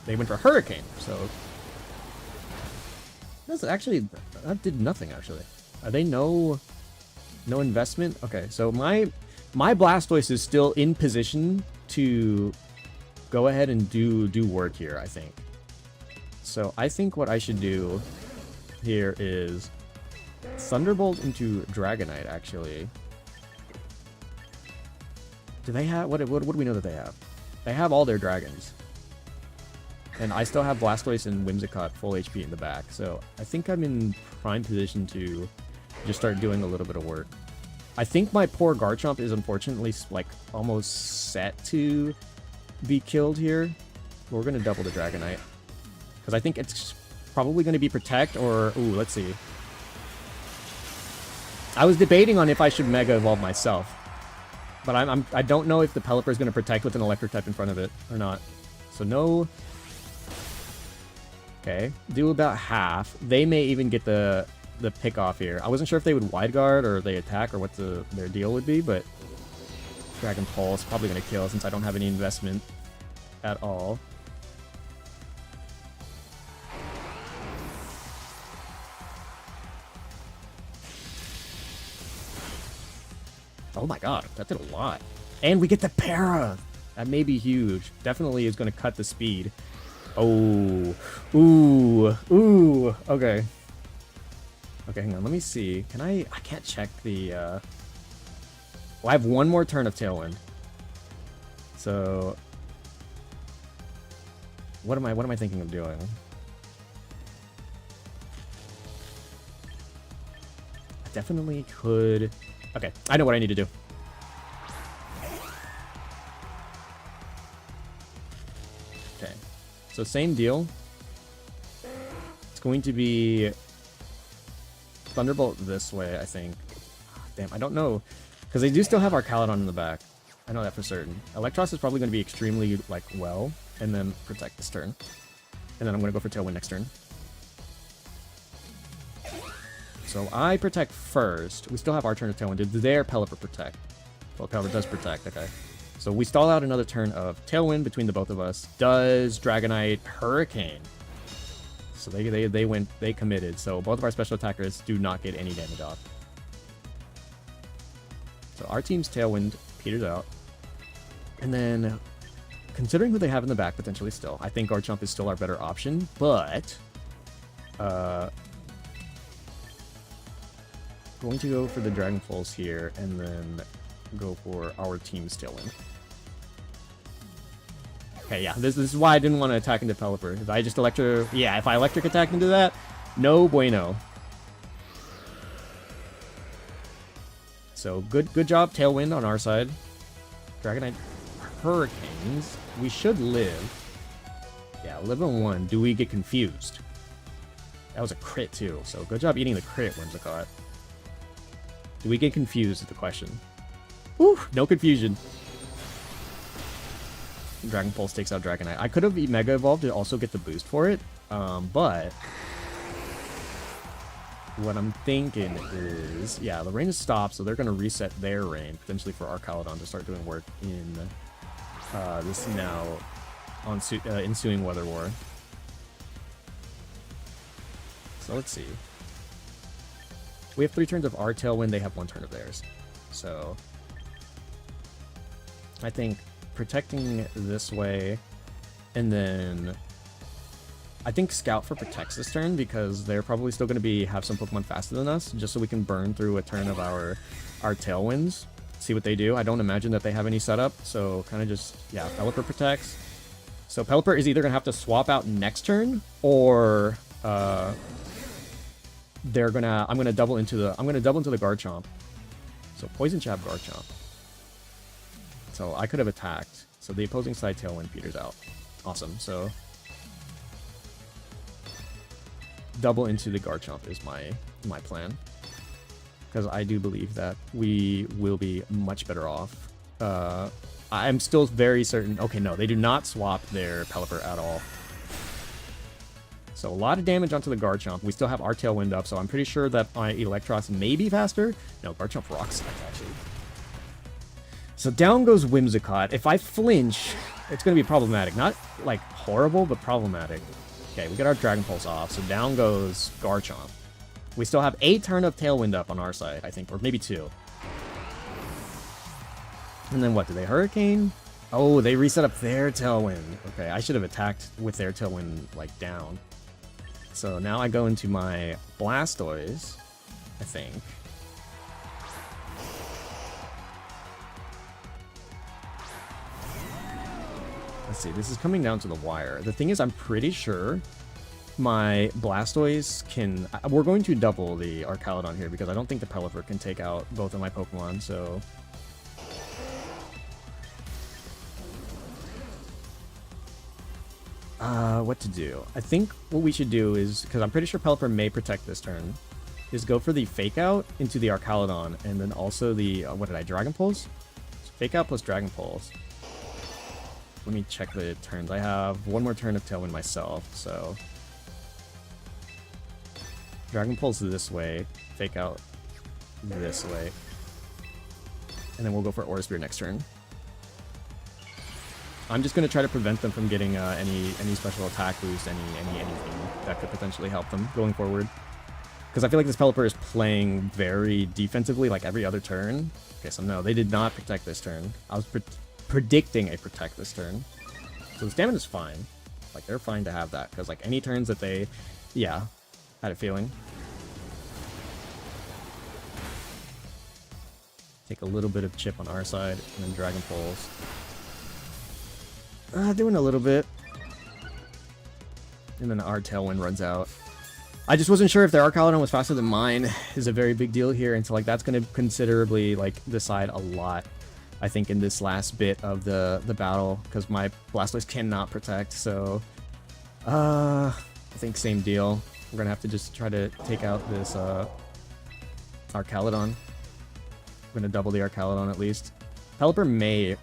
They went for Hurricane, so... That did nothing, actually. Are they no investment? Okay, so my Blastoise is still in position to go ahead and do work here, I think. So I think what I should do here is Thunderbolt into Dragonite, actually. Do they have... What do we know that they have? They have all their dragons. And I still have Blastoise and Whimsicott full HP in the back, so I think I'm in prime position to just start doing a little bit of work. I think my poor Garchomp is unfortunately like almost set to be killed here. We're going to double the Dragonite. Because I think it's probably going to be Protect or... Ooh, let's see. I was debating on if I should Mega Evolve myself. But I don't know if the Pelipper is going to Protect with an Electric type in front of it or not. So no... Okay, do about half. They may even get the pick off here. I wasn't sure if they would Wide Guard or they attack or what their deal would be, but Dragon Pulse probably going to kill since I don't have any investment at all. Oh my god, that did a lot. And we get the para! That may be huge. Definitely is going to cut the speed. Oh. Ooh. Ooh. Okay. Okay, hang on. Let me see. Can I can't check the... Well, I have one more turn of Tailwind. So... What am I thinking of doing? I definitely could... Okay, I know what I need to do. Okay, so same deal. It's going to be Thunderbolt this way, I think. Damn, I don't know. Because they do still have our Caledon in the back. I know that for certain. Electros is probably going to be extremely, like, well, and then protect this turn. And then I'm going to go for Tailwind next turn. So I protect first. We still have our turn of Tailwind. Did their Pelipper protect? Well, Pelipper does protect, okay. So we stall out another turn of Tailwind between the both of us. Does Dragonite Hurricane? So they committed. So both of our special attackers do not get any damage off. So our team's Tailwind peters out. And then, considering who they have in the back potentially still, I think Garchomp is still our better option, but... going to go for the Dragon Pulse here, and then go for our team's Tailwind. Okay, yeah, this is why I didn't want to attack into Pelipper. If I just if I electric attack into that, no bueno. So good job, Tailwind on our side. Dragonite Hurricanes. We should live. Yeah, live on 1. Do we get confused? That was a crit too. So good job eating the crit, Whimsicott. Do we get confused is the question. Whew, no confusion. Dragon Pulse takes out Dragonite. I could have Mega Evolved to also get the boost for it, but what I'm thinking is, yeah, the rain is stopped, so they're going to reset their rain, potentially for our Caledon to start doing work in this now ensuing Weather War. So let's see. We have 3 turns of our Tailwind, they have 1 turn of theirs. So I think protecting this way, and then I think Scout for protects this turn because they're probably still going to have some Pokemon faster than us, just so we can burn through a turn of our Tailwinds, see what they do. I don't imagine that they have any setup, so kind of just, yeah, Pelipper protects. So Pelipper is either going to have to swap out next turn, or I'm gonna double into the Garchomp. So Poison Jab Garchomp. So I could have attacked. So the opposing side Tailwind peters out. Awesome. So double into the Garchomp is my plan. Because I do believe that we will be much better off. I'm still very certain. Okay, no, they do not swap their Pelipper at all. So a lot of damage onto the Garchomp. We still have our Tailwind up, so I'm pretty sure that my Electros may be faster. No, Garchomp rocks actually. So down goes Whimsicott. If I flinch, it's going to be problematic. Not, like, horrible, but problematic. Okay, we get our Dragon Pulse off, so down goes Garchomp. We still have a turn of Tailwind up on our side, I think, or maybe 2. And then what, do they Hurricane? Oh, they reset up their Tailwind. Okay, I should have attacked with their Tailwind, like, down. So now I go into my Blastoise, I think. Let's see, this is coming down to the wire. The thing is, I'm pretty sure my Blastoise can... We're going to double the Arcaludon here because I don't think the Pelipper can take out both of my Pokemon, so... what to do? I think what we should do is, because I'm pretty sure Pelipper may protect this turn, is go for the Fake Out into the Arcaludon, and then also the, what did I, Dragon Pulse? So Fake Out plus Dragon Pulse. Let me check the turns. I have 1 more turn of Tailwind myself, so... Dragon Pulse this way, Fake Out this way. And then we'll go for Aura Sphere next turn. I'm just gonna try to prevent them from getting any special attack boost, anything that could potentially help them going forward. Because I feel like this Pelipper is playing very defensively, like every other turn. Okay, so no, they did not protect this turn. I was predicting a protect this turn. So the stamina is fine. Like, they're fine to have that. Because, like, any turns that they... Yeah, had a feeling. Take a little bit of chip on our side, and then Dragon Pulse. Doing a little bit. And then our Tailwind runs out. I just wasn't sure if their Archaludon was faster than mine is a very big deal here, and so like that's going to considerably like decide a lot, I think, in this last bit of the battle, because my Blastoise cannot protect. So I think same deal. We're gonna have to just try to take out this Archaludon. We're gonna double the Archaludon at least. Pelipper may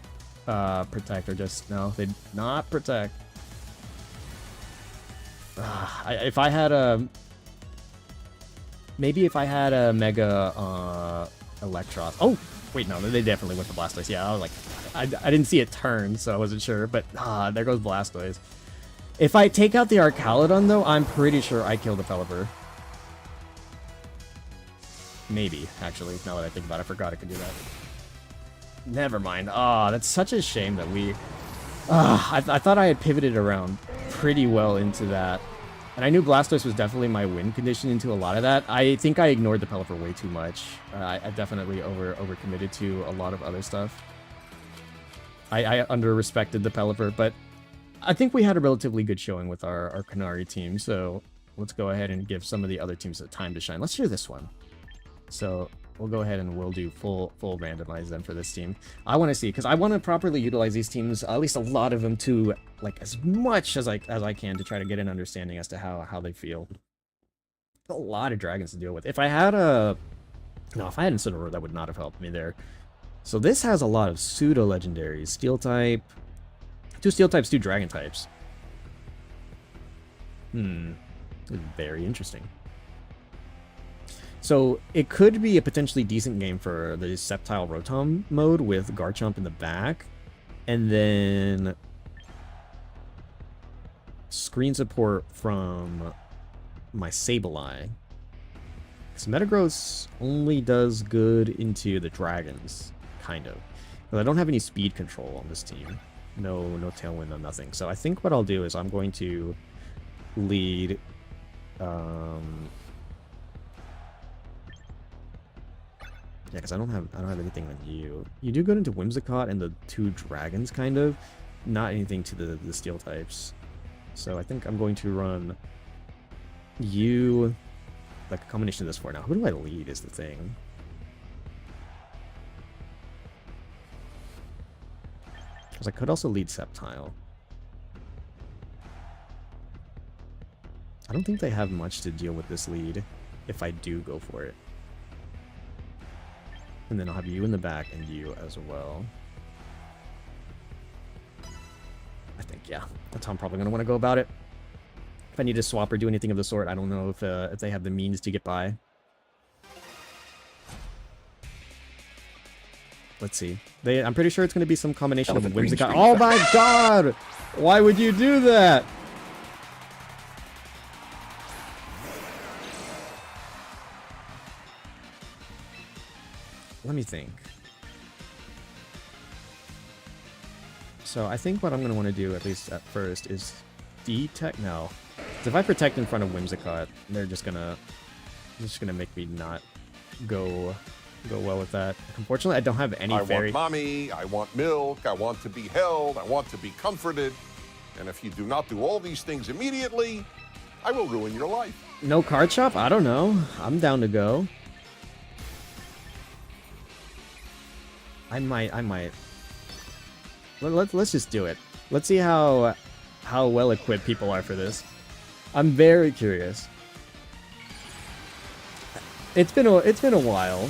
protect, or just no, they did not protect. If I had a maybe if I had a Mega Electros. Oh wait, no, they definitely went for Blastoise. Yeah, I was like, I didn't see it turn, so I wasn't sure. But there goes Blastoise. If I take out the Archaludon, though, I'm pretty sure I kill the Pelipper. Maybe, actually, now that I think about it, I forgot I could do that. Never mind. That's such a shame that we... I thought I had pivoted around pretty well into that. And I knew Blastoise was definitely my win condition into a lot of that. I think I ignored the Pelipper way too much. I definitely overcommitted to a lot of other stuff. I under-respected the Pelipper, but I think we had a relatively good showing with our Canary team, so let's go ahead and give some of the other teams a time to shine. Let's do this one. So we'll go ahead and we'll do full randomize then for this team. I want to see, because I want to properly utilize these teams, at least a lot of them, to like as much as I can to try to get an understanding as to how they feel. A lot of dragons to deal with. If I had if I had Incineroar, that would not have helped me there. So this has a lot of pseudo legendaries. Steel type, 2 steel types, 2 dragon types. Very interesting. So it could be a potentially decent game for the Sceptile Rotom mode with Garchomp in the back, and then screen support from my Sableye. Because Metagross only does good into the dragons, kind of. But I don't have any speed control on this team. No Tailwind, no nothing. So I think what I'll do is I'm going to lead... Yeah, because I don't have anything on you. You do go into Whimsicott and the 2 dragons, kind of. Not anything to the steel types. So I think I'm going to run you, like a combination of this for now. Who do I lead is the thing. Because I could also lead Sceptile. I don't think they have much to deal with this lead if I do go for it. And then I'll have you in the back and you as well. I think, yeah, that's how I'm probably going to want to go about it. If I need to swap or do anything of the sort, I don't know if they have the means to get by. Let's see. I'm pretty sure it's going to be some combination of Whimsicott. Oh my god! Why would you do that? Let me think. So I think what I'm going to want to do, at least at first, is detect. No. So if I protect in front of Whimsicott, they're just gonna make me not go well with that. Unfortunately, I don't have any fairy. I want mommy, I want milk, I want to be held, I want to be comforted. And if you do not do all these things immediately, I will ruin your life. No card shop? I don't know. I'm down to go. I might. Let's just do it. Let's see how well equipped people are for this. I'm very curious. It's been a while.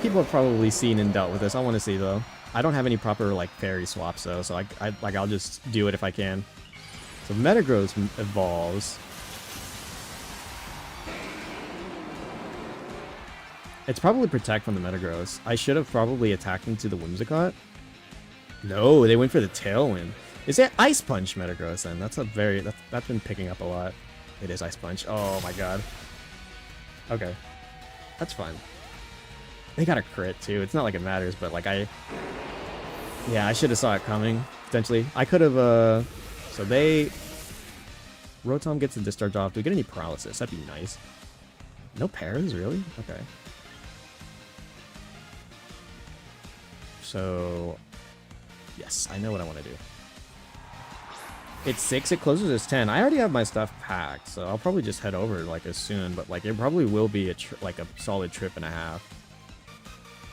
People have probably seen and dealt with this. I want to see though. I don't have any proper like fairy swaps though, so I'll just do it if I can. So Metagross evolves. It's probably protect from the Metagross. I should have probably attacked into the Whimsicott. No, they went for the Tailwind. Is it Ice Punch Metagross then? That's a very... That's been picking up a lot. It is Ice Punch. Oh my god. Okay. That's fine. They got a crit too. It's not like it matters, but like yeah, I should have saw it coming, potentially. I could have, so they... Rotom gets the discharge off. Do we get any paralysis? That'd be nice. No pairs, really? Okay. So... Yes, I know what I want to do. It's 6, it closes as 10. I already have my stuff packed, so I'll probably just head over like as soon, but like it probably will be a like a solid trip and a half.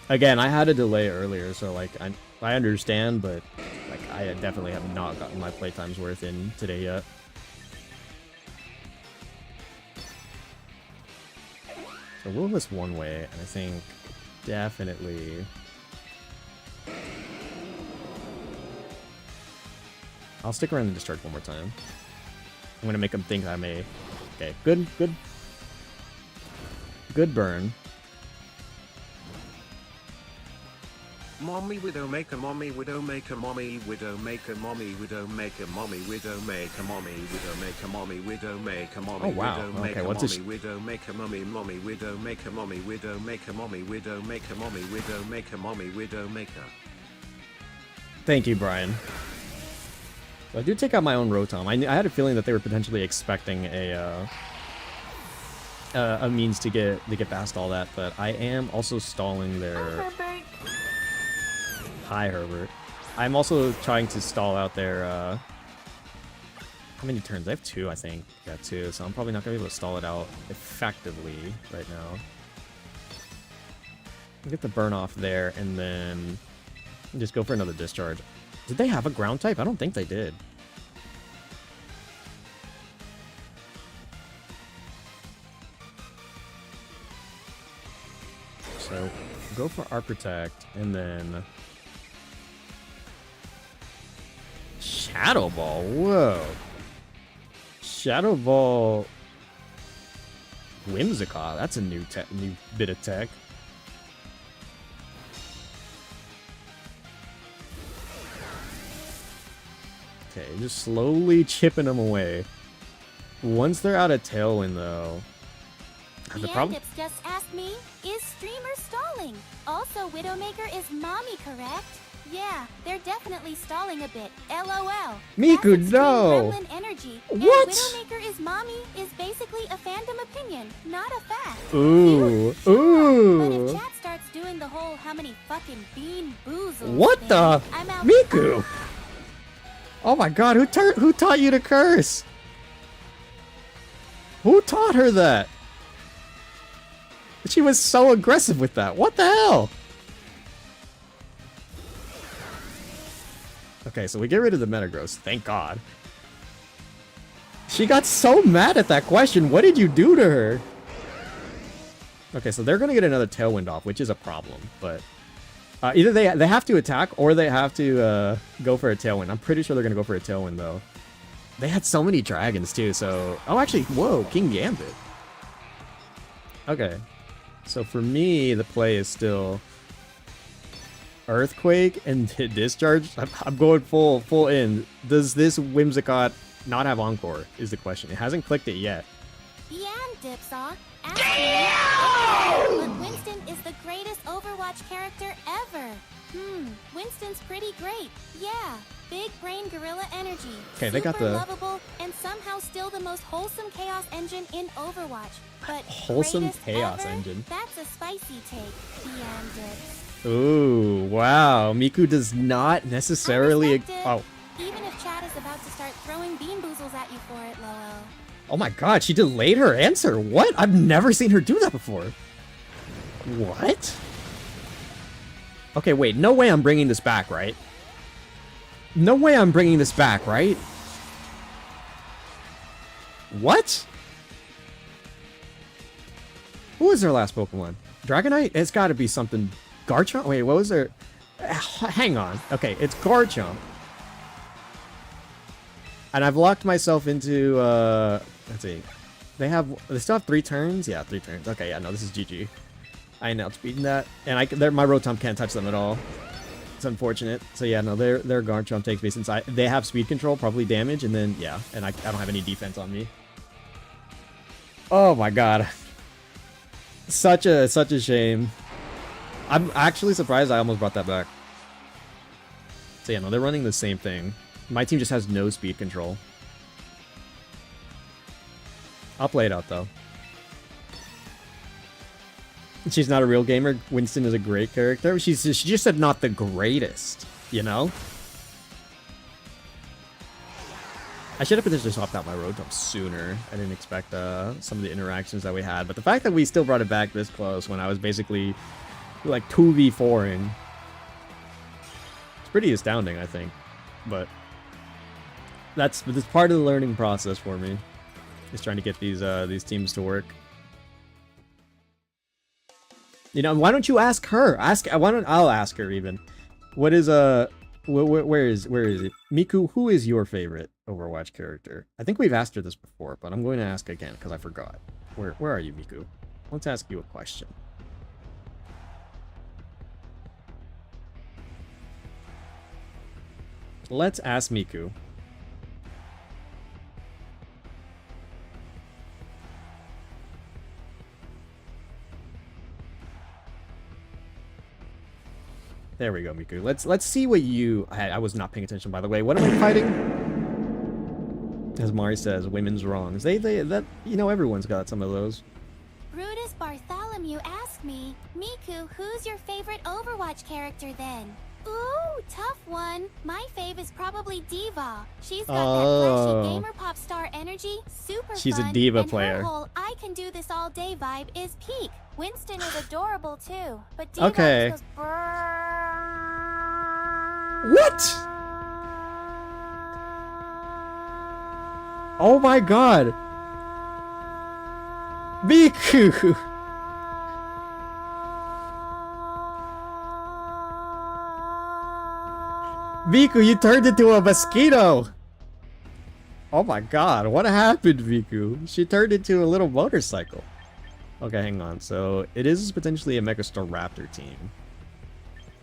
Again, I had a delay earlier, so like I understand, but like I definitely have not gotten my playtime's worth in today yet. So we'll this one way, and I think definitely... I'll stick around and discharge one more time. I'm gonna make them think I may... Okay, good burn. Mommy widow make a mommy widow make a mommy widow make a mommy widow make a mommy widow make a mommy widow make a mommy widow make a mommy Oh, wow. widow make Okay, a what's this? mommy widow make a mommy mommy widow make a mommy widow make a mommy widow make a mommy widow make a mommy widow make a... Thank you, Brian. So I do take out my own Rotom. I had a feeling that they were potentially expecting a means to get past all that, but I am also stalling their... Hi, Herbert. I'm also trying to stall out their, how many turns? I have 2, I think. Yeah, 2, so I'm probably not going to be able to stall it out effectively right now. I'll get the burn off there, and then just go for another discharge. Did they have a ground type? I don't think they did. So, go for our Protect, and then... Shadow Ball, whoa. Shadow Ball... Whimsicott, that's a new bit of tech. Okay, just slowly chipping them away. Once they're out of Tailwind, though... The problem... Yandips just asked me, is streamer stalling? Also, Widowmaker is mommy, correct? Yeah, they're definitely stalling a bit. LOL. Miku, That's no! extreme gremlin energy. And What? Widowmaker is mommy is basically a fandom opinion, not a fact. Ooh, But ooh. if chat starts doing the whole how many fucking bean boozles What thing, the? I'm out. Miku! Oh my god, who taught you to curse? Who taught her that? She was so aggressive with that. What the hell? Okay, so we get rid of the Metagross. Thank God. She got so mad at that question. What did you do to her? Okay, so they're going to get another Tailwind off, which is a problem. But either they have to attack or they have to go for a Tailwind. I'm pretty sure they're going to go for a Tailwind, though. They had so many dragons, too, so... Oh, actually, whoa, King Gambit. Okay. So for me, the play is still Earthquake and Discharge. I'm going full in. Does this Whimsicott not have Encore, is the question. It hasn't clicked it yet. Yandipsaw asked me, but Winston is the greatest Overwatch character ever. Winston's pretty great. Yeah, big brain gorilla energy. Okay, they got super the- lovable and somehow still the most wholesome chaos engine in Overwatch. But Wholesome greatest chaos ever? engine. That's a spicy take, Yandips. Ooh, wow. Miku does not necessarily... Unexpected, Oh. Even if chat is about to start throwing bean boozles at you for it, Lolo. Oh my god, she delayed her answer. What? I've never seen her do that before. What? Okay, wait. No way I'm bringing this back, right? No way I'm bringing this back, right? What? Who was their last Pokemon? Dragonite? It's got to be something... Garchomp? Wait, what was their... Hang on. Okay, it's Garchomp. And I've locked myself into, let's see. They still have 3 turns? Yeah, 3 turns. Okay, yeah, no, this is GG. I ain't outspeeding that. And my Rotom can't touch them at all. It's unfortunate. So yeah, no, their Garchomp takes me since they have speed control, probably damage, and then yeah, and I don't have any defense on me. Oh my god. Such a shame. I'm actually surprised I almost brought that back. So yeah, no, they're running the same thing. My team just has no speed control. I'll play it out though. She's not a real gamer. Winston is a great character. She just said not the greatest, you know? I should have potentially swapped out my Rotom sooner. I didn't expect some of the interactions that we had. But the fact that we still brought it back this close when I was basically like 2v4ing. It's pretty astounding, I think. But that's part of the learning process for me. Is trying to get these teams to work. You know, why don't you ask her? I'll ask her even. What is where is it? Miku, who is your favorite Overwatch character? I think we've asked her this before, but I'm going to ask again because I forgot. Where are you, Miku? Let's ask you a question. Let's ask Miku. There we go, Miku. Let's see what you... I was not paying attention, by the way. What am I fighting? As Mari says, women's wrongs. That, you know, everyone's got some of those. Brutus Bartholomew asked me, Miku, who's your favorite Overwatch character then? Ooh, tough one. My fave is probably Diva. She's got that flashy gamer pop star energy, super She's fun, a Diva and player. her whole I can do this all day vibe is peak. Winston is adorable too, but Diva Okay. goes What? Oh my god. Miku. Miku, you turned into a mosquito. Oh my god, what happened, Miku? She turned into a little motorcycle. Okay, hang on. So, it is potentially a Megastar Raptor team.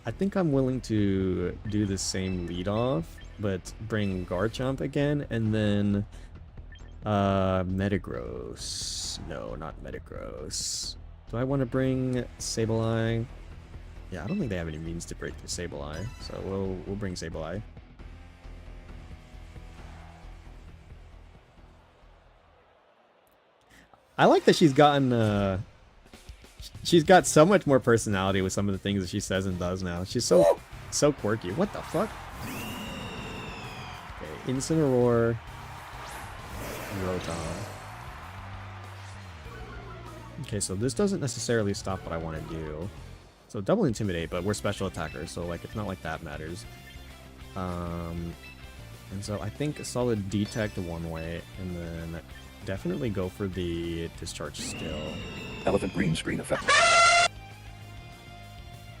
I think I'm willing to do the same lead off, but bring Garchomp again, and then Metagross. No, not Metagross. Do I want to bring Sableye? Yeah, I don't think they have any means to break through Sableye, so we'll bring Sableye. I like that she's gotten she's got so much more personality with some of the things that she says and does now. She's so quirky. What the fuck? Okay, Incineroar, Rotom. Okay, so this doesn't necessarily stop what I want to do. So double Intimidate, but we're special attackers, so like it's not like that matters. And so I think a solid Detect one way, and then definitely go for the Discharge still. Elephant green screen effect.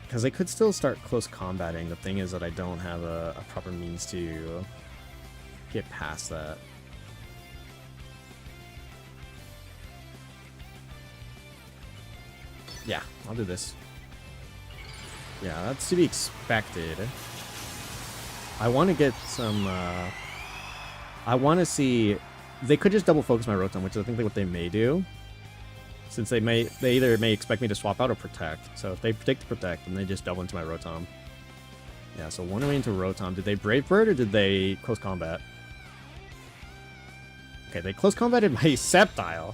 Because they could still start close combating. The thing is that I don't have a proper means to get past that. Yeah, I'll do this. Yeah, that's to be expected. I want to get some, I want to see... They could just double focus my Rotom, which is I think what they may do. Since they either may expect me to swap out or protect. So if they predict to protect, then they just double into my Rotom. Yeah, so one way into Rotom. Did they Brave Bird or did they close combat? Okay, they close combated my Sceptile.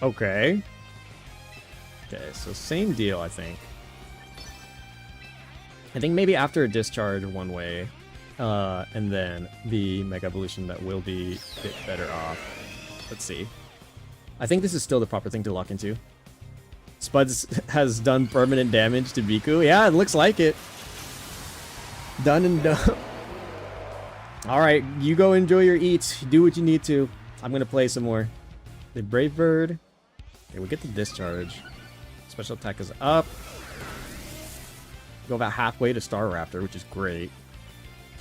Okay. Okay, so same deal, I think. I think maybe after a Discharge one way, and then the Mega Evolution that will be a bit better off. Let's see. I think this is still the proper thing to lock into. Spuds has done permanent damage to Miku. Yeah, it looks like it. Done and done. Alright, you go enjoy your eats. Do what you need to. I'm going to play some more. The Brave Bird. Okay, we get the Discharge. Special attack is up. Go about halfway to Star Raptor, which is great.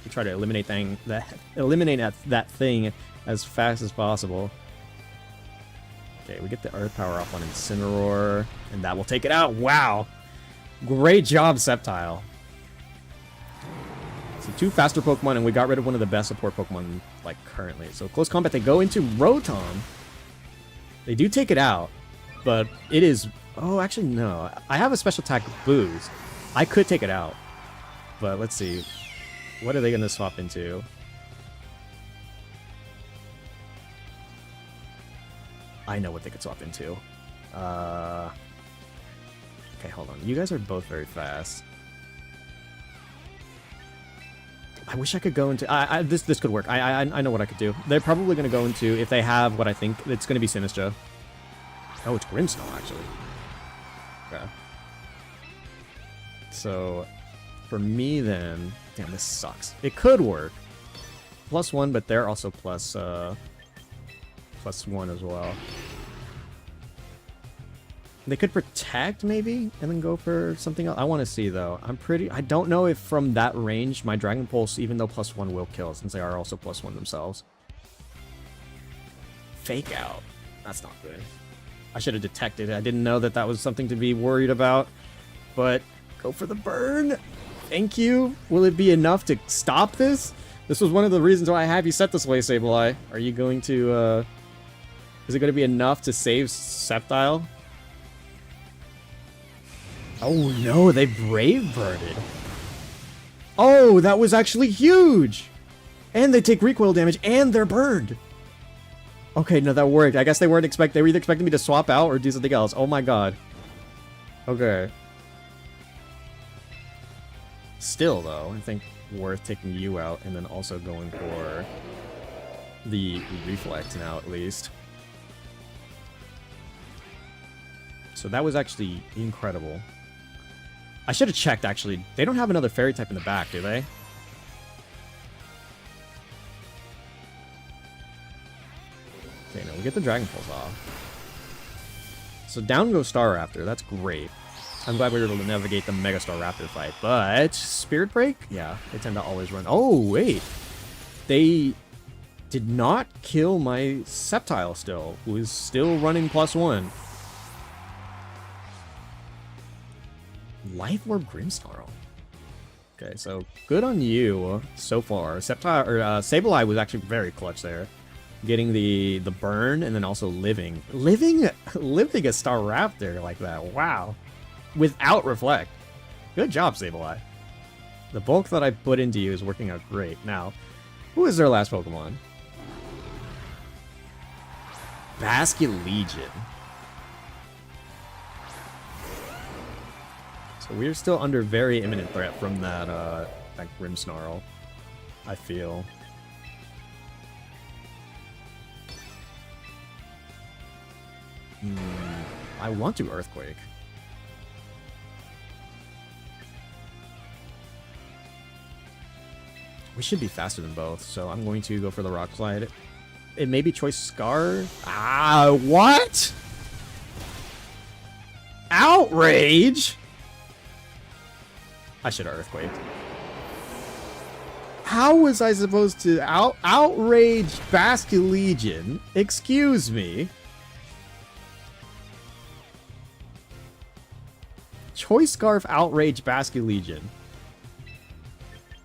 We try to eliminate that thing as fast as possible. Okay, we get the Earth Power up on Incineroar, and that will take it out. Wow! Great job, Sceptile. So 2 faster Pokemon, and we got rid of one of the best support Pokemon, like, currently. So close combat, they go into Rotom. They do take it out, but it is... Oh, actually, no. I have a special attack boost. I could take it out, but let's see. What are they going to swap into? I know what they could swap into. Okay, hold on. You guys are both very fast. I wish I could go into... this could work. I know what I could do. They're probably going to go into... If they have what I think, it's going to be Sinistcha. Oh, it's Grimmsnarl, actually. Okay. So, for me then... Damn, this sucks. It could work. +1, but they're also +1 as well. They could protect, maybe, and then go for something else. I want to see, though. I don't know if from that range, my Dragon Pulse, even though +1 will kill, since they are also +1 themselves. Fake out. That's not good. I should have detected it. I didn't know that that was something to be worried about. But, go for the burn. Thank you. Will it be enough to stop this? This was one of the reasons why I have you set this way, Sableye. Are you going to, Is it going to be enough to save Sceptile? Oh no, they Brave Birded. Oh, that was actually huge! And they take recoil damage, and they're burned! Okay, no, that worked. I guess they weren't they were either expecting me to swap out or do something else. Oh my god. Okay. Still, though, I think worth taking you out and then also going for the Reflect now, at least. So that was actually incredible. I should have checked, actually. They don't have another fairy type in the back, do they? Okay, no, we get the Dragon Pulse off. So down goes Staraptor. That's great. I'm glad we were able to navigate the Mega Staraptor fight. But Spirit Break? Yeah, they tend to always run. Oh, wait. They did not kill my Sceptile still, who is still running +1. Life Orb Grimmsnarl. Okay, so good on you so far. Sceptile or Sableye was actually very clutch there, getting the burn and then also living a Staraptor like that. Wow, without Reflect. Good job, Sableye. The bulk that I put into you is working out great. Now, who is their last Pokemon? Basculegion. So we're still under very imminent threat from that Grimmsnarl, I feel. I want to Earthquake. We should be faster than both, so I'm going to go for the Rock Slide. It may be Choice Scar. Ah, what? Outrage? I should have Earthquaked. How was I supposed to outrage Basculegion? Excuse me. Choice Scarf outrage Basculegion.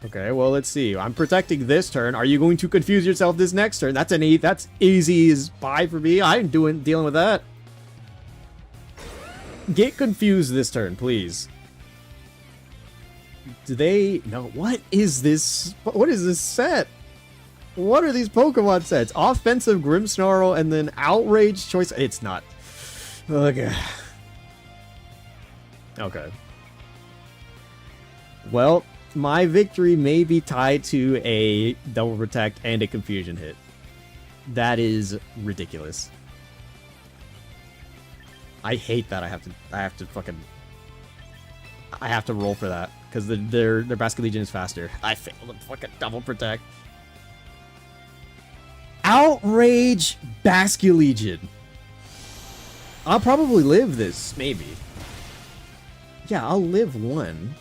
Okay, well, let's see. I'm protecting this turn. Are you going to confuse yourself this next turn? That's that's easy as pie for me. I'm dealing with that. Get confused this turn, please. Do they... No, what is this? What is this set? What are these Pokemon sets? Offensive Grimmsnarl and then Outrage Choice... It's not. Okay. Okay. Well, my victory may be tied to a Double Protect and a Confusion hit. That is ridiculous. I hate that I have to roll for that. Because their Basculegion is faster. I failed to fucking Double Protect. Outrage Basculegion. I'll probably live this, maybe. Yeah, I'll live one.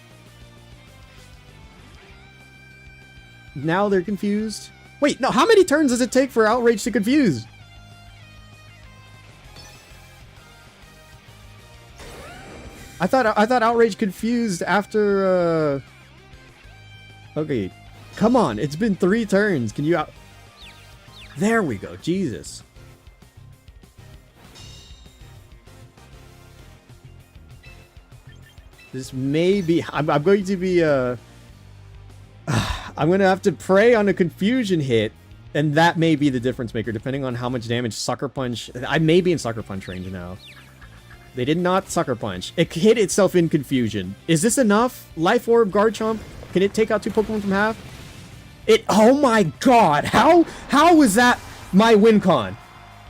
Now they're confused. Wait, no, how many turns does it take for Outrage to confuse? I thought Outrage confused after, Okay, Come on, it's been 3 turns. Can you out... There we go, Jesus. This may be... I'm going to be, I'm going to have to pray on a confusion hit, and that may be the difference maker, depending on how much damage Sucker Punch... I may be in Sucker Punch range now. They did not Sucker Punch. It hit itself in confusion. Is this enough? Life Orb, Garchomp? Can it take out 2 Pokemon from half? It... Oh my god! How was that my win con?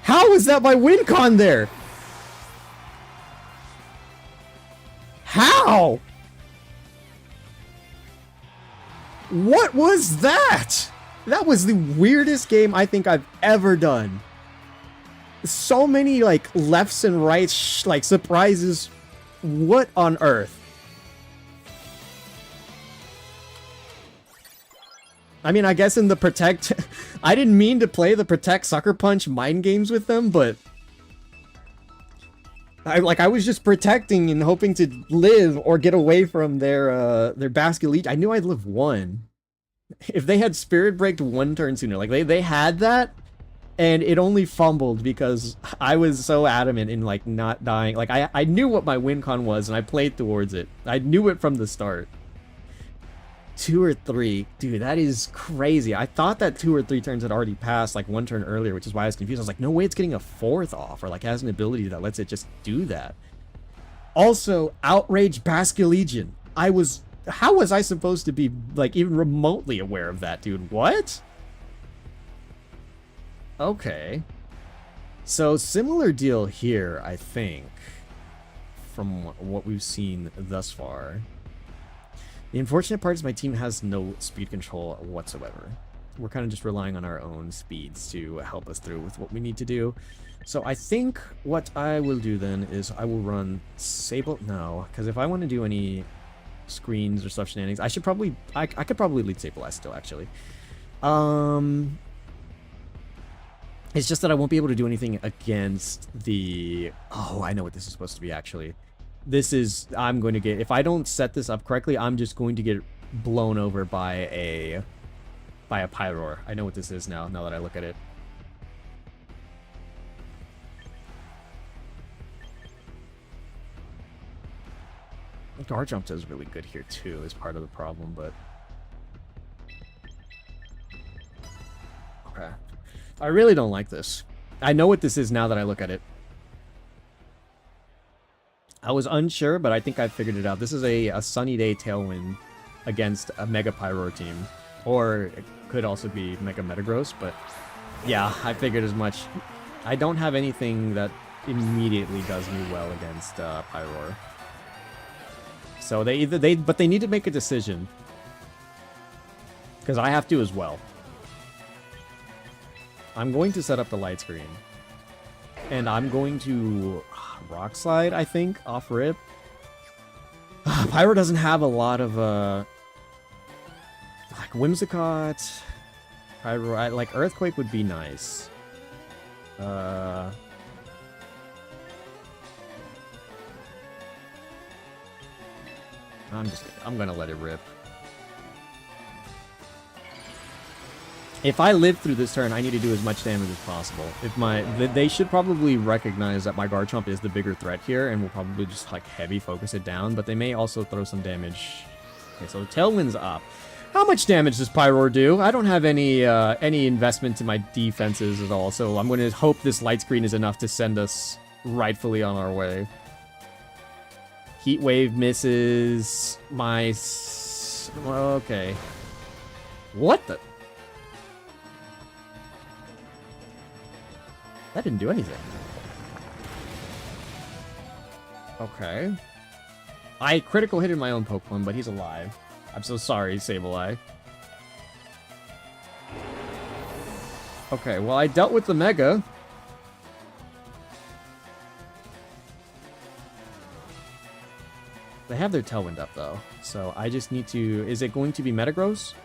How was that my win con there? How? What was that? That was the weirdest game I think I've ever done. So many, like, lefts and rights, like, surprises. What on earth? I mean, I guess in the Protect... I didn't mean to play the Protect Sucker Punch mind games with them, but... I was just protecting and hoping to live or get away from their Basculete. I knew I'd live 1. If they had Spirit Breaked 1 turn sooner, like, they had that, and it only fumbled because I was so adamant in, like, not dying. Like, I knew what my win con was, and I played towards it. I knew it from the start. 2 or 3. Dude, that is crazy. I thought that 2 or 3 turns had already passed, like, 1 turn earlier, which is why I was confused. I was like, no way it's getting a 4th off, or, like, has an ability that lets it just do that. Also, Outrage Basculegion. How was I supposed to be, like, even remotely aware of that, dude? What? Okay. So, similar deal here, I think, from what we've seen thus far. The unfortunate part is my team has no speed control whatsoever. We're kind of just relying on our own speeds to help us through with what we need to do. So I think what I will do then is I will run Sable... No, because if I want to do any screens or stuff shenanigans, I should probably... I could probably lead Sableye still, actually. It's just that I won't be able to do anything against the... Oh, I know what this is supposed to be, actually. This is... I'm going to get... If I don't set this up correctly, I'm just going to get blown over by a Pyroar. I know what this is now that I look at it. Garchomp does really good here, too, is part of the problem, but... Okay. I really don't like this. I know what this is now that I look at it. I was unsure, but I think I figured it out. This is a Sunny Day Tailwind against a Mega Pyroar team. Or it could also be Mega Metagross, but yeah, I figured as much. I don't have anything that immediately does me well against Pyroar. So but they need to make a decision. Because I have to as well. I'm going to set up the light screen. And I'm going to Rock Slide, I think, off rip. Pyro doesn't have a lot of, like, Whimsicott. Pyro, like, Earthquake would be nice. I'm gonna let it rip. If I live through this turn, I need to do as much damage as possible. They should probably recognize that my Garchomp is the bigger threat here, and will probably just, like, heavy focus it down, but they may also throw some damage. Okay, so Tailwind's up. How much damage does Pyroar do? I don't have any investment in my defenses at all, so I'm going to hope this light screen is enough to send us rightfully on our way. Heat Wave misses my... Well, okay. What the... That didn't do anything. Okay. I critical hit my own Pokemon, but he's alive. I'm so sorry, Sableye. Okay, well, I dealt with the Mega. They have their Tailwind up, though. So I just need to... Is it going to be Metagross?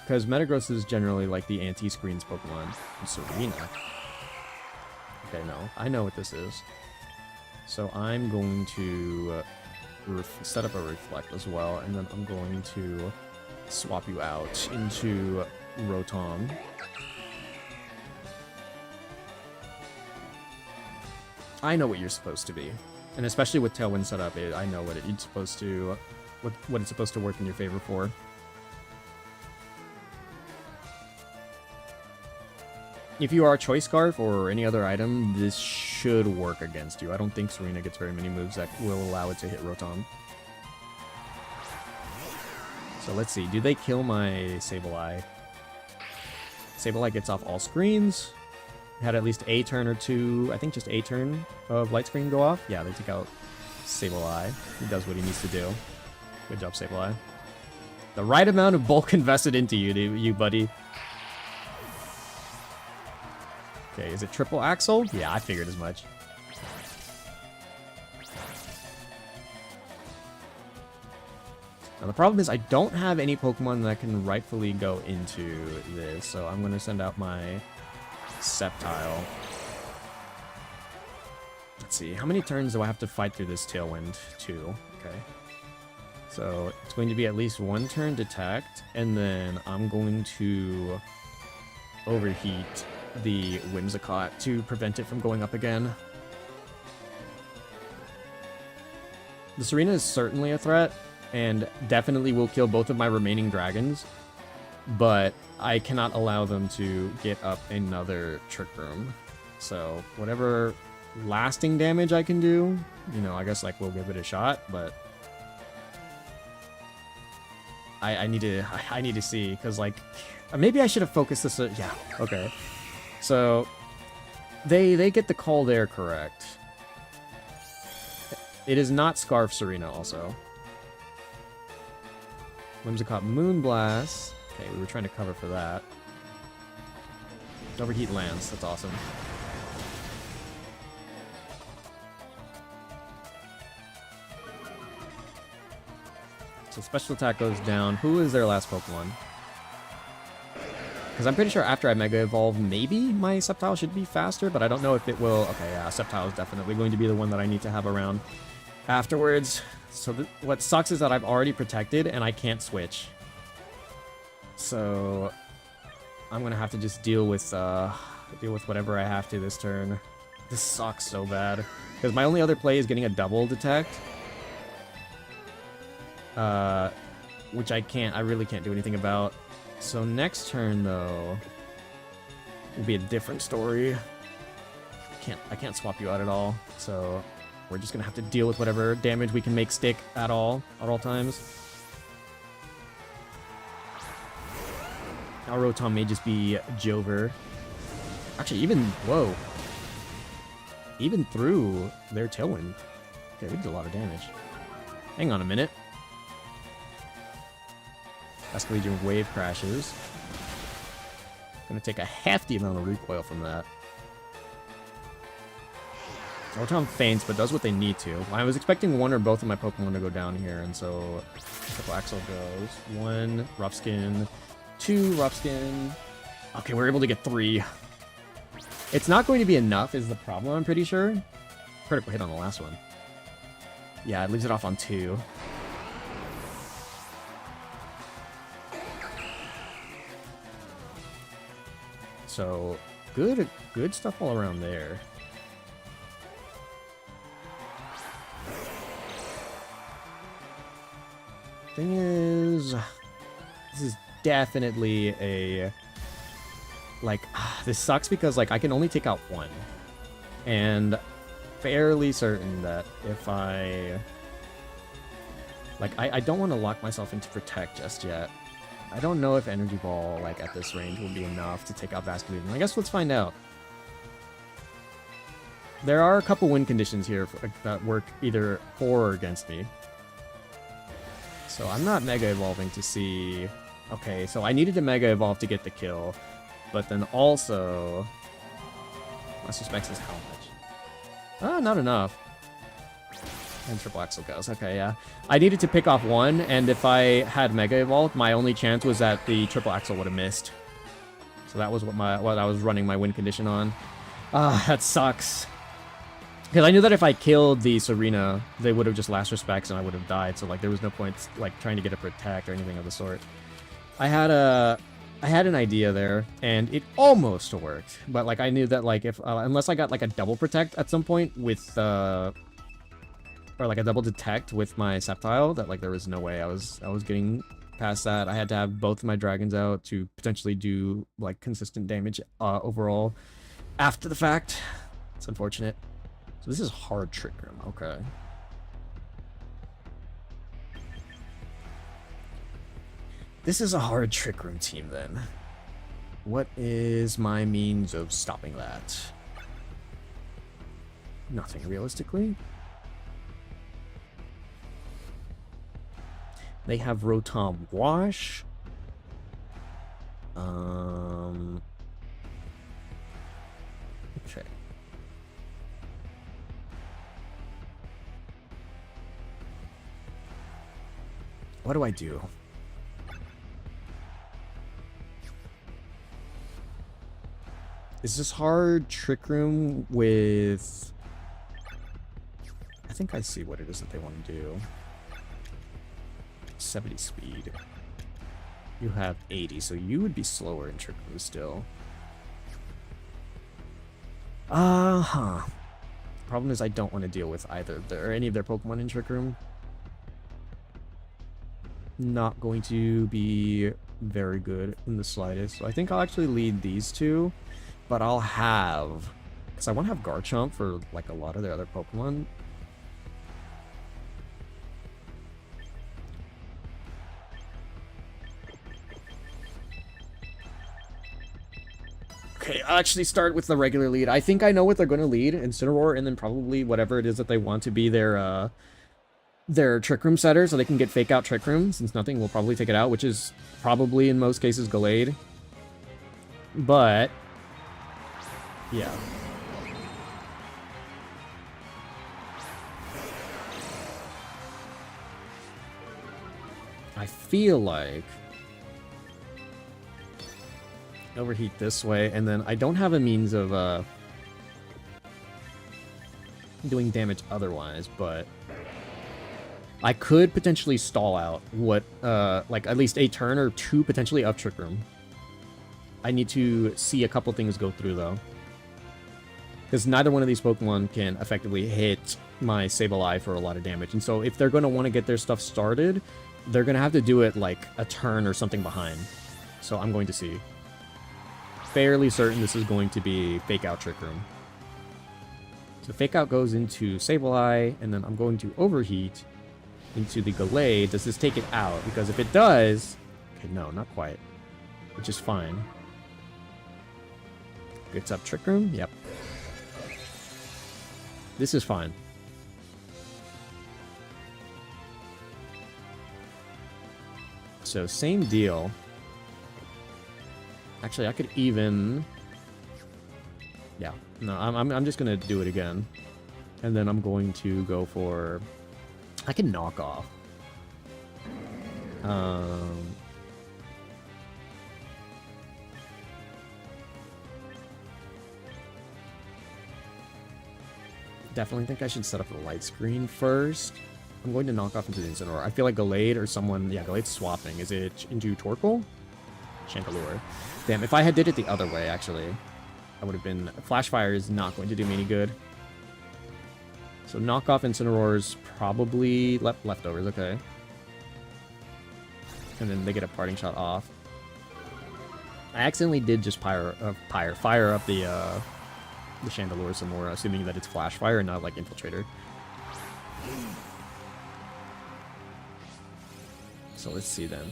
Because Metagross is generally, like, the anti-screens Pokemon. And Serena. Okay, no. I know what this is. So I'm going to set up a Reflect as well, and then I'm going to swap you out into Rotom. I know what you're supposed to be. And especially with Tailwind set up, I know what it's supposed to what it's supposed to work in your favor for. If you are Choice Scarf or any other item, this should work against you. I don't think Serena gets very many moves that will allow it to hit Rotom. So let's see, do they kill my Sableye? Sableye gets off all screens. Had at least a turn or two, I think just a turn of Light Screen go off. Yeah, they take out Sableye. He does what he needs to do. Good job, Sableye. The right amount of bulk invested into you, buddy. Okay, is it triple axle? Yeah, I figured as much. Now the problem is I don't have any Pokemon that can rightfully go into this, so I'm going to send out my Sceptile. Let's see, how many turns do I have to fight through this Tailwind? 2, okay. So it's going to be at least 1 turn detect, and then I'm going to overheat the Whimsicott to prevent it from going up again. The Serena is certainly a threat, and definitely will kill both of my remaining dragons, but I cannot allow them to get up another Trick Room. So whatever lasting damage I can do, you know, I guess like we'll give it a shot, but I need to see, because like maybe I should have focused this. Yeah, okay. So they get the call there correct. It is not Scarf Serena also. Whimsicott Moonblast. Okay, we were trying to cover for that. Overheat Lance, that's awesome. So special attack goes down. Who is their last Pokemon? Because I'm pretty sure after I Mega Evolve, maybe my Sceptile should be faster, but I don't know if it will. Okay, yeah, Sceptile is definitely going to be the one that I need to have around afterwards. So what sucks is that I've already protected and I can't switch. So I'm gonna have to just deal with whatever I have to this turn. This sucks so bad because my only other play is getting a double detect, which I really can't do anything about. So next turn though will be a different story. I can't swap you out at all. So we're just gonna have to deal with whatever damage we can make stick at all times. Our Rotom may just be Jover. Actually, whoa. Even through their Tailwind. Okay, we did a lot of damage. Hang on a minute. Escalade Wave crashes. Gonna take a hefty amount of recoil from that. Rotom faints, but does what they need to. I was expecting one or both of my Pokemon to go down here, and so Triple Axle goes. 1 Rough Skin, 2 Rough Skin. Okay, we're able to get 3. It's not going to be enough is the problem, I'm pretty sure. Critical hit on the last one. Yeah, it leaves it off on 2. So, good stuff all around there. Thing is, this is definitely a, like, this sucks because, like, I can only take out 1. And fairly certain that if I don't want to lock myself into Protect just yet. I don't know if Energy Ball, like, at this range will be enough to take out Vasculitin. I guess let's find out. There are a couple win conditions here that work either for or against me. So I'm not Mega Evolving to see... Okay, so I needed to Mega Evolve to get the kill. But then also... My suspects is how much? Not enough. And Triple Axle goes. Okay, yeah. I needed to pick off 1, and if I had Mega Evolved, my only chance was that the Triple Axle would have missed. So that was what I was running my win condition on. That sucks. Because I knew that if I killed the Serena, they would have just Last Respects and I would have died. So, like, there was no point, like, trying to get a Protect or anything of the sort. I had an idea there, and it almost worked. But like I knew that like if unless I got like a double protect at some point with or like a double detect with my Sceptile, that like there was no way I was getting past that. I had to have both of my dragons out to potentially do like consistent damage overall after the fact. It's unfortunate. So this is hard trick room. Okay. This is a hard trick room team then. What is my means of stopping that? Nothing realistically. They have Rotom Wash. Okay. What do I do? Is this hard trick room with... I think I see what it is that they want to do. 70 speed. You have 80, so you would be slower in trick room still. Problem is I don't want to deal with either of their, or any of their Pokemon in trick room. Not going to be very good in the slightest. So I think I'll actually lead these two. But I'll have... Because I want to have Garchomp for, like, a lot of their other Pokemon. Okay, I'll actually start with the regular lead. I think I know what they're going to lead. Incineroar, and then probably whatever it is that they want to be their Trick Room setter, so they can get Fake Out Trick Room, since nothing will probably take it out, which is probably, in most cases, Gallade. But... yeah. I feel like overheat this way, and then I don't have a means of doing damage otherwise, but I could potentially stall out what like at least a turn or two potentially of Trick Room. I need to see a couple things go through though. Because neither one of these Pokemon can effectively hit my Sableye for a lot of damage. And so if they're going to want to get their stuff started, they're going to have to do it like a turn or something behind. So I'm going to see. Fairly certain this is going to be Fake Out Trick Room. So Fake Out goes into Sableye, and then I'm going to Overheat into the Gallade. Does this take it out? Because if it does... okay, no, not quite. Which is fine. Gets up Trick Room? Yep. This is fine. So, same deal. Actually, I could even... yeah. No, I'm just gonna do it again. And then I'm going to go for... I can knock off. Definitely think I should set up the light screen first. I'm going to knock off into the Incineroar. I feel like Gallade or someone... yeah, Gallade's swapping. Is it into Torkoal? Chandelure. Damn, if I had did it the other way, actually, I would have been... Flash Fire is not going to do me any good. So knock off Incineroar's probably leftovers, okay. And then they get a Parting Shot off. I accidentally did just fire up the Chandelure some more, assuming that it's Flash Fire and not like Infiltrator. So let's see then.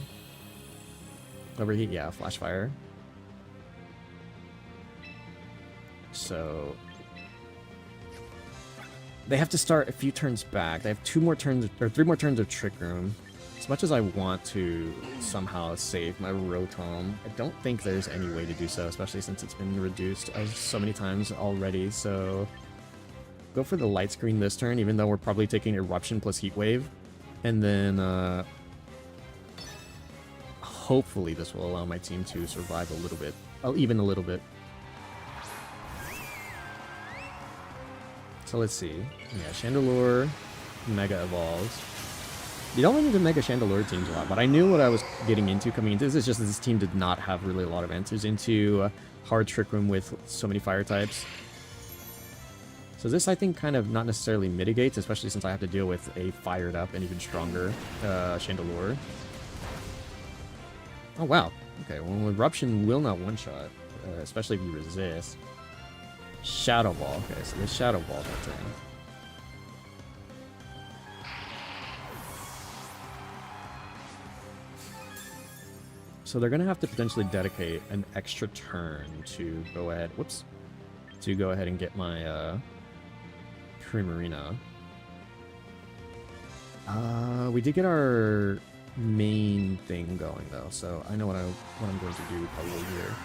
Overheat, yeah, Flash Fire. So they have to start a few turns back. They have 2 more turns, or 3 more turns of Trick Room. As much as I want to somehow save my Rotom, I don't think there's any way to do so, especially since it's been reduced so many times already. So go for the Light Screen this turn, even though we're probably taking Eruption plus Heat Wave. And then hopefully this will allow my team to survive a little bit, even a little bit. So let's see. Yeah, Chandelure Mega Evolves. You don't need to Mega Chandelure teams a lot, but I knew what I was getting into coming into this. It's just that this team did not have really a lot of answers into hard Trick Room with so many fire types. So this, I think, kind of not necessarily mitigates, especially since I have to deal with a fired up and even stronger Chandelure. Oh, wow. Okay, well, Eruption will not one-shot, especially if you resist. Shadow Ball. Okay, so they Shadow Ball that turn. So they're going to have to potentially dedicate an extra turn to go ahead... Whoops. To go ahead and get my Primarina. We did get our main thing going, though, so I know what I'm going to do probably here.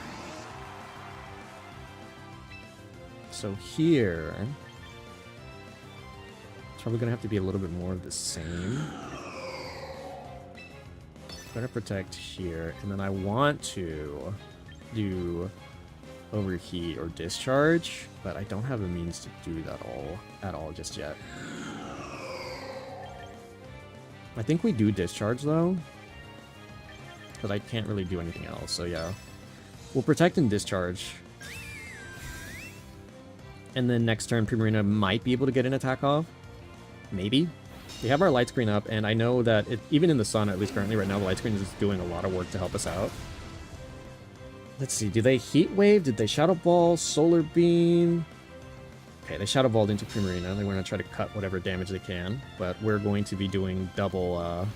So here... It's probably going to have to be a little bit more of the same. Gonna protect here, and then I want to do overheat or discharge, but I don't have the means to do that at all just yet. I think we do discharge though, but I can't really do anything else. So yeah, we'll protect and discharge, and then next turn Primarina might be able to get an attack off, maybe. We have our light screen up, and I know that even in the sun, at least currently right now, the light screen is doing a lot of work to help us out. Let's see, do they Heat Wave? Did they Shadow Ball? Solar Beam? Okay, they Shadow Balled into Primarina. They're going to try to cut whatever damage they can, but we're going to be doing double,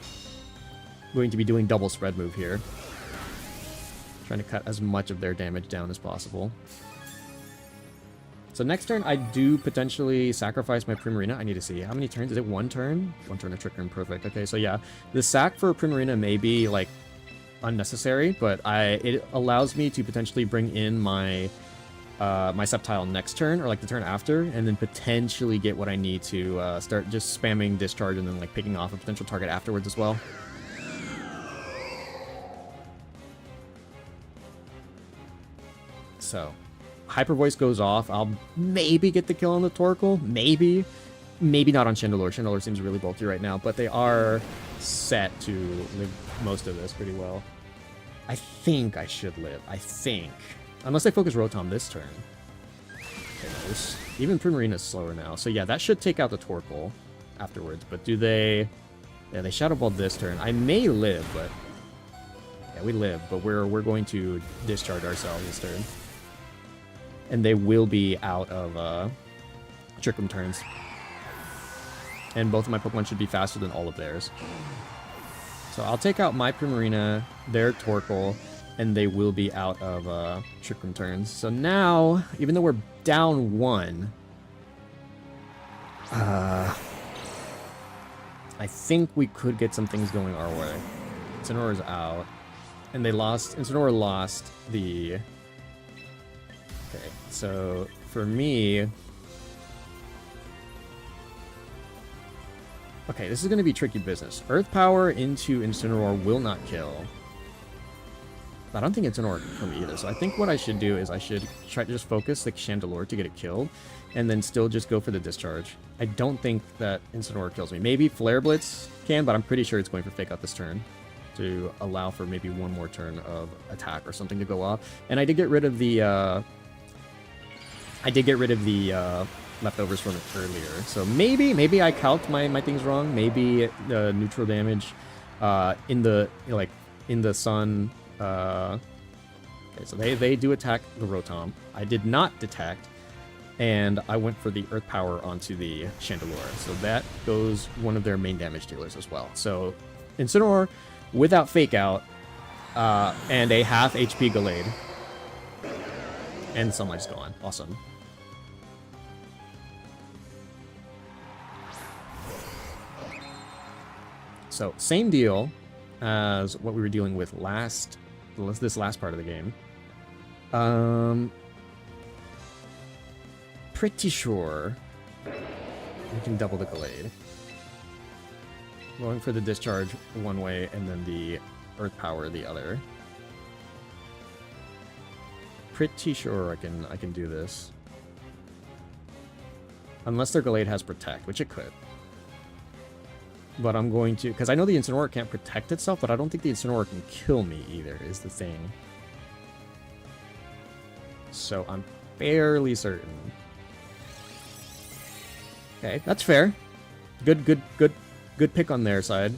double spread move here. Trying to cut as much of their damage down as possible. So next turn, I do potentially sacrifice my Primarina. I need to see. How many turns? Is it one turn? One turn of Trick Room. Perfect. Okay, so yeah. The sack for Primarina may be, like, unnecessary, but it allows me to potentially bring in my my Sceptile next turn, or, like, the turn after, and then potentially get what I need to start just spamming Discharge and then, like, picking off a potential target afterwards as well. So... Hyper Voice goes off. I'll maybe get the kill on the Torkoal. Maybe. Maybe not on Chandelure. Chandelure seems really bulky right now, but they are set to live most of this pretty well. I think I should live. I think. Unless they focus Rotom this turn. Okay, even Primarina's slower now. So yeah, that should take out the Torkoal afterwards. But do they... Yeah, they Shadow Ball this turn. I may live, but... Yeah, we live, but we're going to discharge ourselves this turn. And they will be out of Trick Room turns. And both of my Pokemon should be faster than all of theirs. So I'll take out my Primarina, their Torkoal, and they will be out of Trick Room turns. So now, even though we're down one, I think we could get some things going our way. Incineroar's out. And Incineroar lost the... Okay, so for me... Okay, this is going to be tricky business. Earth Power into Incineroar will not kill. I don't think Incineroar can kill me either, so I think what I should do is I should try to just focus the Chandelure to get it killed, and then still just go for the discharge. I don't think that Incineroar kills me. Maybe Flare Blitz can, but I'm pretty sure it's going for Fake Out this turn to allow for maybe one more turn of attack or something to go off. And I did get rid of the... leftovers from it earlier. So maybe I calced my things wrong. Maybe the neutral damage in the sun. Okay, so they do attack the Rotom. I did not detect, and I went for the Earth Power onto the Chandelure. So that goes one of their main damage dealers as well. So Incineroar without Fake Out and a half HP Gallade. And Sunlight's gone. Awesome. So, same deal as what we were dealing with this last part of the game. Pretty sure we can double the Gallade. Going for the discharge one way and then the Earth Power the other. Pretty sure I can do this. Unless their Gallade has Protect, which it could. But I'm going to... Because I know the Incineroar can't protect itself, but I don't think the Incineroar can kill me either, is the thing. So I'm fairly certain. Okay, that's fair. Good pick on their side.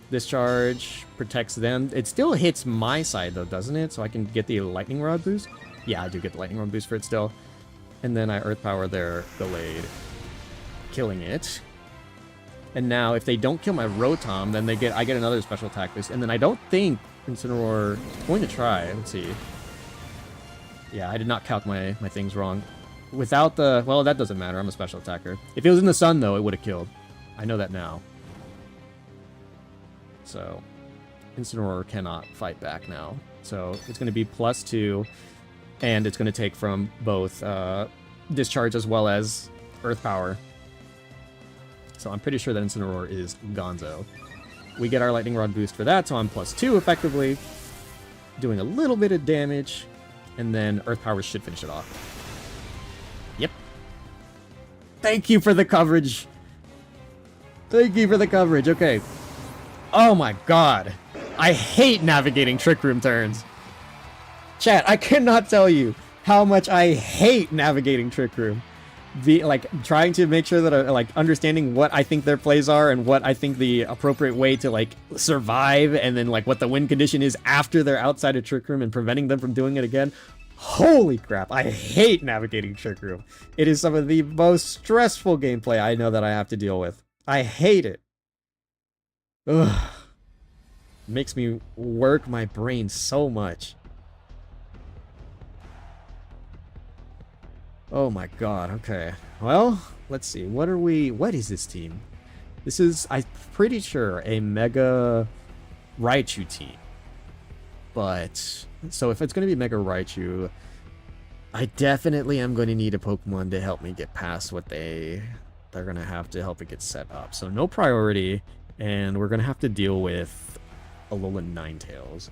Discharge protects them. It still hits my side, though, doesn't it? So I can get the Lightning Rod boost? Yeah, I do get the Lightning Rod boost for it still. And then I Earth Power their Gallade, killing it. And now, if they don't kill my Rotom, then I get another special attack boost. And then I don't think Incineroar is going to try. Let's see. Yeah, I did not calc my things wrong. Without the... Well, that doesn't matter. I'm a special attacker. If it was in the sun, though, it would have killed. I know that now. So, Incineroar cannot fight back now. So, it's going to be +2, and it's going to take from both Discharge as well as Earth Power. So, I'm pretty sure that Incineroar is gonzo. We get our Lightning Rod boost for that, so I'm +2 effectively. Doing a little bit of damage, and then Earth Power should finish it off. Yep. Thank you for the coverage. Thank you for the coverage. Okay. Oh my god. I hate navigating Trick Room turns. Chat, I cannot tell you how much I hate navigating Trick Room. Trying to make sure that I, understanding what I think their plays are and what I think the appropriate way to, survive, and then, what the win condition is after they're outside of Trick Room and preventing them from doing it again. Holy crap, I hate navigating Trick Room. It is some of the most stressful gameplay I know that I have to deal with. I hate it. Ugh. Makes me work my brain so much. Oh my god, okay. Well, let's see. What is this team? This is, I'm pretty sure, a Mega Raichu team. But, so if it's going to be Mega Raichu, I definitely am going to need a Pokemon to help me get past what they're going to have to help it get set up. So no priority, and we're going to have to deal with Alolan Ninetales.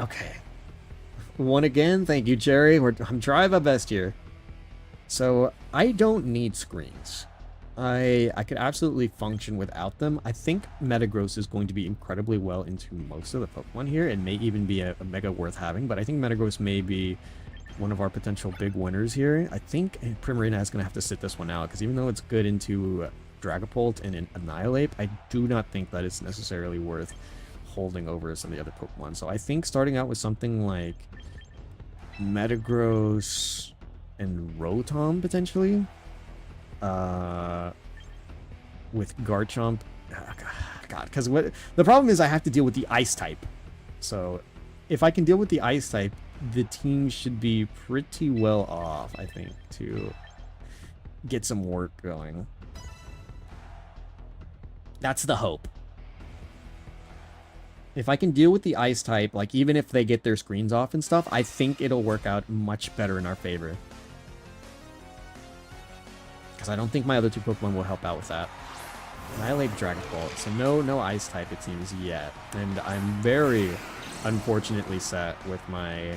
Okay. One again, thank you, Jerry. I'm trying my best here. So, I don't need screens. I could absolutely function without them. I think Metagross is going to be incredibly well into most of the Pokemon here. It may even be a Mega worth having, but I think Metagross may be one of our potential big winners here. I think Primarina is going to have to sit this one out, because even though it's good into Dragapult and Annihilate, I do not think that it's necessarily worth holding over some of the other Pokemon. So I think starting out with something like Metagross and Rotom, potentially, with Garchomp. God, because the problem is I have to deal with the Ice type. So if I can deal with the Ice type, the team should be pretty well off, I think, to get some work going. That's the hope. If I can deal with the Ice type, even if they get their screens off and stuff, I think it'll work out much better in our favor. Because I don't think my other two Pokemon will help out with that. Annihilate Dragapult, so no Ice type, it seems, yet. And I'm very unfortunately set with my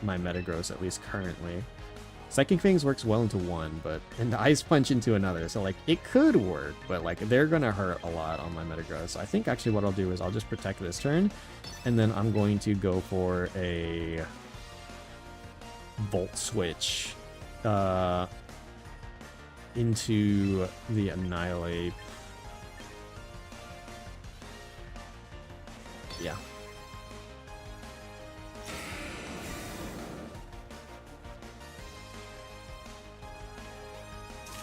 Metagross, at least currently. Psychic Fangs works well into one, and Ice Punch into another, so it could work, but they're gonna hurt a lot on my Metagross. So I think actually what I'll do is I'll just protect this turn, and then I'm going to go for a Volt Switch into the Annihilate. Yeah.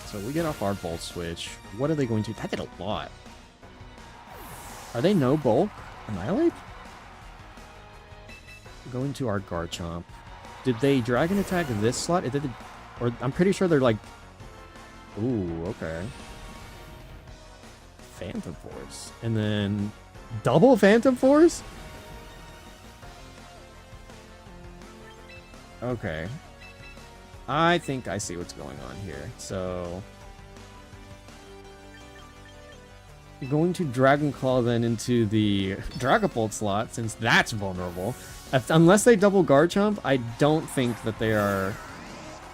So we get off our Volt Switch. What are they going to... That did a lot. Are they no bulk? Annihilate? Going to our Garchomp. Did they Dragon Attack this slot? It did... Or I'm pretty sure they're Ooh, okay. Phantom Force. And then... Double Phantom Force? Okay. I think I see what's going on here. So... going to Dragon Claw then into the Dragapult slot, since that's vulnerable. Unless they double Garchomp, I don't think that they are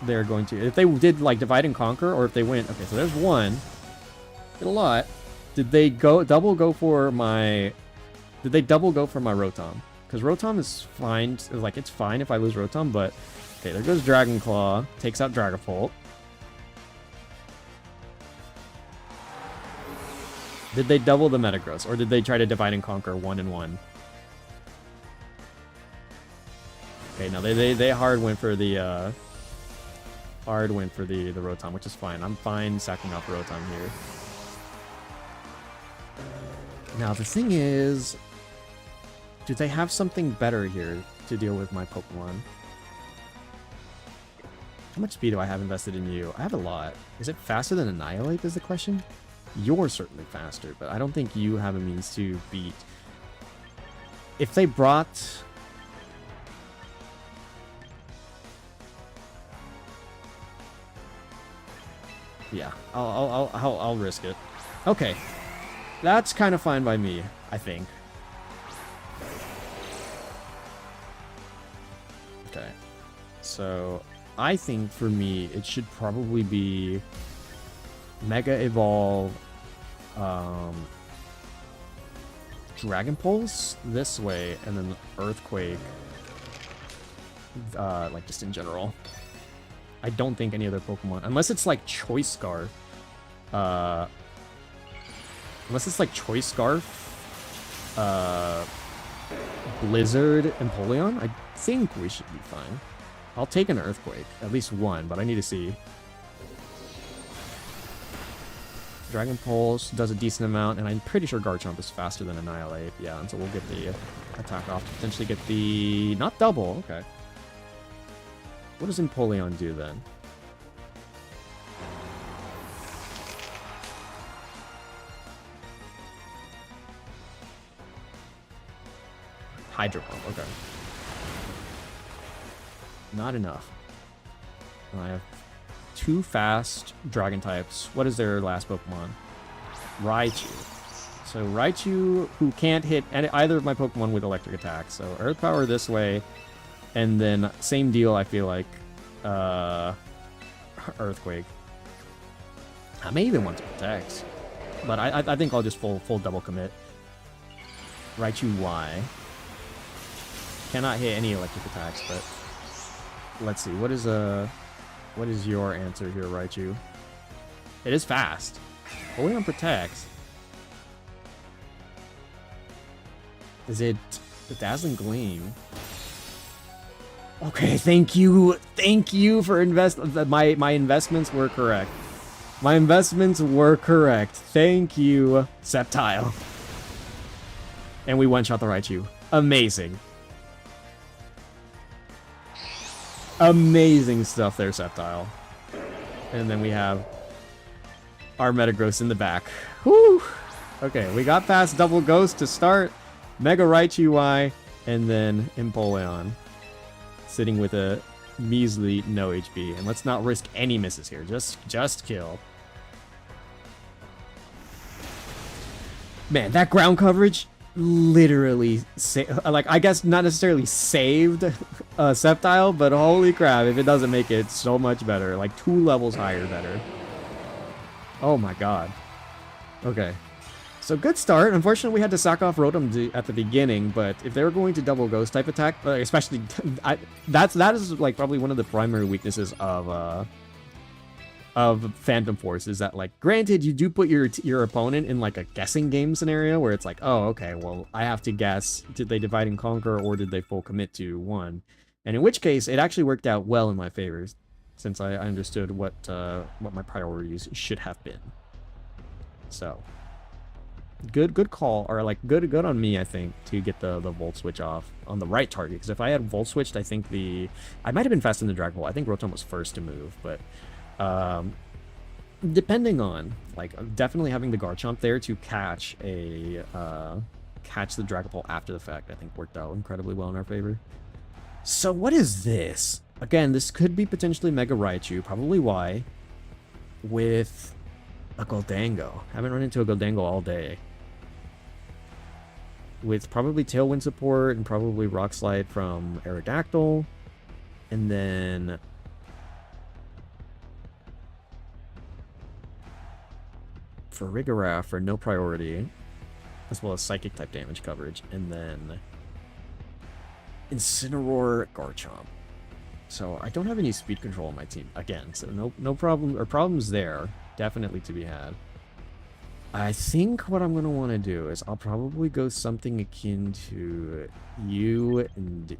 they're going to... If they did, like, divide and conquer, or if they went... Okay, so there's one. Did a lot. Did they double go for my Rotom? Because Rotom is fine. Like, it's fine if I lose Rotom, but... Okay, there goes Dragon Claw. Takes out Dragapult. Did they double the Metagross, or did they try to divide and conquer 1 and 1? Okay, no, they hard went for the Rotom, which is fine. I'm fine sacking off Rotom here. Now the thing is, do they have something better here to deal with my Pokemon? How much speed do I have invested in you? I have a lot. Is it faster than Annihilate is the question? You're certainly faster, but I don't think you have a means to beat. If they brought... Yeah, I'll risk it. Okay. That's kind of fine by me, I think. Okay. So, I think for me, it should probably be Mega Evolve Dragon Pulse this way, and then Earthquake, like just in general. I don't think any other Pokemon, unless it's like Choice Scarf, Blizzard, Empoleon, I think we should be fine. I'll take an Earthquake, at least one, but I need to see. Dragon Pulse does a decent amount, and I'm pretty sure Garchomp is faster than Annihilate. Yeah, and so we'll get the attack off to potentially get the... Not double, okay. What does Empoleon do then? Hydro Pump, okay. Not enough. I have 2 fast Dragon types. What is their last Pokemon? Raichu. So Raichu, who can't hit either of my Pokemon with electric attacks. So Earth Power this way, and then same deal, I feel like, Earthquake. I may even want to protect, but I think I'll just full double commit. Raichu Y. Cannot hit any electric attacks, but let's see. What is your answer here, Raichu? It is fast. Empoleon protects. Is it the Dazzling Gleam? Okay, thank you. Thank you for my investments were correct. My investments were correct. Thank you, Sceptile. And we one-shot the Raichu. Amazing. Amazing stuff there, Sceptile. And then we have our Metagross in the back. Whew! Okay, we got past Double Ghost to start. Mega Raichu Y, and then Empoleon. Sitting with a measly no HP. And let's not risk any misses here. Just kill. Man, that ground coverage literally like, I guess not necessarily saved Sceptile, but holy crap, if it doesn't make it so much better. Like 2 levels higher better. Oh my god. Okay. So good start. Unfortunately, we had to sack off Rotom at the beginning, but if they were going to double Ghost type attack, especially that is like probably one of the primary weaknesses of Phantom Force, is that, like, granted, you do put your opponent in like a guessing game scenario where it's like, oh, okay, well, I have to guess, did they divide and conquer or did they full commit to one? And in which case, it actually worked out well in my favor, since I understood what my priorities should have been. So good call, or like good on me, I think, to get the Volt Switch off on the right target, because if I had Volt Switched, I think I might have been fast in the Dragon Ball. I think Rotom was first to move, but depending on, like, definitely having the Garchomp there to catch the Dragon Ball after the fact, I think worked out incredibly well in our favor. So what is this? Again, this could be potentially Mega Raichu, probably Y, with a Goldango. Haven't run into a Goldango all day. With probably Tailwind support and probably Rock Slide from Aerodactyl. And then for Rigoraph for no priority, as well as Psychic type damage coverage, and then Incineroar, Garchomp. So I don't have any speed control on my team again, so no problem or problems there, definitely to be had. I think what I'm gonna want to do is I'll probably go something akin to you and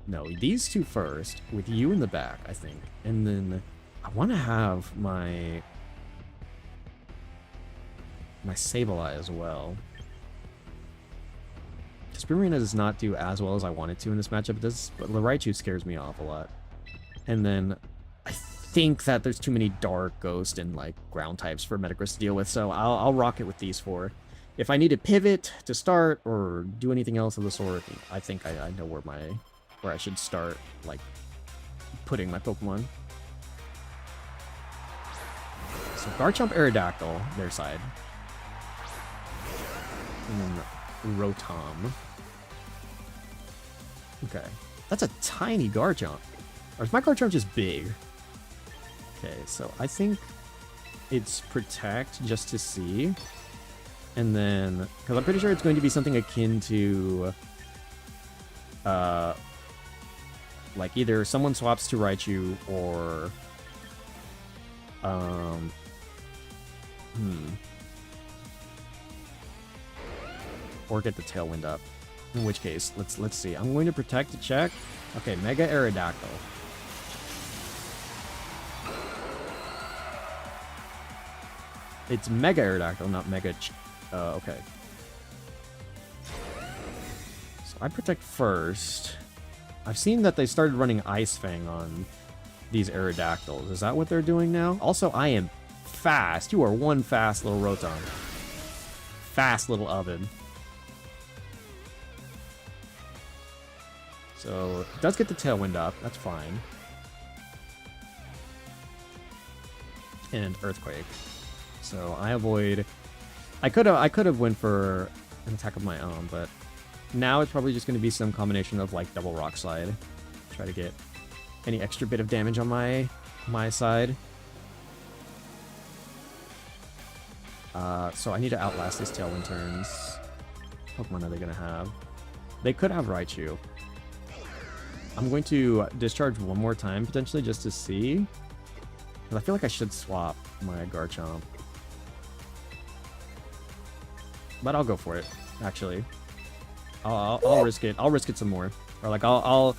no, these two first, with you in the back, I think, and then I want to have my Sableye as well. Spearmina does not do as well as I wanted to in this matchup. It does, but the Raichu scares me off a lot. And then I think that there's too many Dark, Ghost, and like ground types for Metagross to deal with, so I'll rock it with these four. If I need to pivot to start or do anything else of the sort, I think I know where I should start, like putting my Pokemon. So Garchomp, Aerodactyl, their side. And then Rotom. Okay. That's a tiny Garchomp. Or is my Garchomp just big? Okay, so I think it's Protect just to see. And then, because I'm pretty sure it's going to be something akin to, like either someone swaps to Raichu or, or get the Tailwind up. In which case, let's see. I'm going to Protect to check. Okay, Mega Aerodactyl. It's Mega Aerodactyl, not Mega. Okay. So I Protect first. I've seen that they started running Ice Fang on these Aerodactyls. Is that what they're doing now? Also, I am fast. You are one fast little Rotom. Fast little oven. So, it does get the Tailwind up. That's fine. And Earthquake. So, I avoid... I could have went for an attack of my own, but now it's probably just going to be some combination of, like, double Rock Slide. Try to get any extra bit of damage on my side. So I need to outlast these Tailwind turns. What Pokemon are they going to have? They could have Raichu. I'm going to discharge one more time, potentially, just to see. Because I feel like I should swap my Garchomp. But I'll go for it, actually. I'll risk it. I'll risk it some more. Or like I'll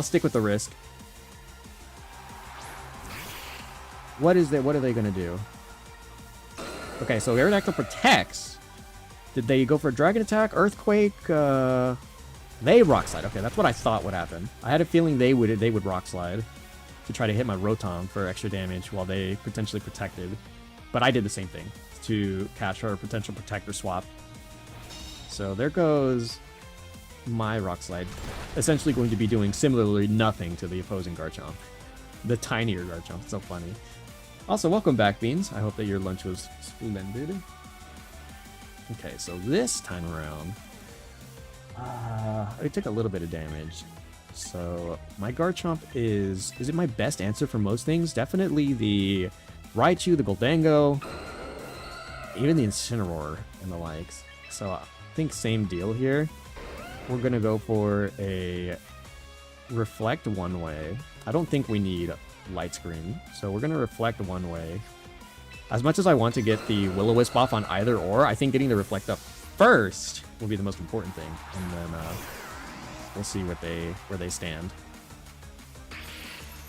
stick with the risk. What are they gonna do? Okay, so Aerodactyl protects. Did they go for a Dragon Attack? Earthquake? They Rock Slide. Okay, that's what I thought would happen. I had a feeling they would Rock Slide to try to hit my Rotom for extra damage while they potentially protected. But I did the same thing to catch our potential Protector swap. So there goes my Rock Slide. Essentially going to be doing similarly nothing to the opposing Garchomp. The tinier Garchomp. It's so funny. Also, welcome back, Beans. I hope that your lunch was splendid. Okay, so this time around, I took a little bit of damage. So my Garchomp is it my best answer for most things? Definitely the Raichu, the Goldango, even the Incineroar and the likes. So I think same deal here. We're gonna go for a Reflect one way. I don't think we need Light Screen, so we're gonna Reflect one way. As much as I want to get the Will-O-Wisp off on either or, I think getting the Reflect up first will be the most important thing, and then we'll see where they stand.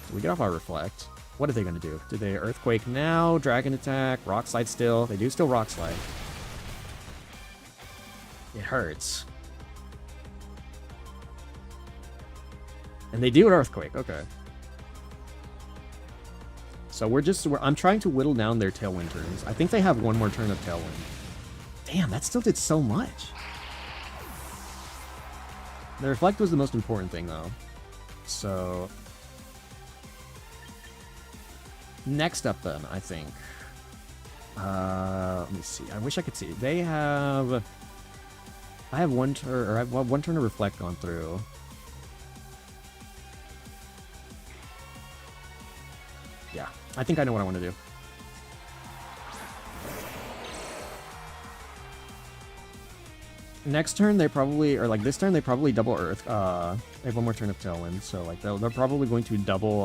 So we get off our Reflect. What are they gonna do? Do they Earthquake now? Dragon Attack? Rock Slide still? They do still Rock Slide. It hurts. And they do an Earthquake. Okay. So I'm trying to whittle down their Tailwind turns. I think they have one more turn of Tailwind. Damn, that still did so much. The Reflect was the most important thing, though. So next up, then, I think. Let me see. I wish I could see. I have one turn, or I have one turn to Reflect gone through. Yeah, I think I know what I want to do. next turn they probably, or like this turn they probably double Earth. They have one more turn of Tailwind, so like they're probably going to double.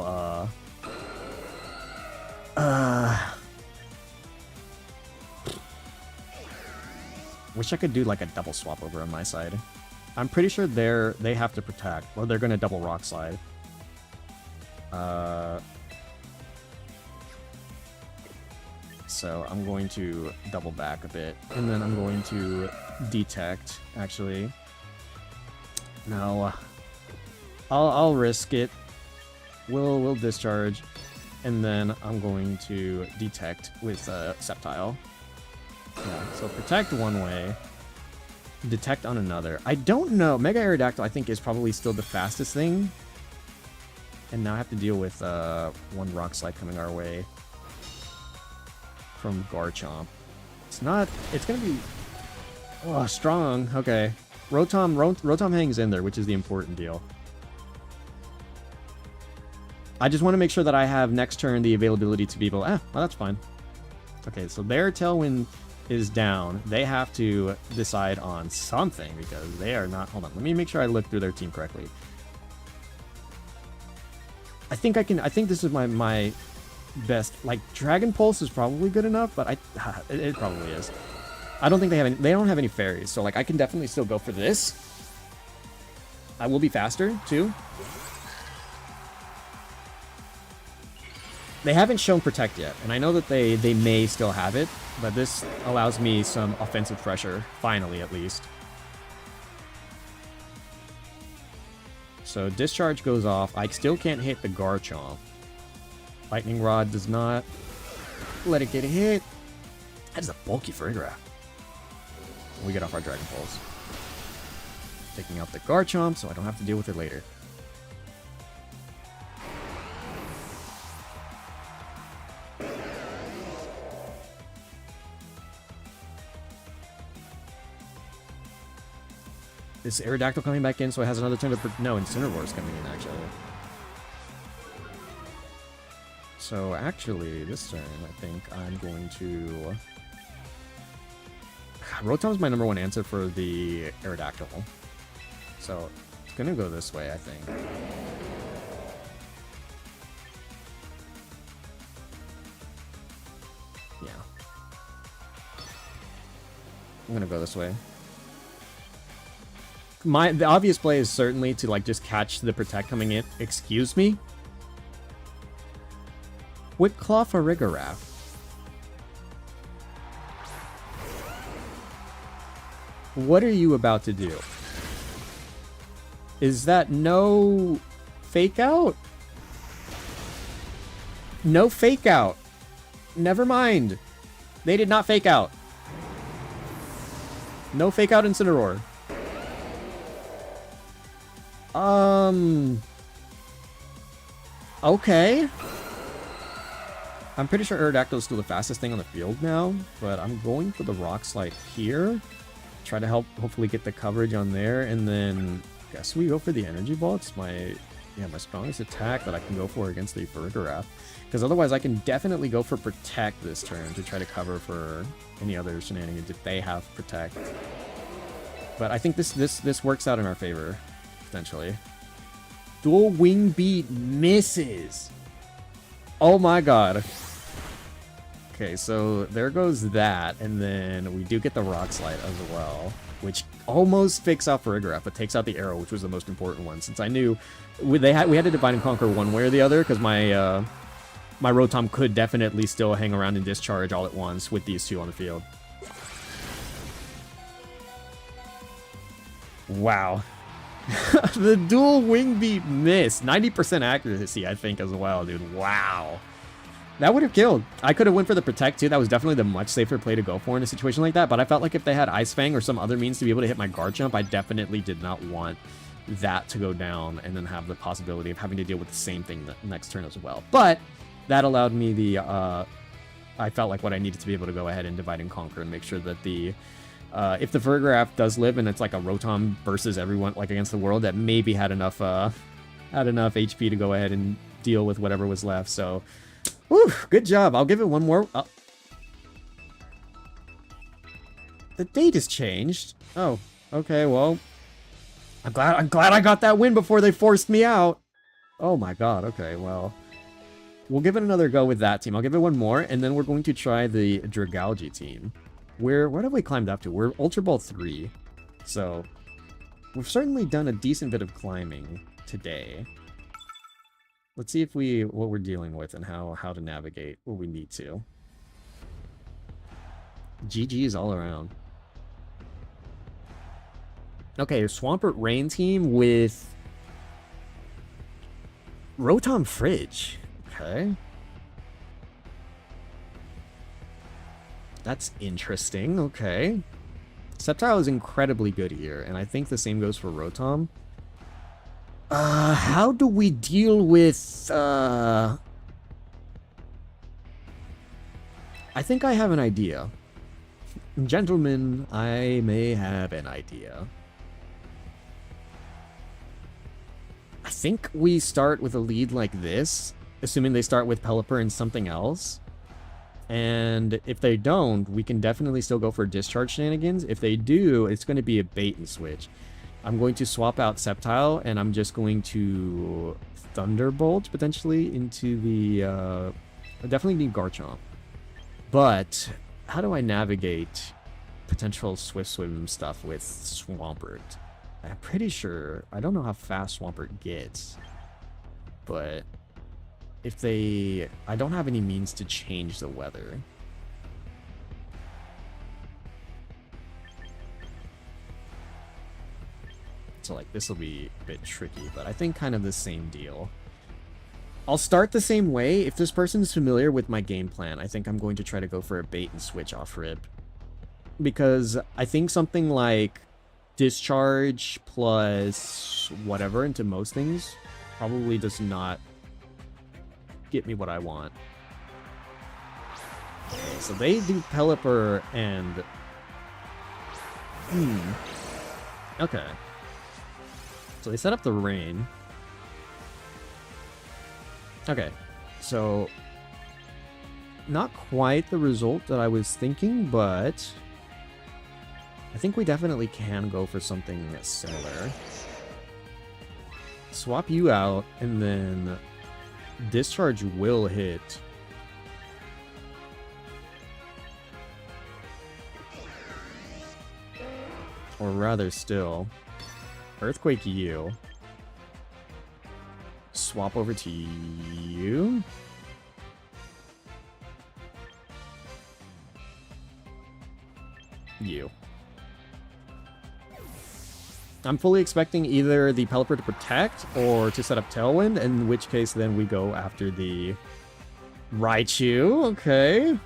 Wish I could do like a double swap over on my side. I'm pretty sure they have to protect, or they're gonna double Rock Slide. So I'm going to double back a bit, and then I'm going to detect. Actually, no, I'll risk it. We'll discharge, and then I'm going to detect with Sceptile. Yeah, so protect one way, detect on another. I don't know. Mega Aerodactyl, I think, is probably still the fastest thing. And now I have to deal with one Rock Slide coming our way from Garchomp. It's not... It's going to be... Oh, strong. Okay. Rotom hangs in there, which is the important deal. I just want to make sure that I have next turn the availability to be able... well, that's fine. Okay, so their Tailwind is down. They have to decide on something because they are not... Hold on, let me make sure I look through their team correctly. I think I can... I think this is my best... Like, Dragon Pulse is probably good enough, but it probably is. I don't think they have any... They don't have any fairies, so like I can definitely still go for this. I will be faster, too. They haven't shown Protect yet, and I know that they may still have it, but this allows me some offensive pressure, finally at least. So Discharge goes off. I still can't hit the Garchomp. Lightning Rod does not let it get hit. That is a bulky Farigiraf. We get off our Dragon Pulse. Taking out the Garchomp, so I don't have to deal with it later. Is Aerodactyl coming back in so it has another turn to... No, Incineroar's coming in, actually. So, actually, this turn, I think I'm going to... Rotom's my #1 answer for the Aerodactyl. So, it's gonna go this way, I think. Yeah. I'm gonna go this way. The obvious play is certainly to like just catch the Protect coming in. Excuse me? With Farigiraf. What are you about to do? Is that no fake out? No fake out. Never mind. They did not fake out. No fake out Incineroar. Okay. I'm pretty sure Aerodactyl is still the fastest thing on the field now, but I'm going for the Rock Slide here. Try to hopefully get the coverage on there, and then I guess we go for the Energy Ball. It's my strongest attack that I can go for against the Farigiraf. Because otherwise I can definitely go for Protect this turn to try to cover for any other shenanigans if they have Protect. But I think this works out in our favor. Potentially. Dual Wing Beat misses. Oh my god. Okay, so there goes that, and then we do get the Rock Slide as well, which almost fakes out Farigiraf, but takes out the arrow, which was the most important one, since I knew we had to Divide and Conquer one way or the other, because my my Rotom could definitely still hang around and discharge all at once with these two on the field. Wow. The dual wing beat miss. 90% accuracy, I think, as well, dude. Wow. That would have killed. I could have went for the Protect, too. That was definitely the much safer play to go for in a situation like that. But I felt like if they had Ice Fang or some other means to be able to hit my Garchomp, I definitely did not want that to go down and then have the possibility of having to deal with the same thing the next turn as well. But that allowed me the... I felt like what I needed to be able to go ahead and Divide and Conquer and make sure that the... if the Farigiraf does live and it's like a Rotom versus everyone, like against the world, that maybe had enough HP to go ahead and deal with whatever was left. So, whew, good job. I'll give it one more. The date has changed. Oh, Okay, well, I'm glad I got that win before they forced me out. Oh my god. Okay, well, we'll give it another go with that team. I'll give it one more, and then we're going to try the Dragalge team. What have we climbed up to? We're Ultra Ball 3, so we've certainly done a decent bit of climbing today. Let's see if what we're dealing with and how to navigate what we need to. GG's all around. Okay, Swampert Rain team with Rotom Fridge. Okay. That's interesting. Okay. Sceptile is incredibly good here, and I think the same goes for Rotom. How do we deal with, I think I have an idea. Gentlemen, I may have an idea. I think we start with a lead like this, assuming they start with Pelipper and something else. And if they don't, we can definitely still go for discharge shenanigans. If they do, it's going to be a bait and switch. I'm going to swap out Sceptile, and I'm just going to Thunderbolt, potentially, into the... I definitely need Garchomp. But, how do I navigate potential Swift Swim stuff with Swampert? I'm pretty sure... I don't know how fast Swampert gets. But... if they... I don't have any means to change the weather. So, like, this will be a bit tricky, but I think kind of the same deal. I'll start the same way. If this person's familiar with my game plan, I think I'm going to try to go for a bait and switch off rip. Because I think something like discharge plus whatever into most things probably does not get me what I want. Okay, so they do Pelipper and... Okay. So they set up the rain. Okay, so not quite the result that I was thinking, but I think we definitely can go for something similar. Swap you out, and then discharge will hit. Or rather still, Earthquake you. Swap over to you. You. I'm fully expecting either the Pelipper to protect or to set up Tailwind, in which case then we go after the Raichu. Okay.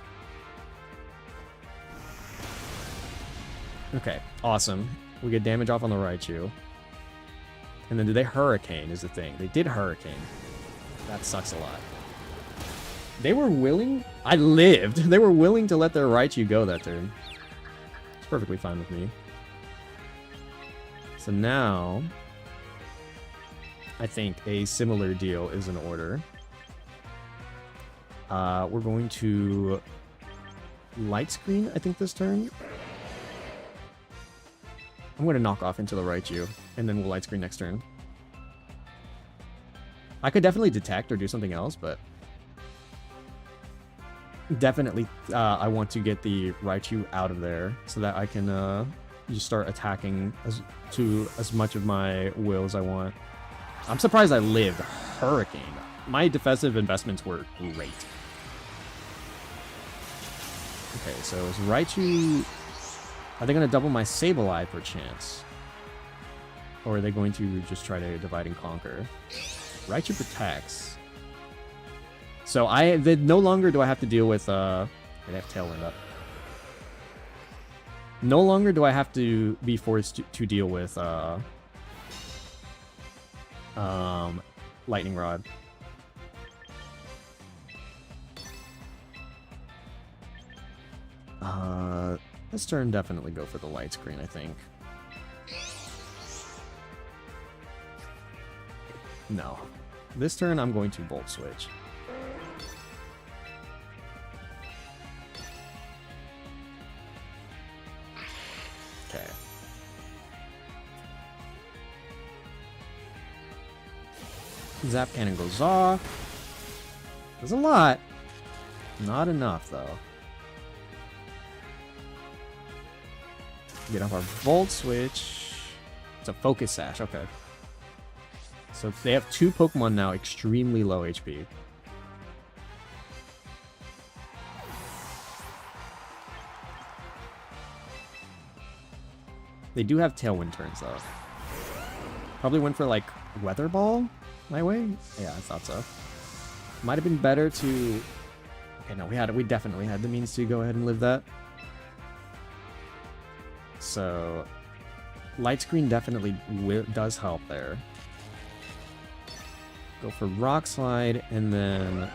Okay, awesome. We get damage off on the Raichu. And then did they Hurricane is the thing. They did Hurricane. That sucks a lot. They were willing... I lived! They were willing to let their Raichu go that turn. It's perfectly fine with me. So now... I think a similar deal is in order. We're going to... Light Screen, I think, this turn. I'm going to knock off into the Raichu, and then we'll Light Screen next turn. I could definitely Detect or do something else, but... Definitely, I want to get the Raichu out of there, so that I can just start attacking as much of my will as I want. I'm surprised I lived Hurricane. My defensive investments were great. Okay, so is Raichu... Are they going to double my Sableye per chance? Or are they going to just try to divide and conquer? Raichu protects. So no longer do I have to deal with, they have Tailwind up. No longer do I have to be forced to deal with, Lightning Rod. This turn definitely go for the Light Screen, I think. No. This turn I'm going to Volt Switch. Okay. Zap Cannon goes off. There's a lot. Not enough, though. Get off our Volt Switch. It's a Focus Sash, okay. So they have 2 Pokemon now, extremely low HP. They do have Tailwind turns, though. Probably went for, like, Weather Ball my way? Yeah, I thought so. Might have been better to... Okay, no, we definitely had the means to go ahead and live that. So... Light Screen definitely does help there. Go for Rock Slide, and then...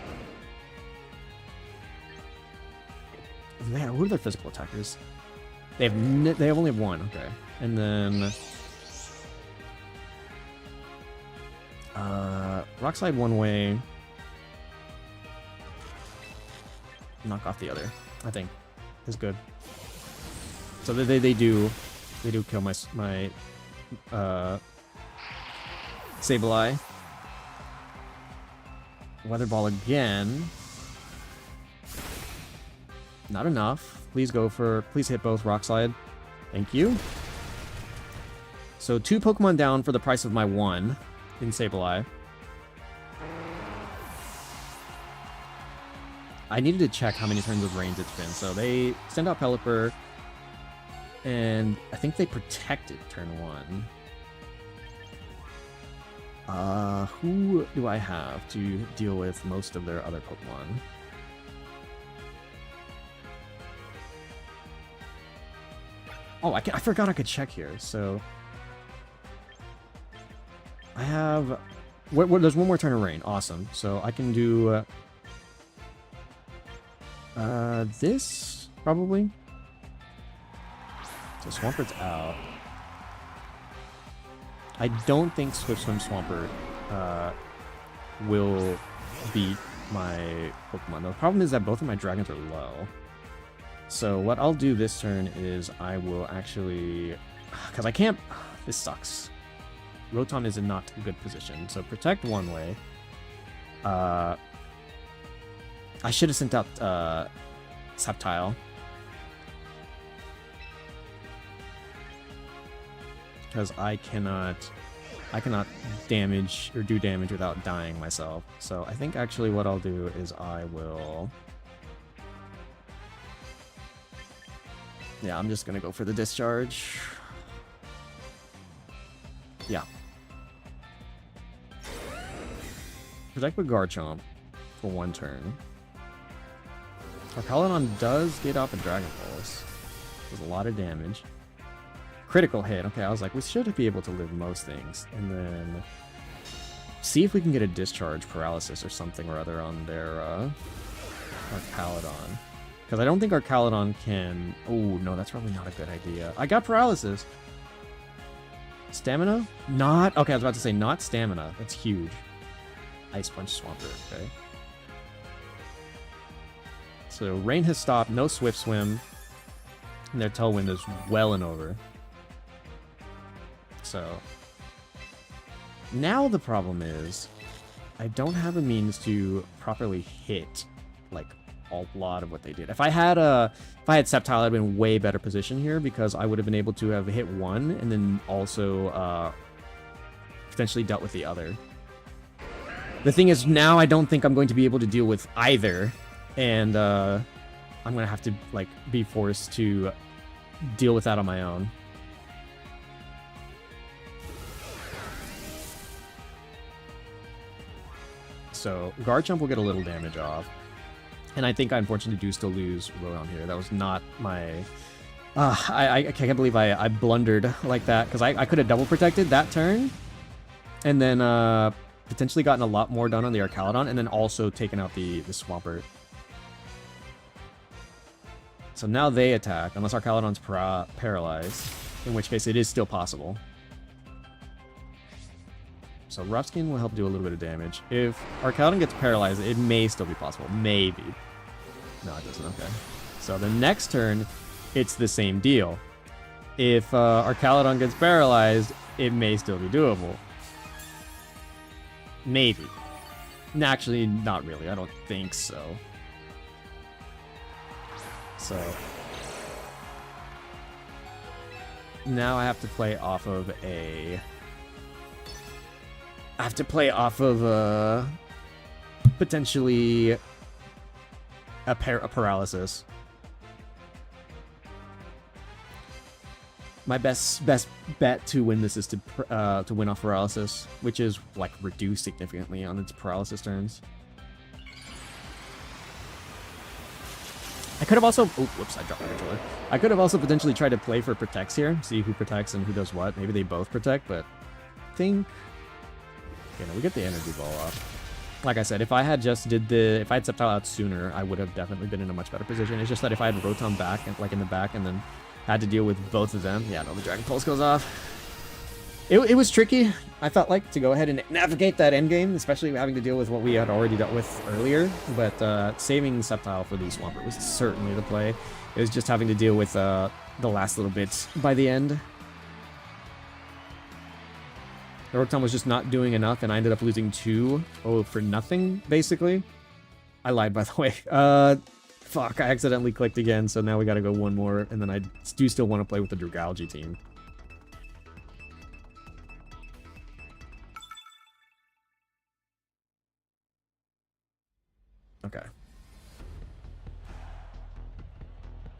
Man, who are their physical attackers? They have only 1, okay. And then... Rock Slide one way. Knock off the other, I think. Is good. So they do kill my Sableye. Weather Ball again. Not enough. Please hit both Rock Slide. Thank you. So 2 Pokemon down for the price of my 1 in Sableye. I needed to check how many turns of range it's been. So they send out Pelipper, and I think they protected turn 1. Who do I have to deal with most of their other Pokemon? Oh, I forgot I could check here. So I have... there's 1 more turn of rain. Awesome. So I can do... this, probably. So Swampert's out. I don't think Swift Swim Swampert will beat my Pokemon. The problem is that both of my dragons are low. So what I'll do this turn is I will actually... Because I can't... This sucks. Rotom is in not a good position. So protect one way. I should have sent out Sceptile. Because I cannot damage or do damage without dying myself. So I think actually what I'll do is I will... Yeah, I'm just gonna go for the discharge. Yeah. Protect with Garchomp for 1 turn. Arcalodon does get off a Dragon Pulse. Does a lot of damage. Critical hit. Okay, I was like, we should be able to live most things. And then... see if we can get a Discharge Paralysis or something or other on their Arcalodon. Because I don't think Arcalodon can... Oh, no, that's probably not a good idea. I got Paralysis! Stamina? Not... Okay, I was about to say not Stamina. That's huge. Ice Punch Swampert, okay. So, rain has stopped, no Swift Swim, and their Tailwind is well and over. So, now the problem is, I don't have a means to properly hit, like, a lot of what they did. If I had Sceptile, I'd been in way better position here, because I would have been able to have hit 1, and then also, potentially dealt with the other. The thing is, now I don't think I'm going to be able to deal with either. And I'm gonna have to like be forced to deal with that on my own. So Garchomp will get a little damage off, and I think I unfortunately do still lose Rotom here. That was not my. I can't believe I blundered like that, because I could have double protected that turn, and then potentially gotten a lot more done on the Arcalodon, and then also taken out the Swampert. So now they attack, unless Arcalodon's paralyzed, in which case it is still possible. So Rough Skin will help do a little bit of damage. If Arcalodon gets paralyzed, it may still be possible. Maybe. No, it doesn't. Okay. So the next turn, it's the same deal. If Arcalodon gets paralyzed, it may still be doable. Maybe. Actually, not really. I don't think so. So now I have to play off of a... I have to play off of potentially a paralysis. My best bet to win this is to win off paralysis, which is like reduced significantly on its paralysis turns. I could have also... Oh, whoops, I dropped my controller. I could have also potentially tried to play for protects here, see who protects and who does what. Maybe they both protect, but I think... Okay, no, we get the energy ball off. Like I said, if I had just if I had Sceptile out sooner, I would have definitely been in a much better position. It's just that if I had Rotom back, and like in the back, and then had to deal with both of them, yeah, no, the Dragon Pulse goes off. It was tricky, I felt like, to go ahead and navigate that endgame, especially having to deal with what we had already dealt with earlier. But saving Sceptile for the Swampert was certainly the play. It was just having to deal with the last little bits by the end. The Rotom was just not doing enough, and I ended up losing 2 for nothing, basically. I lied, by the way. Fuck, I accidentally clicked again, so now we gotta go one more, and then I do still want to play with the Drugalge team. Okay.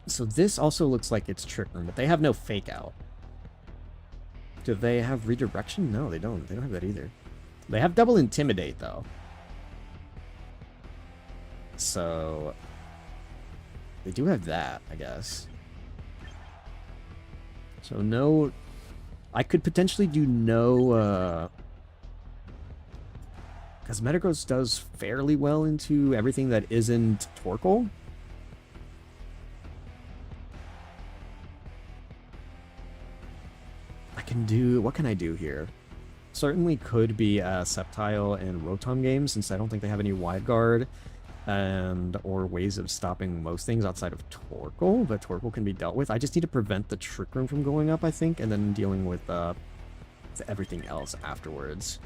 So this also looks like it's Trick Room, but they have no Fake Out. Do they have Redirection? No, they don't. They don't have that either. They have Double Intimidate, though. So... they do have that, I guess. So no... I could potentially do no... because Metagross does fairly well into everything that isn't Torkoal. I can do... what can I do here? Certainly could be a Sceptile and Rotom game, since I don't think they have any Wide Guard or ways of stopping most things outside of Torkoal, but Torkoal can be dealt with. I just need to prevent the Trick Room from going up, I think, and then dealing with everything else afterwards.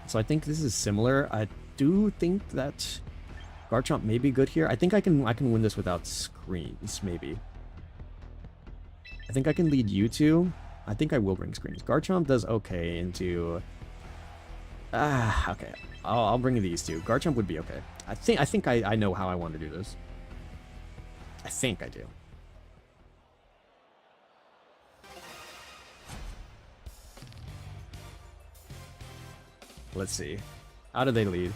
So I think this is similar. I do think that Garchomp may be good here. I think I can win this without screens, maybe. I think I can lead you two. I think I will bring screens. Garchomp does okay into... okay. I'll bring these two. Garchomp would be okay. I think I know how I want to do this. I think I do. Let's see. How do they lead?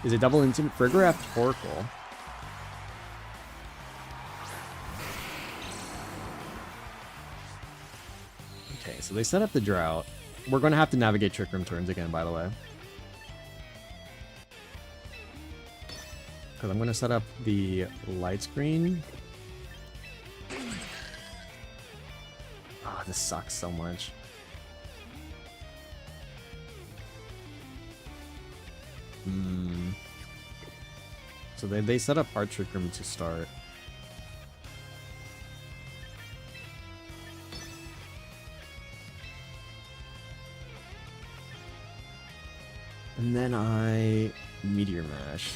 Is it double intimate? Frigoraph, Torkoal. Okay, so they set up the Drought. We're going to have to navigate Trick Room turns again, by the way. Because I'm going to set up the Light Screen. Oh, this sucks so much. So they set up Hard Trick Room to start. And then I Meteor Mash.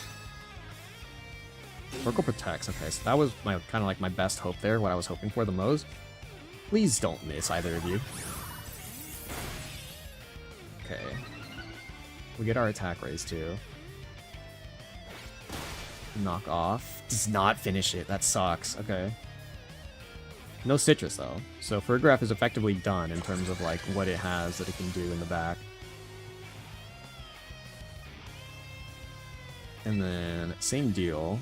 Torkoal protects. Okay, so that was my kind of like my best hope there, what I was hoping for the most. Please don't miss, either of you. Okay. We get our attack raise too. Knock off. Does not finish it. That sucks. Okay. No Citrus though. So Frigoraph is effectively done in terms of like what it has that it can do in the back. And then same deal.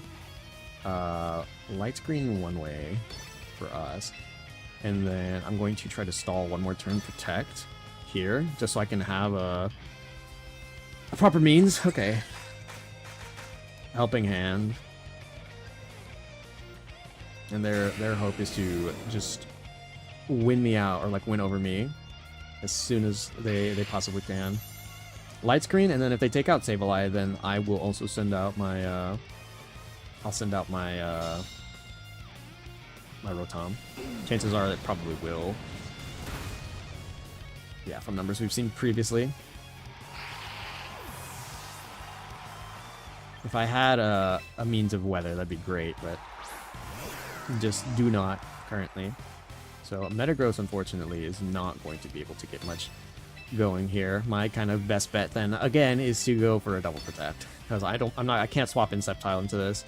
Light Screen one way for us. And then I'm going to try to stall one more turn Protect here, just so I can have a proper means. Okay. Helping Hand. And their hope is to just win me out, or like win over me as soon as they possibly can. Light Screen, and then if they take out Sableye, then I will also send out my I'll send out my my Rotom. Chances are it probably will. Yeah, from numbers we've seen previously. If I had a means of weather, that'd be great, but just do not currently. So Metagross, unfortunately, is not going to be able to get much going here. My kind of best bet then, again, is to go for a double protect, because I can't swap Insectile into this.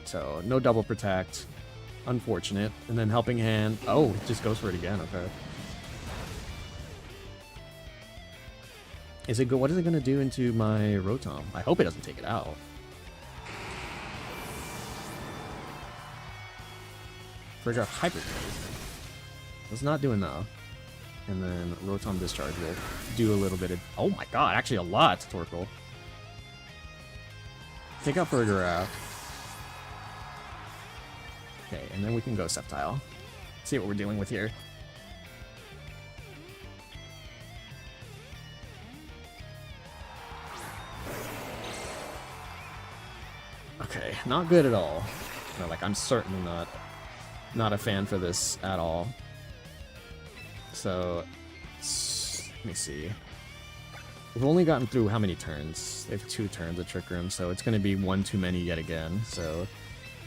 So no double protect, unfortunate. And then Helping Hand. Oh, it just goes for it again. Okay. Is it go? What is it gonna do into my Rotom? I hope it doesn't take it out. Trigger Hyper Phase. It's not doing enough. And then Rotom Discharge will do a little bit of... Oh my god, actually a lot to Torkoal. Take out Fergarath. Okay, and then we can go Sceptile. See what we're dealing with here. Okay, not good at all. No, like, I'm certainly not a fan for this at all. So, let me see. We've only gotten through how many turns? They have 2 turns of Trick Room, so it's going to be one too many yet again. So,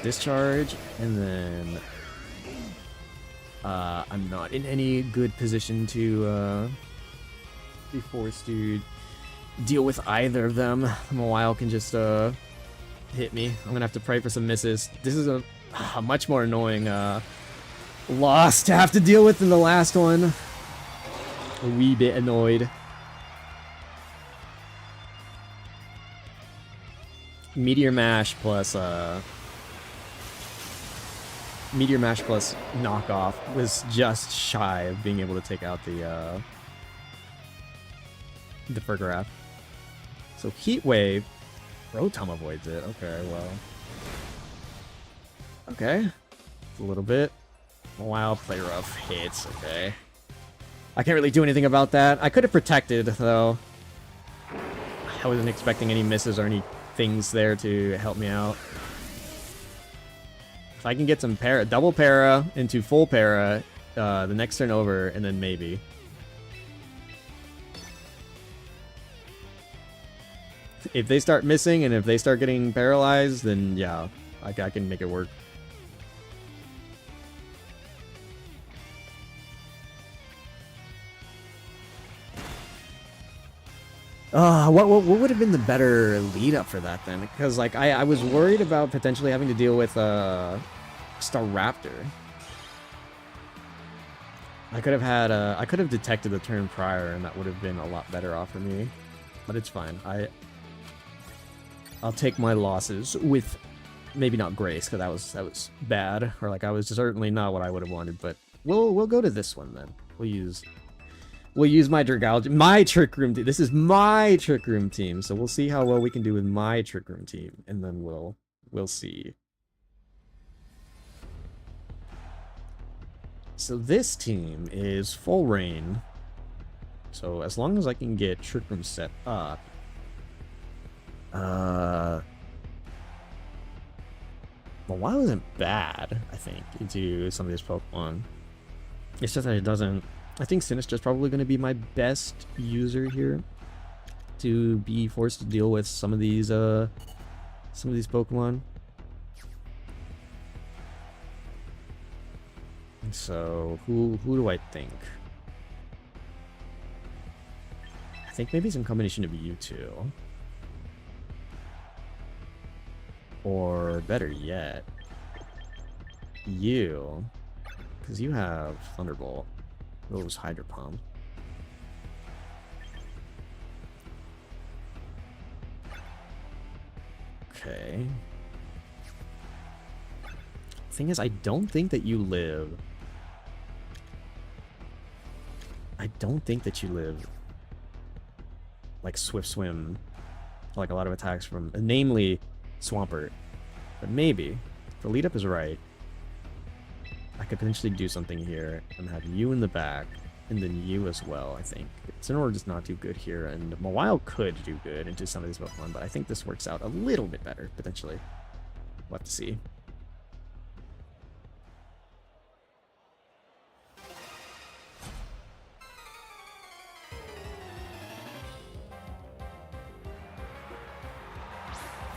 Discharge, and then I'm not in any good position to be forced to deal with either of them. Mawile can just hit me. I'm gonna have to pray for some misses. This is a much more annoying loss to have to deal with than the last one. A wee bit annoyed. Meteor Mash plus knockoff was just shy of being able to take out the Fergarath. So Heat Wave, Rotom avoids it. Okay, well. Okay. A little bit. Wow, Play Rough hits. Okay. I can't really do anything about that. I could have protected, though. I wasn't expecting any misses or any things there to help me out. If I can get some double para into full para the next turn over, and then maybe. If they start missing and if they start getting paralyzed, then yeah, I can make it work. What would have been the better lead up for that then? Because like I was worried about potentially having to deal with Staraptor. I could have detected the turn prior, and that would have been a lot better off for me. But it's fine. I'll take my losses with maybe not grace, because that was bad, or like I was certainly not what I would have wanted. But we'll go to this one then. We'll use my Dragalge, my Trick Room team. This is my Trick Room team, so we'll see how well we can do with my Trick Room team, and then we'll see. So this team is full rain. So as long as I can get Trick Room set up, well, Mawile isn't bad, I think, into some of these Pokemon. It's just that it doesn't. I think Sinistra's probably going to be my best user here to be forced to deal with some of these Pokemon. So who do I think? I think maybe some combination of you two. Or better yet, you, because you have Thunderbolt. Those Hydro Pump. Okay. Thing is, I don't think that you live. I don't think that you live like Swift Swim, like a lot of attacks from, namely Swampert. But maybe, if the lead up is right, I could potentially do something here and have you in the back, and then you as well, I think. Incineroar does not do good here, and Mawile could do good into some of these Pokemon, but I think this works out a little bit better, potentially. We'll have to see.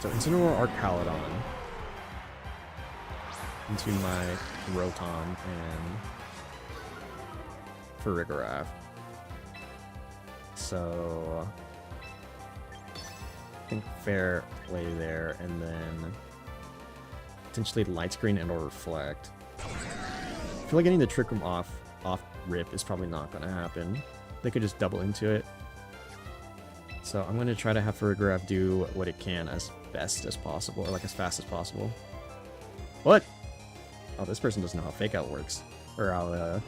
So Incineroar Arcalodon into my Rotom and Farigiraf. So I think fair play there, and then potentially Light Screen and or Reflect. I feel like getting the Trick Room off rip is probably not going to happen. They could just double into it. So I'm going to try to have Farigiraf do what it can as best as possible, or like as fast as possible. What? Oh, this person doesn't know how Fake Out works. Or how,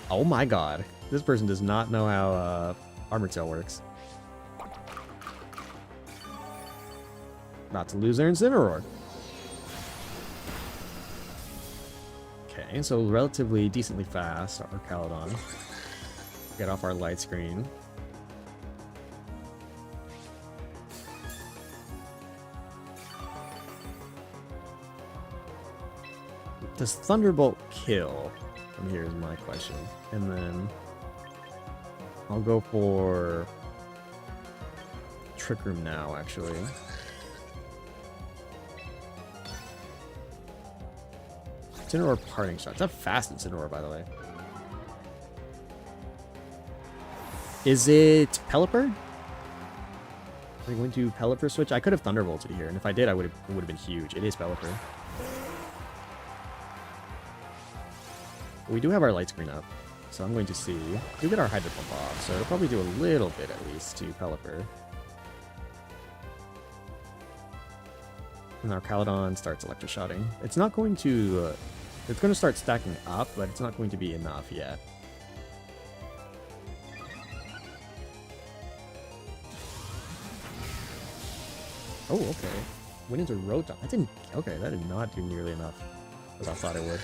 Oh my god. This person does not know how, Armor Tail works. About to lose their Incineroar. Okay, so relatively decently fast, our Caledon. Get off our light screen. Does Thunderbolt kill? From here is my question. And then I'll go for Trick Room now, actually. Incineroar Parting Shot. It's a fast Incineroar, by the way. Is it Pelipper? Are we going to Pelipper switch? I could have Thunderbolted here, and if I did, it would have been huge. It is Pelipper. We do have our light screen up, so I'm going to see. We get our Hydro Pump off, so it'll probably do a little bit at least to Pelipper. And our Caledon starts Electroshotting. It's not going to... it's going to start stacking up, but it's not going to be enough yet. Oh, okay. Went into Rotom. That didn't... Okay, that did not do nearly enough as I thought it would.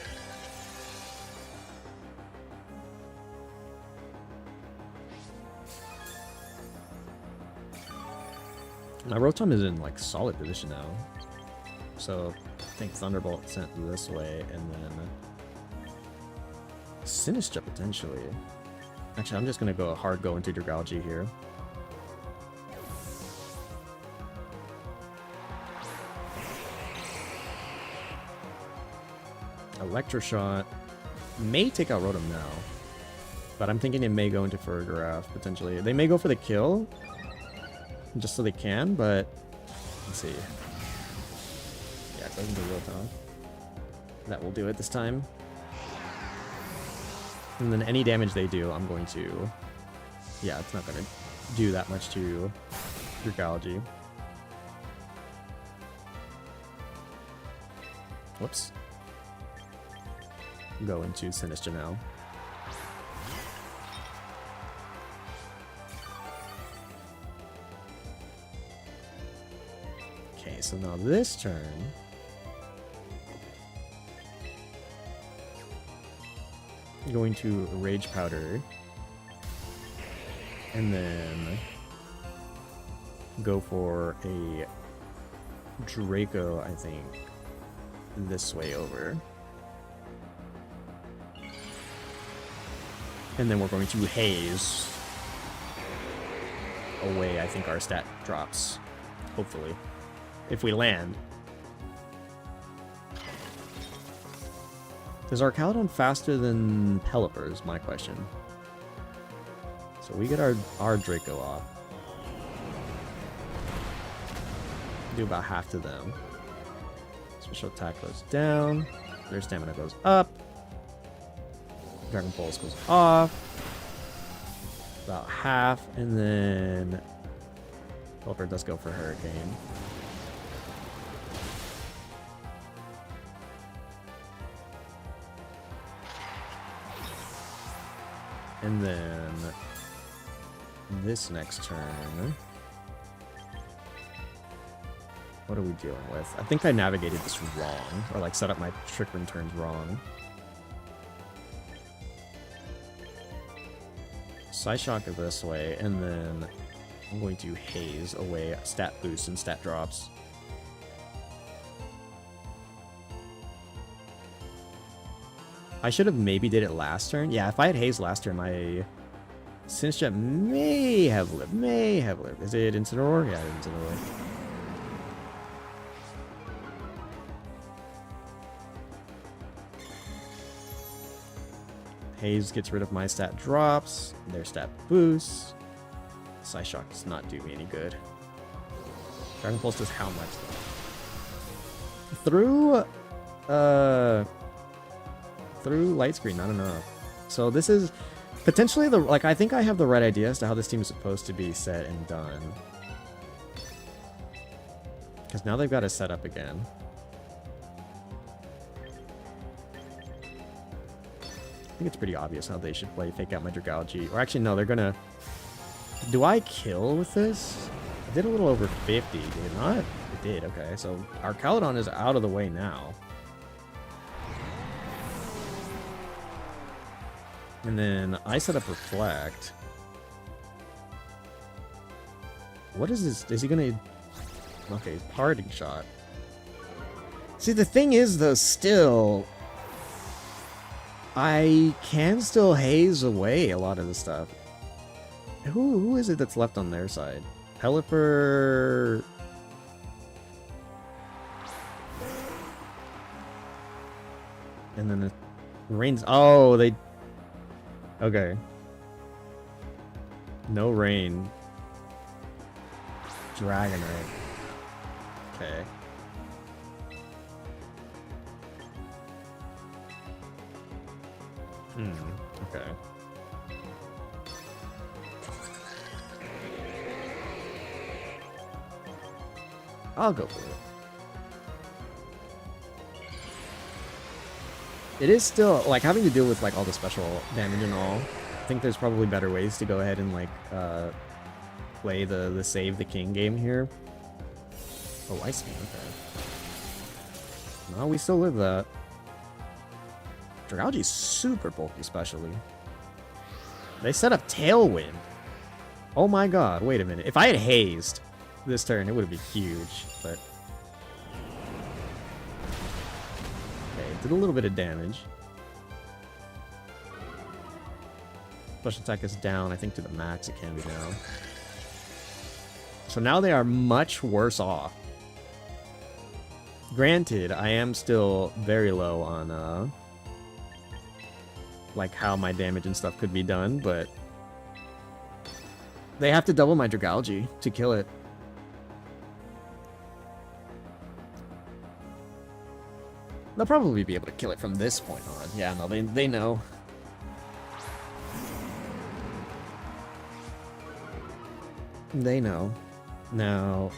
My Rotom is in, like, solid position now. So, I think Thunderbolt sent this way, and then... Sinistra, potentially. Actually, I'm just gonna go hard go into Dragalge here. Electroshot may take out Rotom now, but I'm thinking it may go into Farigiraf, potentially. They may go for the kill, just so they can, but let's see. Yeah, it doesn't do Rotom. That will do it this time. And then any damage they do, I'm going to... Yeah, it's not going to do that much to Dragalge. Whoops. Go into Sinistra now. Okay, so now this turn... I'm going to Rage Powder. And then... go for a Draco, I think, this way over. And then we're going to Haze away, I think our stat drops. Hopefully. If we land. Is our Caledon faster than Pelipper is my question. So we get our Draco off. Do about half to them. Special attack goes down. Their stamina goes up. Dragon Pulse goes off. About half. And then Pelipper does go for Hurricane. And then this next turn, what are we dealing with? I think I navigated this wrong, or like set up my Trick Room turns wrong. Psyshock this way, and then I'm going to Haze away stat boosts and stat drops. I should have maybe did it last turn. Yeah, if I had Haze last turn, my Sinstret may have lived. May have lived. Is it Incineroar? Yeah, Incineroar. Haze gets rid of my stat drops, their stat boosts. Psyshock does not do me any good. Dragon Pulse does how much though? Through light screen, not enough. So this is potentially the, like, I think I have the right idea as to how this team is supposed to be set and done. Because now they've got to set up again. I think it's pretty obvious how they should play Fake Out my Dragalge. Or actually, no, they're gonna... Do I kill with this? I did a little over 50, did it not? It did, okay. So our Caledon is out of the way now. And then I set up Reflect. What is this? Is he gonna... Okay, Parting Shot. See, the thing is, though, still... I can still haze away a lot of the stuff. Who is it that's left on their side? Pelipper... And then the rains... Oh, they... Okay. No rain. Dragonite. Okay. Okay. I'll go for it. It is still, like, having to deal with, like, all the special damage and all. I think there's probably better ways to go ahead and, like, play the Save the King game here. Oh, I see, okay. No, we still live that. Dragalge is super bulky, especially. They set up Tailwind. Oh my god, wait a minute. If I had hazed this turn, it would have been huge, but... Okay, did a little bit of damage. Special attack is down, I think to the max it can be now. So now they are much worse off. Granted, I am still very low on, like, how my damage and stuff could be done, but they have to double my Dragalge to kill it. They'll probably be able to kill it from this point on. Yeah, no, they know. They know. Now,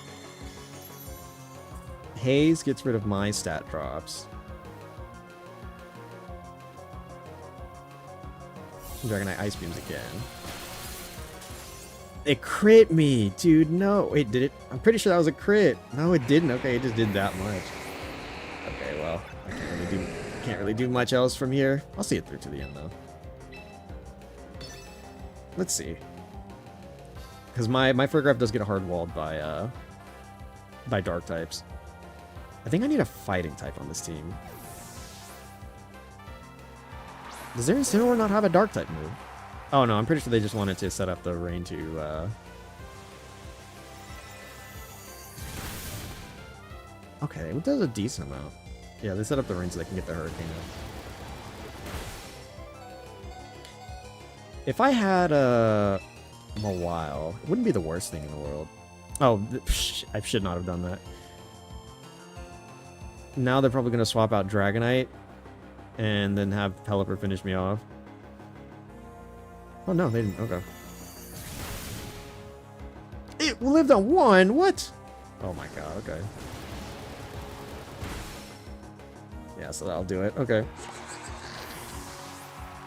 Haze gets rid of my stat drops. Dragonite Ice Beams again. It crit me, dude. No, wait, did it? I'm pretty sure that was a crit. No, it didn't. Okay, it just did that much. Okay, well, I can't really do much else from here. I'll see it through to the end though. Let's see, because my Furgraph does get hard walled by dark types. I think I need a fighting type on this team. Does their Incineroar not have a dark type move? Oh no, I'm pretty sure they just wanted to set up the rain to Okay, it does a decent amount. Yeah, they set up the rain so they can get the hurricane up. If I had a Mawile, it wouldn't be the worst thing in the world. Oh, I should not have done that. Now they're probably going to swap out Dragonite and then have Pelipper finish me off. Oh no, they didn't. Okay. It lived on one? What? Oh my god, okay. Yeah, so that'll do it. Okay.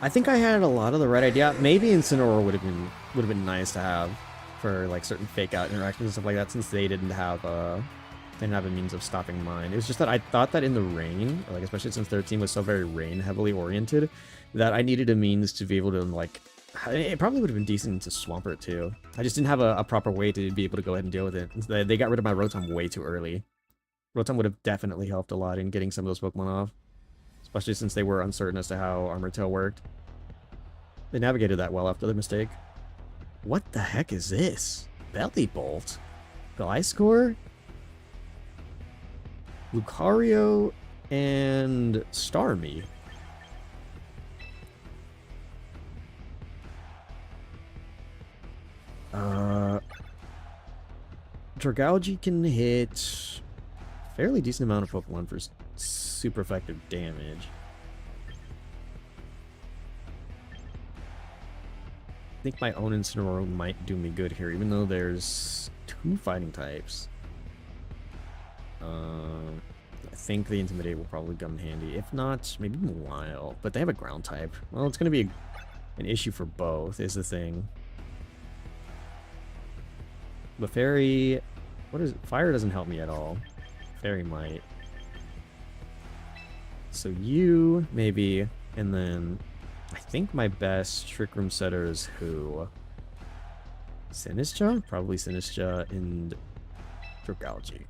I think I had a lot of the right idea. Maybe Incineroar would have been nice to have for like certain fake out interactions and stuff like that, since they didn't have a means of stopping mine. It was just that I thought that in the rain, like especially since their team was so very rain heavily oriented, that I needed a means to be able to like. It probably would have been decent to Swampert too. I just didn't have a proper way to be able to go ahead and deal with it. They got rid of my Rotom way too early. Rotom would have definitely helped a lot in getting some of those Pokemon off. Especially since they were uncertain as to how Armor Tail worked. They navigated that well after the mistake. What the heck is this? Belly Bolt? Gliscor? Lucario and Starmie. Dragalge can hit a fairly decent amount of Pokemon for super effective damage. I think my own Incineroar might do me good here, even though there's 2 fighting types. I think the Intimidate will probably come in handy. If not, maybe Mawile. But they have a ground type. Well, it's going to be an issue for both, is the thing. But Fairy... What is it? Fire doesn't help me at all. Fairy might. So you, maybe, and then... I think my best Trick Room setter is who? Sinistcha? Probably Sinistcha and Dragalge.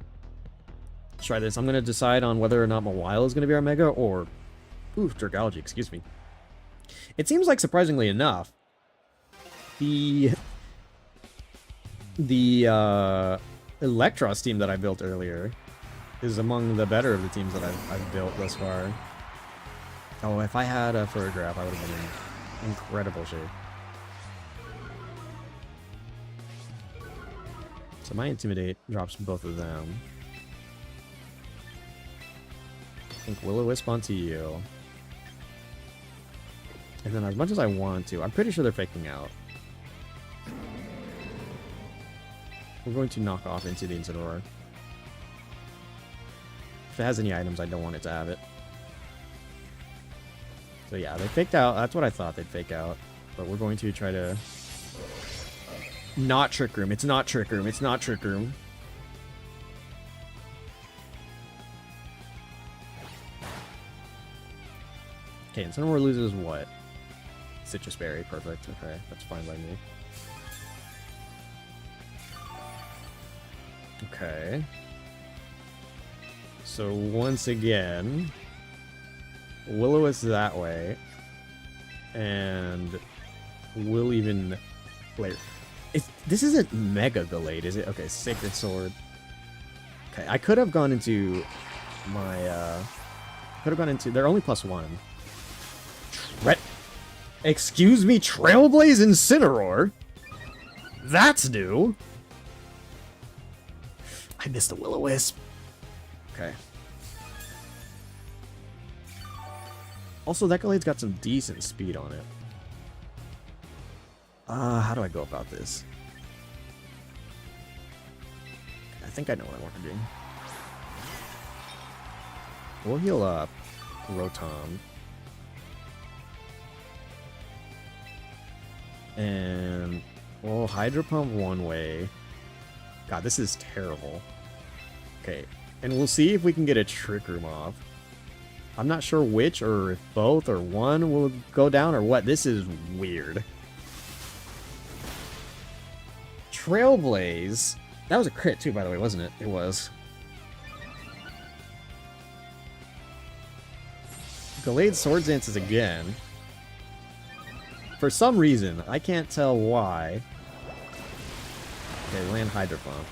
Let's try this. I'm going to decide on whether or not Mawile is going to be our Mega, or... Oof, Dragalge, excuse me. It seems like, surprisingly enough, the Electros team that I built earlier is among the better of the teams that I've built thus far. Oh, if I had a Photograph, I would have been in incredible shape. So my Intimidate drops both of them. I think Will-O-Wisp onto you. And then as much as I want to, I'm pretty sure they're faking out. We're going to knock off into the Incineroar. If it has any items, I don't want it to have it. So yeah, they faked out. That's what I thought they'd fake out. But we're going to try to... Not Trick Room. It's not Trick Room. It's not Trick Room. Okay, Incineroar loses what? Citrus Berry. Perfect. Okay, that's fine by me. Okay. So once again... Will-O-Wisp that way, and we'll even later. This isn't mega delayed, is it? Okay, Sacred Sword. Okay, I could have gone into my. Could have gone into. They're only +1. Excuse me, Trailblaze Incineroar. That's new. I missed the Will-O-Wisp. Okay. Also, that Gallade's got some decent speed on it. How do I go about this? I think I know what I want to do. We'll heal up Rotom. And we'll Hydro Pump one way. God, this is terrible. Okay, and we'll see if we can get a Trick Room off. I'm not sure which, or if both, or one will go down, or what. This is weird. Trailblaze. That was a crit, too, by the way, wasn't it? It was. Gallade Sword Dances again. For some reason, I can't tell why. Okay, land Hydro Pump.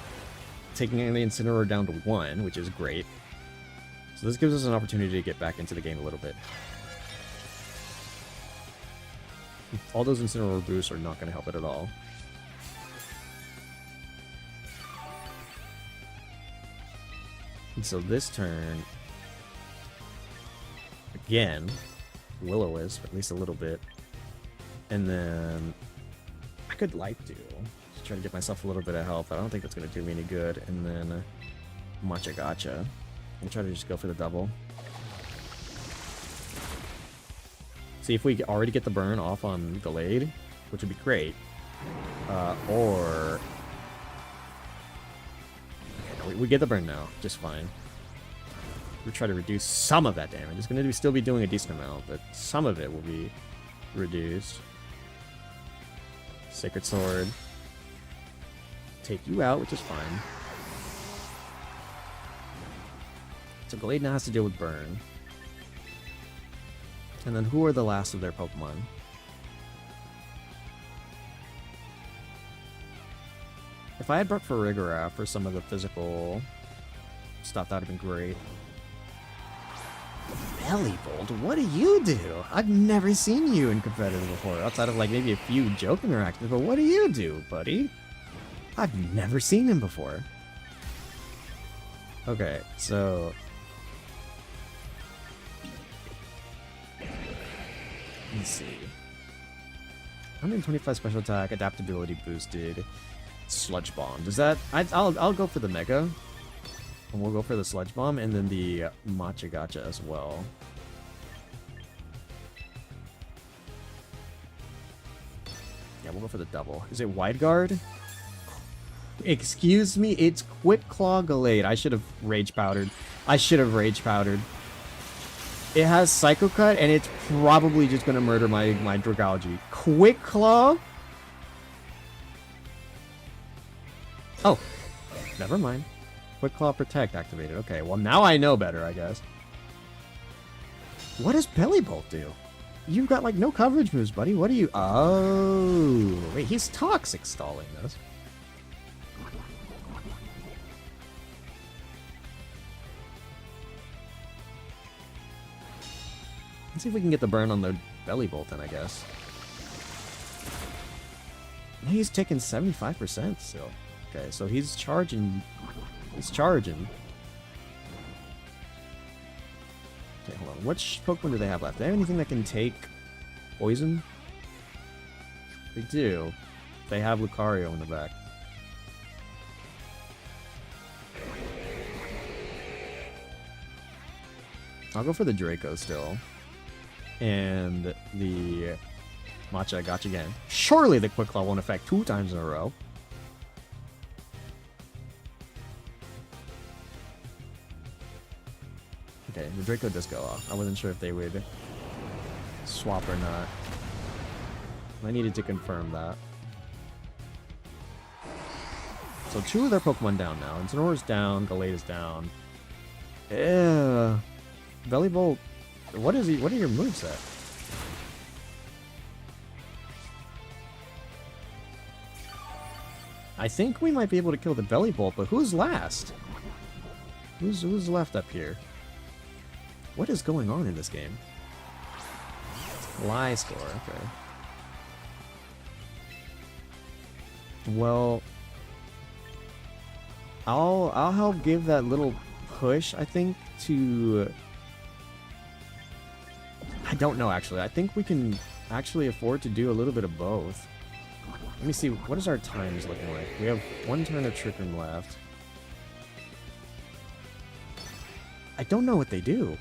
Taking the Incineroar down to 1, which is great. So this gives us an opportunity to get back into the game a little bit. All those Incineroar boosts are not going to help it at all. And so this turn, again, Will-O-Wisp, at least a little bit. And then I could Life Dew to try to get myself a little bit of health. I don't think that's going to do me any good. And then Matcha Gotcha. I'll try to just go for the double. See if we already get the burn off on Gallade, which would be great. Or... Okay, no, we get the burn now, just fine. We'll try to reduce some of that damage. It's going to still be doing a decent amount, but some of it will be reduced. Sacred Sword. Take you out, which is fine. So Gallade now has to deal with Burn. And then who are the last of their Pokemon? If I had brought Farigara for some of the physical stuff, that would have been great. Bellybolt, what do you do? I've never seen you in competitive before, outside of like maybe a few joke interactions, but what do you do, buddy? I've never seen him before. Okay, so... let's see. 125 special attack, adaptability boosted, sludge bomb. Does that... I'll go for the mega. And we'll go for the sludge bomb, and then the matcha gacha as well. Yeah, we'll go for the double. Is it wide guard? Excuse me, it's Quick Claw Gallade. I should have Rage Powdered. It has Psycho Cut, and it's probably just gonna murder my Dragalge. Quick Claw? Oh, never mind. Quick Claw Protect activated. Okay, well now I know better, I guess. What does Bellybolt do? You've got like no coverage moves, buddy. What do you... oh, wait, he's toxic stalling this. Let's see if we can get the burn on the Bellybolt then, I guess. He's taking 75% still. Okay, so he's charging... he's charging. Okay, hold on. Which Pokemon do they have left? Do they have anything that can take poison? They do. They have Lucario in the back. I'll go for the Draco still. And the Matcha Gotcha again. Surely the Quick Claw won't affect 2 times in a row. Okay, the Draco does go off. I wasn't sure if they would swap or not. I needed to confirm that. So 2 of their Pokemon down now. Incineroar's down, Gallade is down. Yeah. Bellybolt. What are your moveset? I think we might be able to kill the Bellybolt, but who's last? Who's left up here? What is going on in this game? Lie score, okay. Well, I'll help give that little push, I think, to... I don't know, actually. I think we can actually afford to do a little bit of both. Let me see, what is our times looking like? We have 1 turn of Trick Room left. I don't know what they do.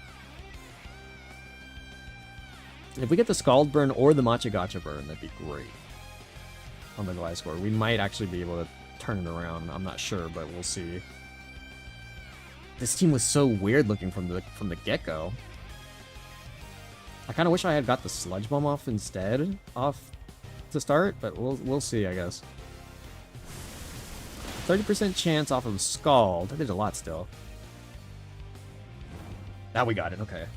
If we get the Scald Burn or the Matcha Gotcha Burn, that'd be great. On the Glide score. We might actually be able to turn it around. I'm not sure, but we'll see. This team was so weird looking from the get-go. I kind of wish I had got the Sludge Bomb off instead, to start, but we'll see, I guess. 30% chance off of Scald. That is a lot still. Now we got it, okay.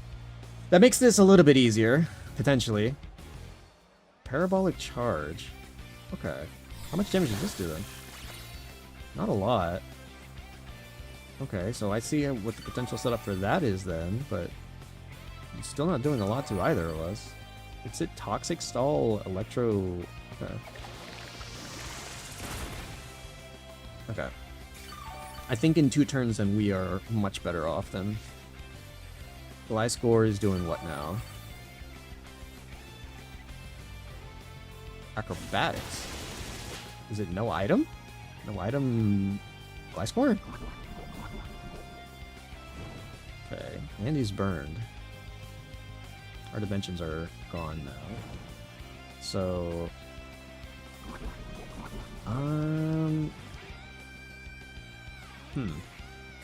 That makes this a little bit easier, potentially. Parabolic Charge. Okay. How much damage does this do then? Not a lot. Okay, so I see what the potential setup for that is then, but it's still not doing a lot to either of us. It's a Toxic Stall Electro... okay. Okay. I think in 2 turns then we are much better off then. Gliscor is doing what now? Acrobatics. Is it no item? No item... Gliscor? Okay, and he's burned. Our dimensions are gone now. So...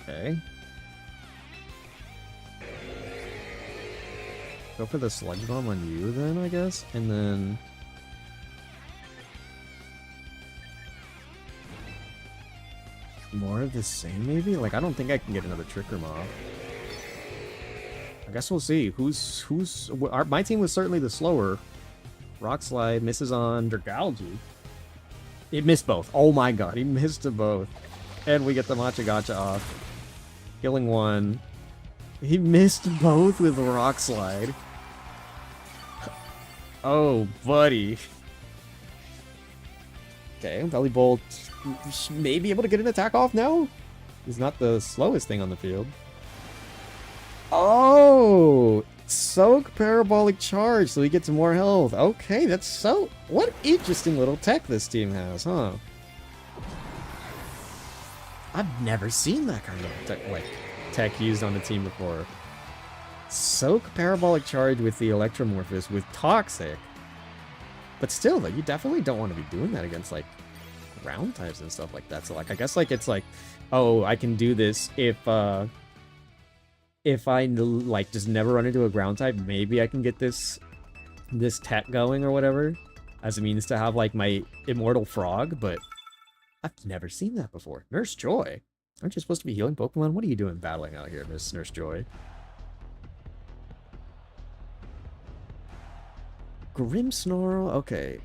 okay. Go for the Sludge Bomb on you then, I guess? And then... more of the same, maybe? Like, I don't think I can get another Trick Room off. I guess we'll see. My team was certainly the slower. Rock Slide misses on Dragalge. It missed both. Oh my god, he missed them both. And we get the Macha Gacha off. Killing one. He missed both with Rock Slide. Oh, buddy. Okay, Belly Bolt may be able to get an attack off now. He's not the slowest thing on the field. Oh! Soak Parabolic Charge, so he gets more health. Okay, that's so... What interesting little tech this team has, huh? I've never seen that kind of tech used on a team before. Soak Parabolic Charge with the Electromorphous with Toxic. But still, though, you definitely don't want to be doing that against, like, ground types and stuff like that. So, like, I guess, like, it's like, oh, I can do this if I, like, just never run into a ground type, maybe I can get this tech going or whatever, as a means to have, like, my Immortal Frog, but I've never seen that before. Nurse Joy? Aren't you supposed to be healing Pokemon? What are you doing battling out here, Miss Nurse Joy? Grimmsnarl? Okay.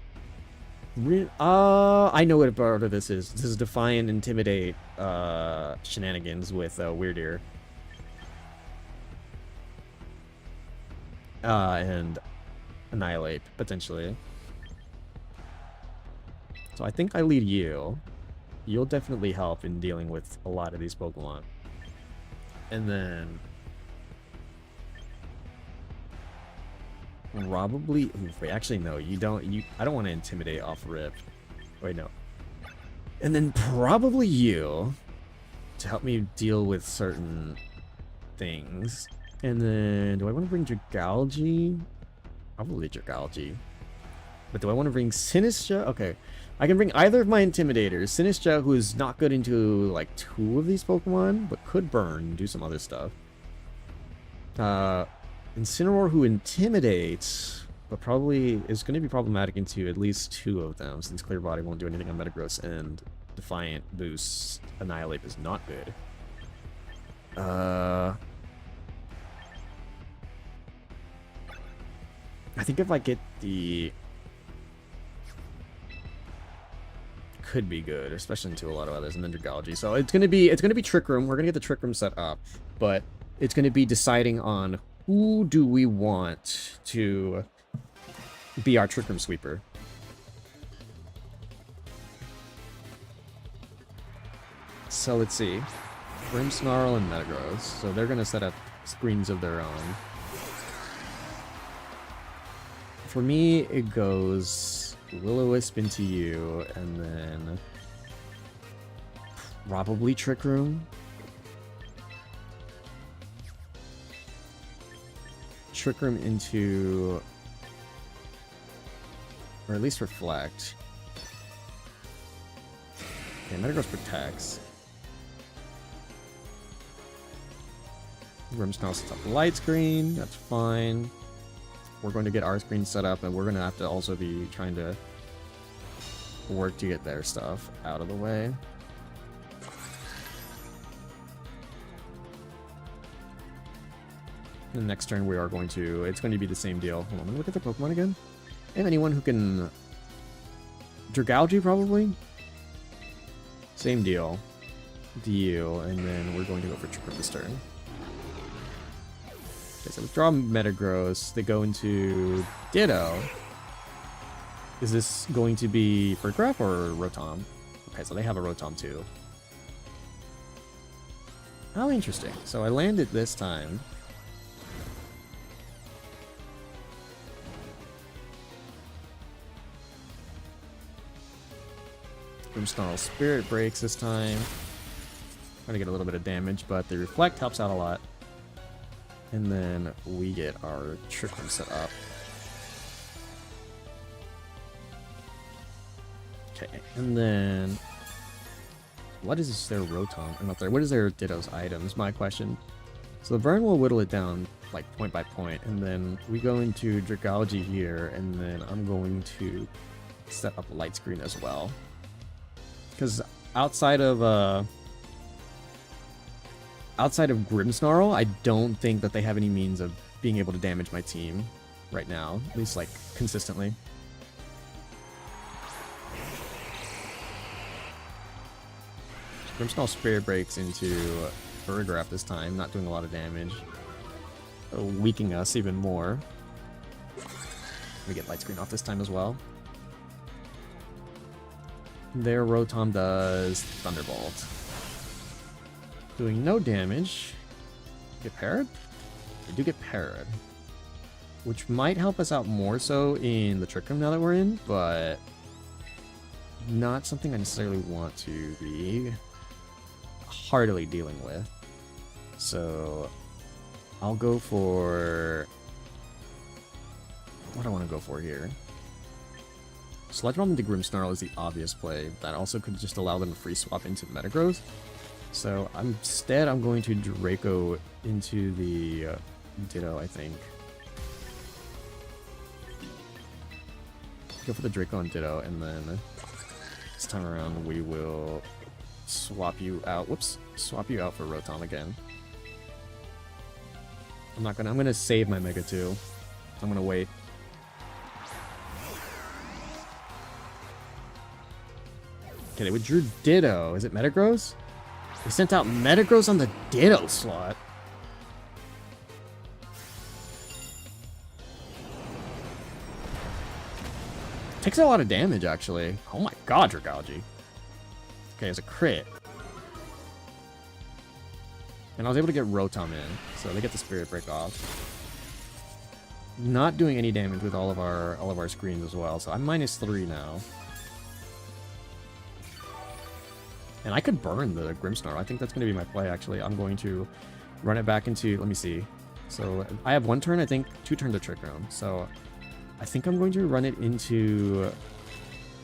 I know what part of this is. This is Defiant Intimidate shenanigans with Weirdeer. And Annihilate, potentially. So I think I lead you. You'll definitely help in dealing with a lot of these Pokemon. And then... probably... Wait, actually, no. You don't... I don't want to Intimidate off rip. Wait, no. And then probably you... to help me deal with certain things. And then... do I want to bring Dragalge? Probably Dragalge. But do I want to bring Sinistra? Okay. I can bring either of my Intimidators. Sinistra, who is not good into, like, 2 of these Pokemon, but could burn and do some other stuff. Incineroar, who intimidates, but probably is going to be problematic into at least 2 of them, since Clear Body won't do anything on Metagross, and Defiant boosts Annihilate is not good. I think if I get the... could be good, especially into a lot of others, and then Dragalge. So it's gonna be Trick Room. We're gonna get the Trick Room set up, but it's gonna be deciding on who do we want to be our Trick Room sweeper. So let's see. Grimmsnarl and Metagross. So they're gonna set up screens of their own. For me, it goes Will-O-Wisp into you, and then probably Trick Room. Trick Room into, or at least Reflect. Okay, Metagross protects. Grimmsnarl sets up the light screen, that's fine. We're going to get our screen set up, and we're going to have to also be trying to work to get their stuff out of the way. The next turn we are going to... it's going to be the same deal. Hold on, let me look at the Pokemon again. And anyone who can... Dragalge, probably? Same deal. Deal, and then we're going to go for Trick Room this turn. Okay, so withdraw Metagross. They go into Ditto. Is this going to be Furgraph or Rotom? Okay, so they have a Rotom too. Oh, interesting. So I landed this time. Grimmsnarl Spirit Breaks this time. Trying to get a little bit of damage, but the Reflect helps out a lot. And then we get our Trick Room set up. Okay, and then... what is their Rotom? Or not there. What is their Ditto's items? My question. So the Burn will whittle it down, like, point by point. And then we go into Dragalge here, and then I'm going to set up a light screen as well. Because outside of Grimmsnarl, I don't think that they have any means of being able to damage my team right now. At least, like, consistently. Grimmsnarl Spirit Breaks into Burgraph this time, not doing a lot of damage. Weakening us even more. We get Light Screen off this time as well. Their Rotom does Thunderbolt. Doing no damage. Get parried? They do get parried. Which might help us out more so in the Trick Room now that we're in, but not something I necessarily want to be heartily dealing with. So I'll go for... what do I want to go for here? Sludge Bomb into Grimmsnarl is the obvious play. That also could just allow them to free swap into Metagross. So instead I'm going to Draco into the Ditto, I think. Go for the Draco and Ditto, and then this time around we will swap you out. Whoops, swap you out for Rotom again. I'm gonna save my Mega 2. I'm gonna wait. Okay, they withdrew Ditto. Is it Metagross? They sent out Metagross on the Ditto slot. Takes a lot of damage, actually. Oh my god, Dragalge. Okay, it's a crit. And I was able to get Rotom in, so they get the Spirit Break off. Not doing any damage with all of our screens as well, so I'm -3 now. And I could burn the Grimmsnarl. I think that's going to be my play, actually. I'm going to run it back into... let me see. So I have 1 turn, I think, 2 turns of Trick Room. So I think I'm going to run it into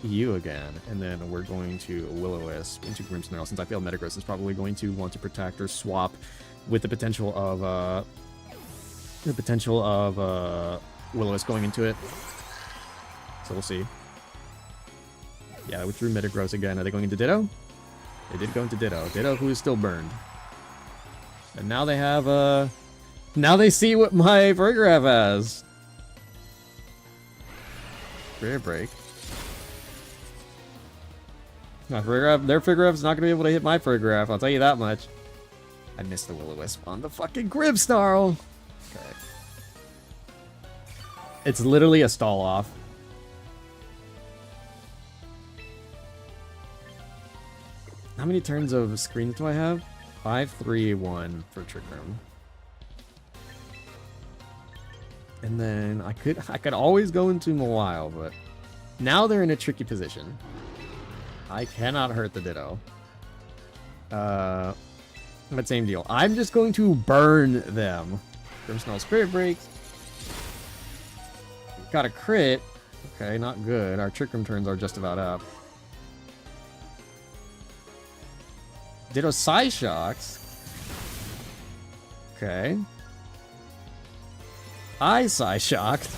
you again. And then we're going to Will-O-Wisp into Grimmsnarl, since I feel Metagross is probably going to want to protect or swap with the potential of Will-O-Wisp going into it. So we'll see. Yeah, I withdrew Metagross again. Are they going into Ditto? They did go into Ditto. Ditto, who is still burned. And now they have, now they see what my Burgraph has. Spirit Break. My Burgraph, their Burgraph's not going to be able to hit my Burgraph, I'll tell you that much. I missed the Will-O-Wisp on the fucking Grimmsnarl. Okay. It's literally a stall off. How many turns of screens do I have? 5, 3, 1 for Trick Room. And then I could always go into Mawile, but now they're in a tricky position. I cannot hurt the Ditto. But same deal. I'm just going to burn them. Grimmsnarl Spirit Break. Got a crit. Okay, not good. Our Trick Room turns are just about up. Ditto Psyshocks. Okay. I Psyshocked.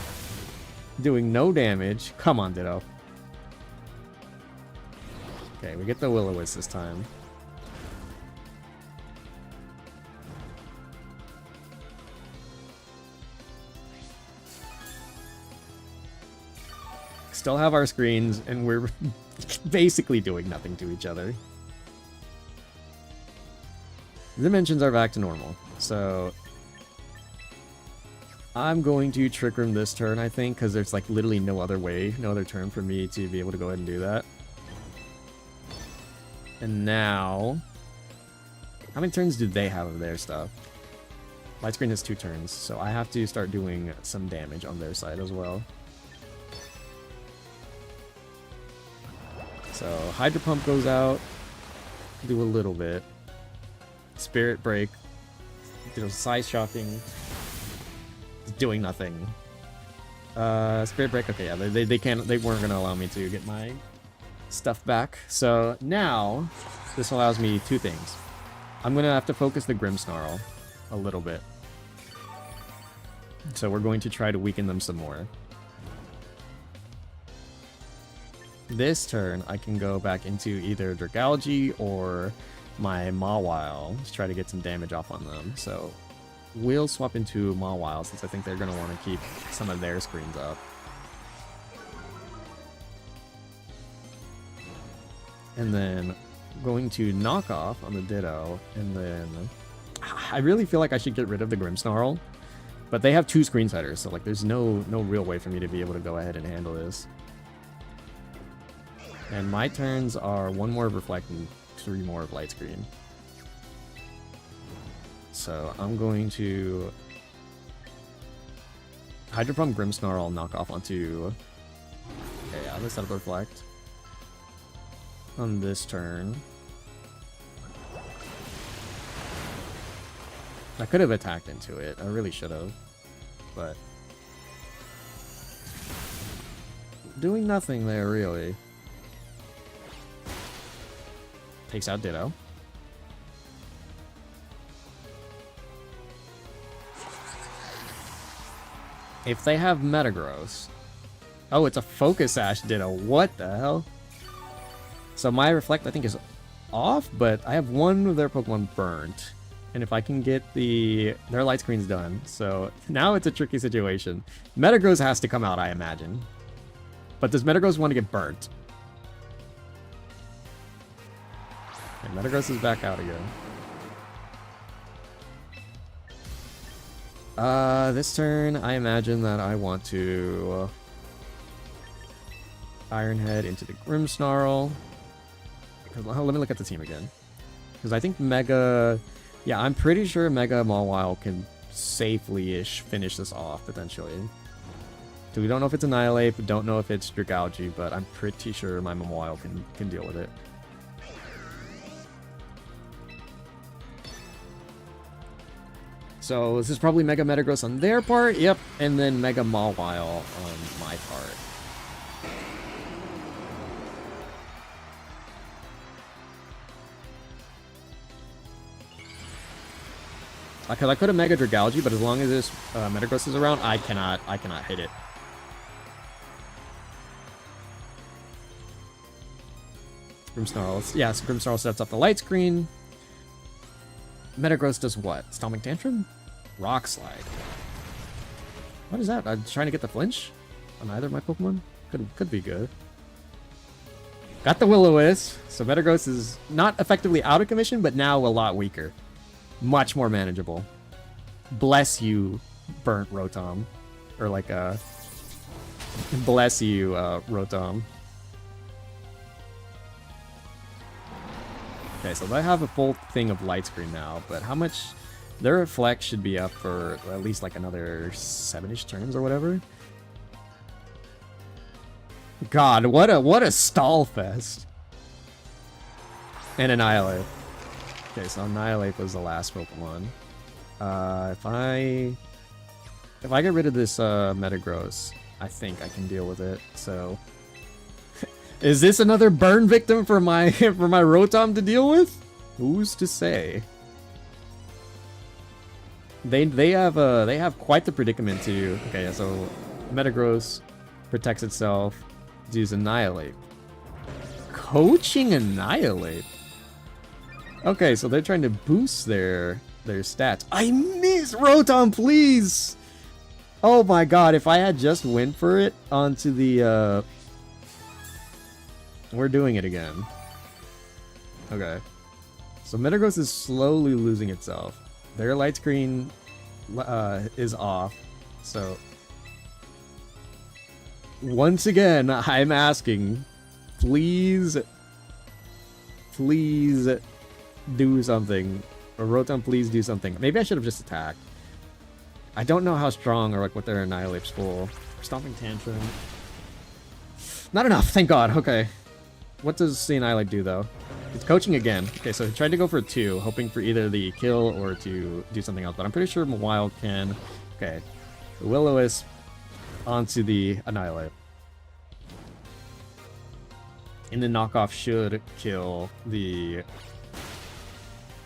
Doing no damage. Come on, Ditto. Okay, we get the Will-O-Wisp this time. Still have our screens, and we're basically doing nothing to each other. Dimensions are back to normal, so I'm going to Trick Room this turn, I think, because there's like literally no other way, no other turn for me to be able to go ahead and do that. And now, how many turns do they have of their stuff? Light Screen has 2 turns, so I have to start doing some damage on their side as well. So Hydro Pump goes out, do a little bit. Spirit Break, Size Shocking, doing nothing. Spirit Break, okay, yeah, they weren't gonna allow me to get my stuff back. So now this allows me 2 things. I'm gonna have to focus the Grimmsnarl a little bit. So we're going to try to weaken them some more. This turn, I can go back into either Dragalge or my Mawile to try to get some damage off on them. So we'll swap into Mawile since I think they're going to want to keep some of their screens up. And then going to knock off on the Ditto, and then I really feel like I should get rid of the Grimmsnarl, but they have 2 screen setters, so like there's no real way for me to be able to go ahead and handle this. And my turns are 1 more of Reflect and 3 more of Light Screen. So I'm going to Hydro Pump Grimmsnarl, knock off onto. Okay, yeah, let's set up Reflect on this turn. I could have attacked into it. I really should have, but doing nothing there really. Takes out Ditto. If they have Metagross. Oh, it's a Focus Sash Ditto. What the hell? So my Reflect, I think, is off, but I have one of their Pokemon burnt. And if I can get their Light Screen's done. So now it's a tricky situation. Metagross has to come out, I imagine. But does Metagross want to get burnt? Okay, Metagross is back out again. This turn, I imagine that I want to Iron Head into the Grimmsnarl. Let me look at the team again. Because I think Mega... Yeah, I'm pretty sure Mega Mawile can safely-ish finish this off, potentially. So we don't know if it's Annihilate, we don't know if it's Dragalge, but I'm pretty sure my Mawile can deal with it. So this is probably Mega Metagross on their part, yep, and then Mega Mawile on my part. Because I could have Mega Dragalge, but as long as this Metagross is around, I cannot hit it. Grimmsnarl, yeah, so Grimmsnarl sets up the Light Screen. Metagross does what? Stomping Tantrum? Rock Slide. What is that? I'm trying to get the flinch on either of my Pokemon? Could be good. Got the Will-O-Wisp, so Metagross is not effectively out of commission, but now a lot weaker. Much more manageable. Bless you, burnt Rotom. Or like bless you, Rotom. Okay, so they have a full thing of Light Screen now, but how much... Their Reflect should be up for at least like another 7-ish turns or whatever. God, what a stall fest. And Annihilate. Okay, so Annihilate was the last Pokemon. If I get rid of this Metagross, I think I can deal with it. So, is this another burn victim for my Rotom to deal with? Who's to say? They have quite the predicament to. Okay, so Metagross protects itself. Use Annihilate. Coaching Annihilate. Okay, so they're trying to boost their stats. I miss Rotom, please. Oh my god, if I had just went for it onto the we're doing it again. Okay. So Metagross is slowly losing itself. Their Light Screen is off. So once again, I'm asking, please do something. Or Rotom, please do something. Maybe I should have just attacked. I don't know how strong or like what their Annihilate's full. Stomping Tantrum. Not enough, thank god. Okay. What does the Annihilate do though? It's coaching again. Okay, so he tried to go for a 2, hoping for either the kill or to do something else. But I'm pretty sure Mawile can. Okay. The Will-O-Wisp onto the Annihilate. And the knockoff should kill the...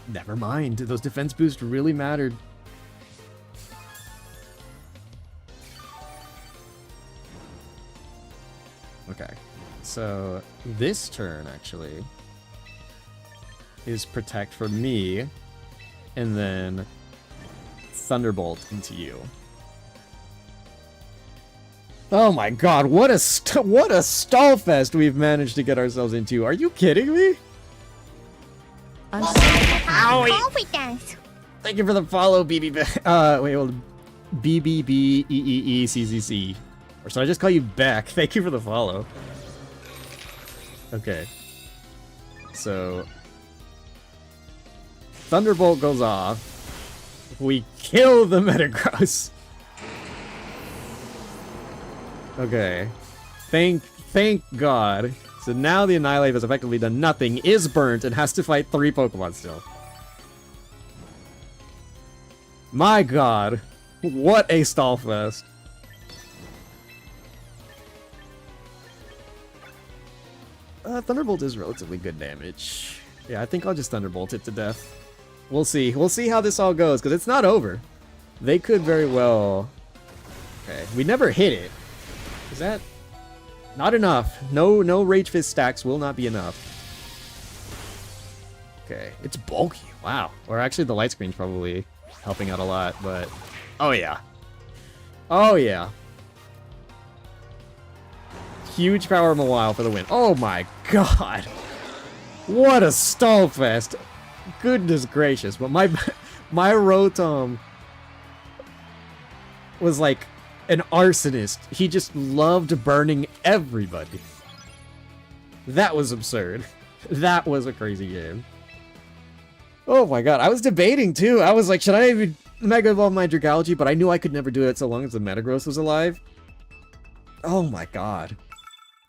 Never mind. Those defense boosts really mattered. Okay. So this turn, actually, is Protect for me, and then Thunderbolt into you. Oh my god, what a stall fest we've managed to get ourselves into. Are you kidding me? Confidence. Thank you for the follow, BBB. Wait, hold on. BBBEEECCC. Or should I just call you Beck? Thank you for the follow. Okay. So... Thunderbolt goes off. We kill the Metagross. Okay. Thank God. So now the Annihilate has effectively done nothing, is burnt, and has to fight 3 Pokemon still. My God. What a stall fest. Thunderbolt is relatively good damage. Yeah, I think I'll just Thunderbolt it to death. We'll see. We'll see how this all goes, because it's not over. They could very well... Okay, we never hit it. Is that... Not enough. No Rage Fist stacks will not be enough. Okay, it's bulky. Wow. Or actually, the light screen's probably helping out a lot, but... Oh, yeah. Oh, yeah. Huge power Mawile for the win. Oh, my God. What a stall fest. Goodness gracious. But my Rotom was like an arsonist. He just loved burning everybody. That was absurd. That was a crazy game. Oh my God. I was debating too. I was like, should I even Mega Evolve my Dragalge? But I knew I could never do it so long as the Metagross was alive. Oh my God.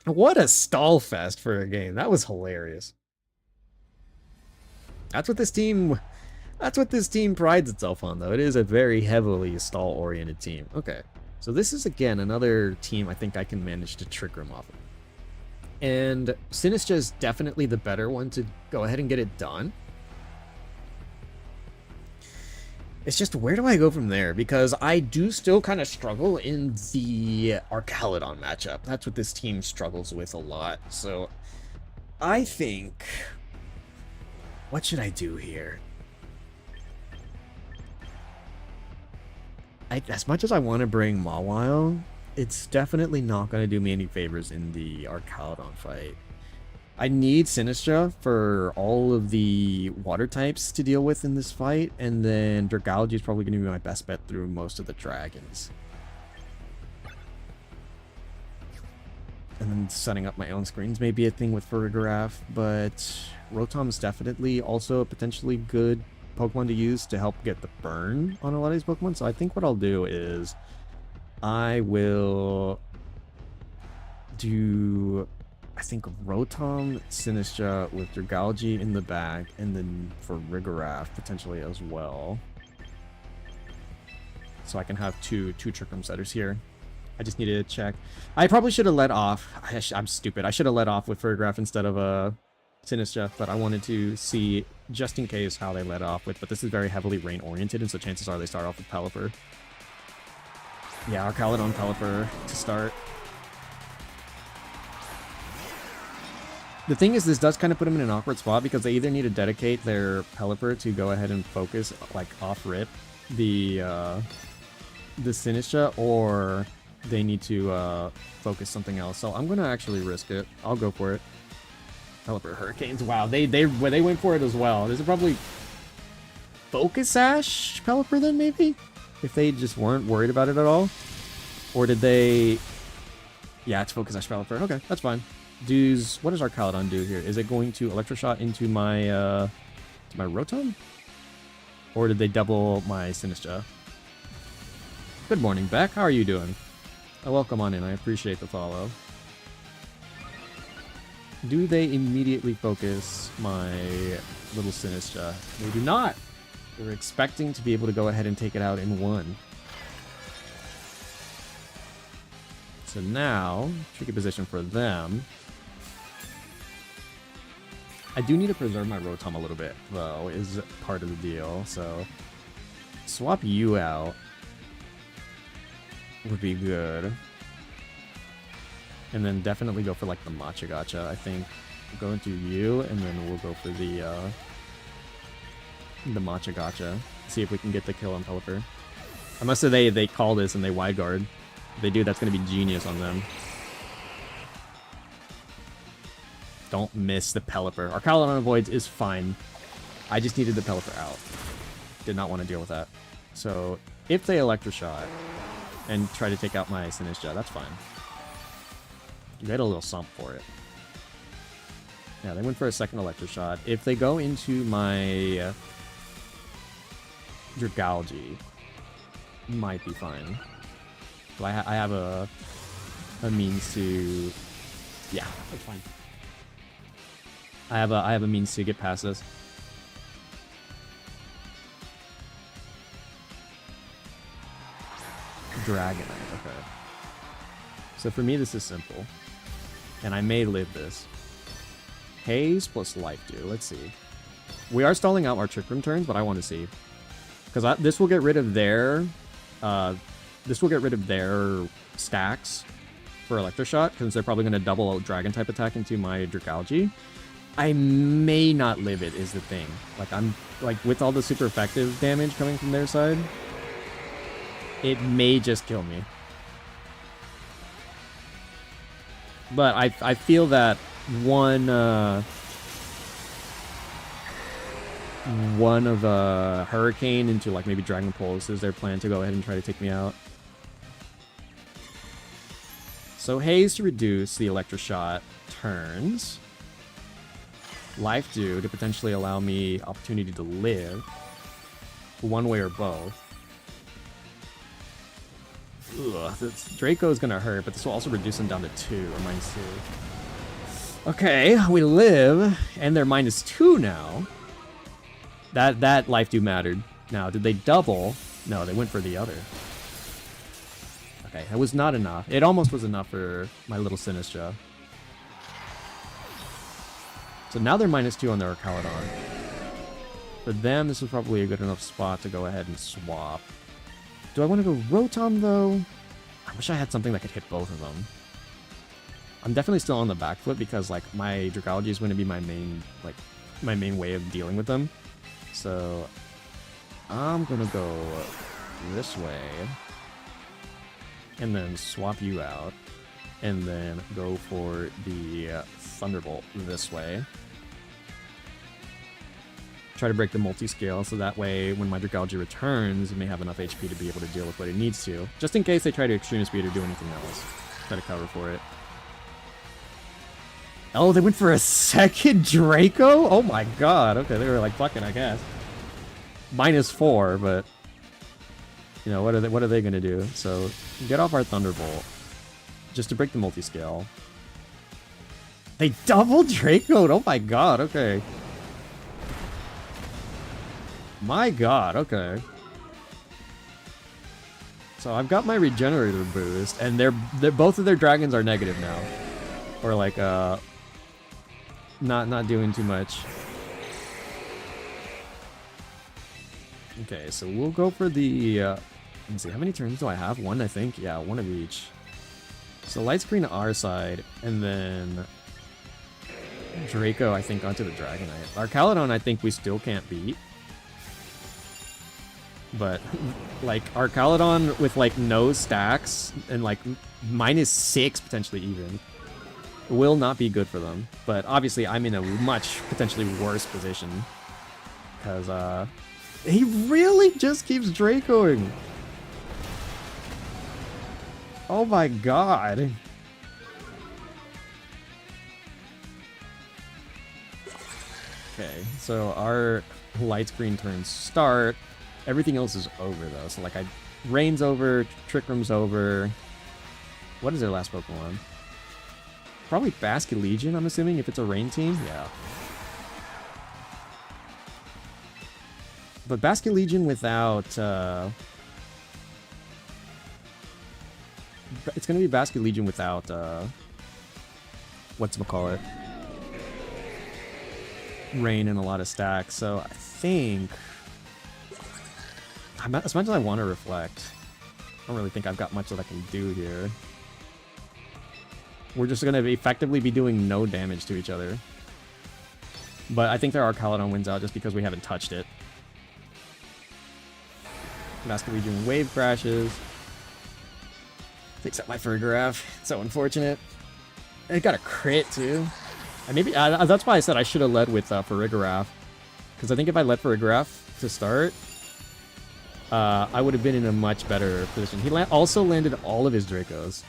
What a stall fest for a game. That was hilarious. That's what this team prides itself on, though. It is a very heavily stall-oriented team. Okay. So this is, again, another team I think I can manage to trick room off of. And Sinistcha is definitely the better one to go ahead and get it done. It's just, where do I go from there? Because I do still kind of struggle in the Archaludon matchup. That's what this team struggles with a lot. So, I think... What should I do here? As much as I want to bring Mawile, it's definitely not going to do me any favors in the Archaludon fight. I need Sinistcha for all of the water types to deal with in this fight, and then Dragalge is probably going to be my best bet through most of the dragons. And then setting up my own screens may be a thing with Farigiraf, but Rotom is definitely also a potentially good Pokemon to use to help get the burn on a lot of these Pokemon. So I think what I'll do is I will do, I think, Rotom, Sinistcha with Dragalge in the back, and then for Farigiraf potentially as well. So I can have two Trick Room setters here. I just needed to check. I probably should have let off. I'm stupid. I should have let off with Farigiraf instead of Sinistcha, but I wanted to see just in case how they let off with. But this is very heavily rain oriented, and so chances are they start off with Pelipper. Yeah, Archaludon Pelipper to start. The thing is, this does kind of put them in an awkward spot because they either need to dedicate their Pelipper to go ahead and focus, like, off-rip the Sinistcha, or they need to focus something else. So I'm going to actually risk it. I'll go for it. Pelipper Hurricanes. Wow, they went for it as well. This is probably Focus Sash Pelipper then, maybe? If they just weren't worried about it at all. Or did they... Yeah, it's Focus Sash Pelipper. Okay, that's fine. What does Archaludon do here? Is it going to Electroshot into my Rotom? Or did they double my Sinistcha? Good morning, Beck. How are you doing? Welcome on in. I appreciate the follow. Do they immediately focus my little Sinistcha? They do not. They're expecting to be able to go ahead and take it out in one. So now, tricky position for them. I do need to preserve my Rotom a little bit, though, is part of the deal. So, swap you out would be good. And then definitely go for, like, the Matcha Gotcha, I think. Go into you, and then we'll go for the Matcha Gotcha. See if we can get the kill on Pelipper. Unless they call this and they wide guard. If they do, that's going to be genius on them. Don't miss the Pelipper. Archaludon Avoids is fine. I just needed the Pelipper out. Did not want to deal with that. So if they Electroshot and try to take out my Sinistcha, that's fine. You get a little sump for it. Yeah, they went for a second Electroshot. If they go into my Dragalge, might be fine. So I have a means to... Yeah, that's fine. I have a means to get past this. Dragonite, okay. So for me, this is simple. And I may live this. Haze plus Life Dew. Let's see. We are stalling out our Trick Room turns, but I want to see. Because this will get rid of their... this will get rid of their stacks for Electroshot, because they're probably going to double Dragon-type attack into my Dragalge. I may not live it, is the thing. Like, I'm... Like, with all the super effective damage coming from their side, it may just kill me. But I feel that one of the Hurricane into, like, maybe Dragon Pulse is their plan to go ahead and try to take me out. So Haze to reduce the Electroshot turns. Life Dew to potentially allow me opportunity to live. One way or both. Ugh, Draco's gonna hurt, but this will also reduce them down to 2, or -2. Okay, we live, and they're -2 now. That Life Dew mattered. Now, did they double? No, they went for the other. Okay, that was not enough. It almost was enough for my little Sinistcha. So now they're -2 on their Arcalodon. For them, this is probably a good enough spot to go ahead and swap. Do I want to go Rotom, though? I wish I had something that could hit both of them. I'm definitely still on the back foot because, like, my Dragalge is going to be my main, like, my main way of dealing with them. So, I'm going to go this way. And then swap you out. And then go for the Thunderbolt this way. Try to break the multi-scale, so that way, when my Dragalge returns, it may have enough HP to be able to deal with what it needs to. Just in case they try to Extreme Speed or do anything else. Try to cover for it. Oh, they went for a second Draco? Oh my god. Okay, they were like, fucking, I guess. -4, but... You know, what are they gonna do? So, get off our Thunderbolt. Just to break the multi-scale. They double Draco'd! Oh my god, okay. My god, okay. So I've got my regenerator boost, and they're both of their dragons are negative now. Or like not doing too much. Okay, so we'll go for the let's see, how many turns do I have? One, I think. Yeah, one of each. So light screen to our side, and then Draco, I think, onto the Dragonite. Arcalodon, I think we still can't beat. But, like, Arcalodon with, like, no stacks and, like, -6 potentially even will not be good for them. But obviously, I'm in a much potentially worse position. Because, he really just keeps Dracoing. Oh my god. Okay, so our light screen turns start. Everything else is over, though. So, like, Rain's over, Trick Room's over. What is their last Pokemon? Probably Basket Legion, I'm assuming, if it's a Rain team. Yeah. But Basket Legion without... It's going to be Basket Legion without... whatchamacallit? Rain and a lot of stacks. So, I think... As much as I want to reflect, I don't really think I've got much that I can do here. We're just going to effectively be doing no damage to each other. But I think their Arcalodon wins out just because we haven't touched it. Basket Legion wave crashes. Takes out my Farigiraf. So unfortunate. It got a crit too. And maybe that's why I said I should have led with Farigiraf. Because I think if I let for a graph to start, I would have been in a much better position. He also landed all of his Dracos.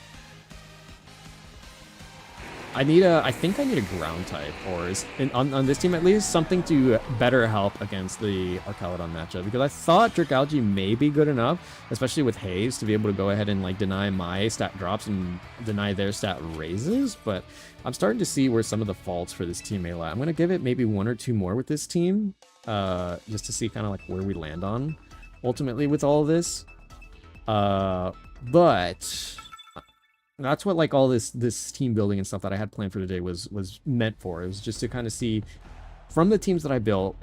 I think I need a ground type, or on this team at least, something to better help against the Archaludon matchup. Because I thought Dragalge may be good enough, especially with Haze, to be able to go ahead and like deny my stat drops and deny their stat raises. But I'm starting to see where some of the faults for this team may lie. I'm gonna give it maybe 1 or 2 more with this team, just to see kind of like where we land on ultimately with all of this. But that's what like all this team building and stuff that I had planned for today was meant for. It was just to kind of see from the teams that I built,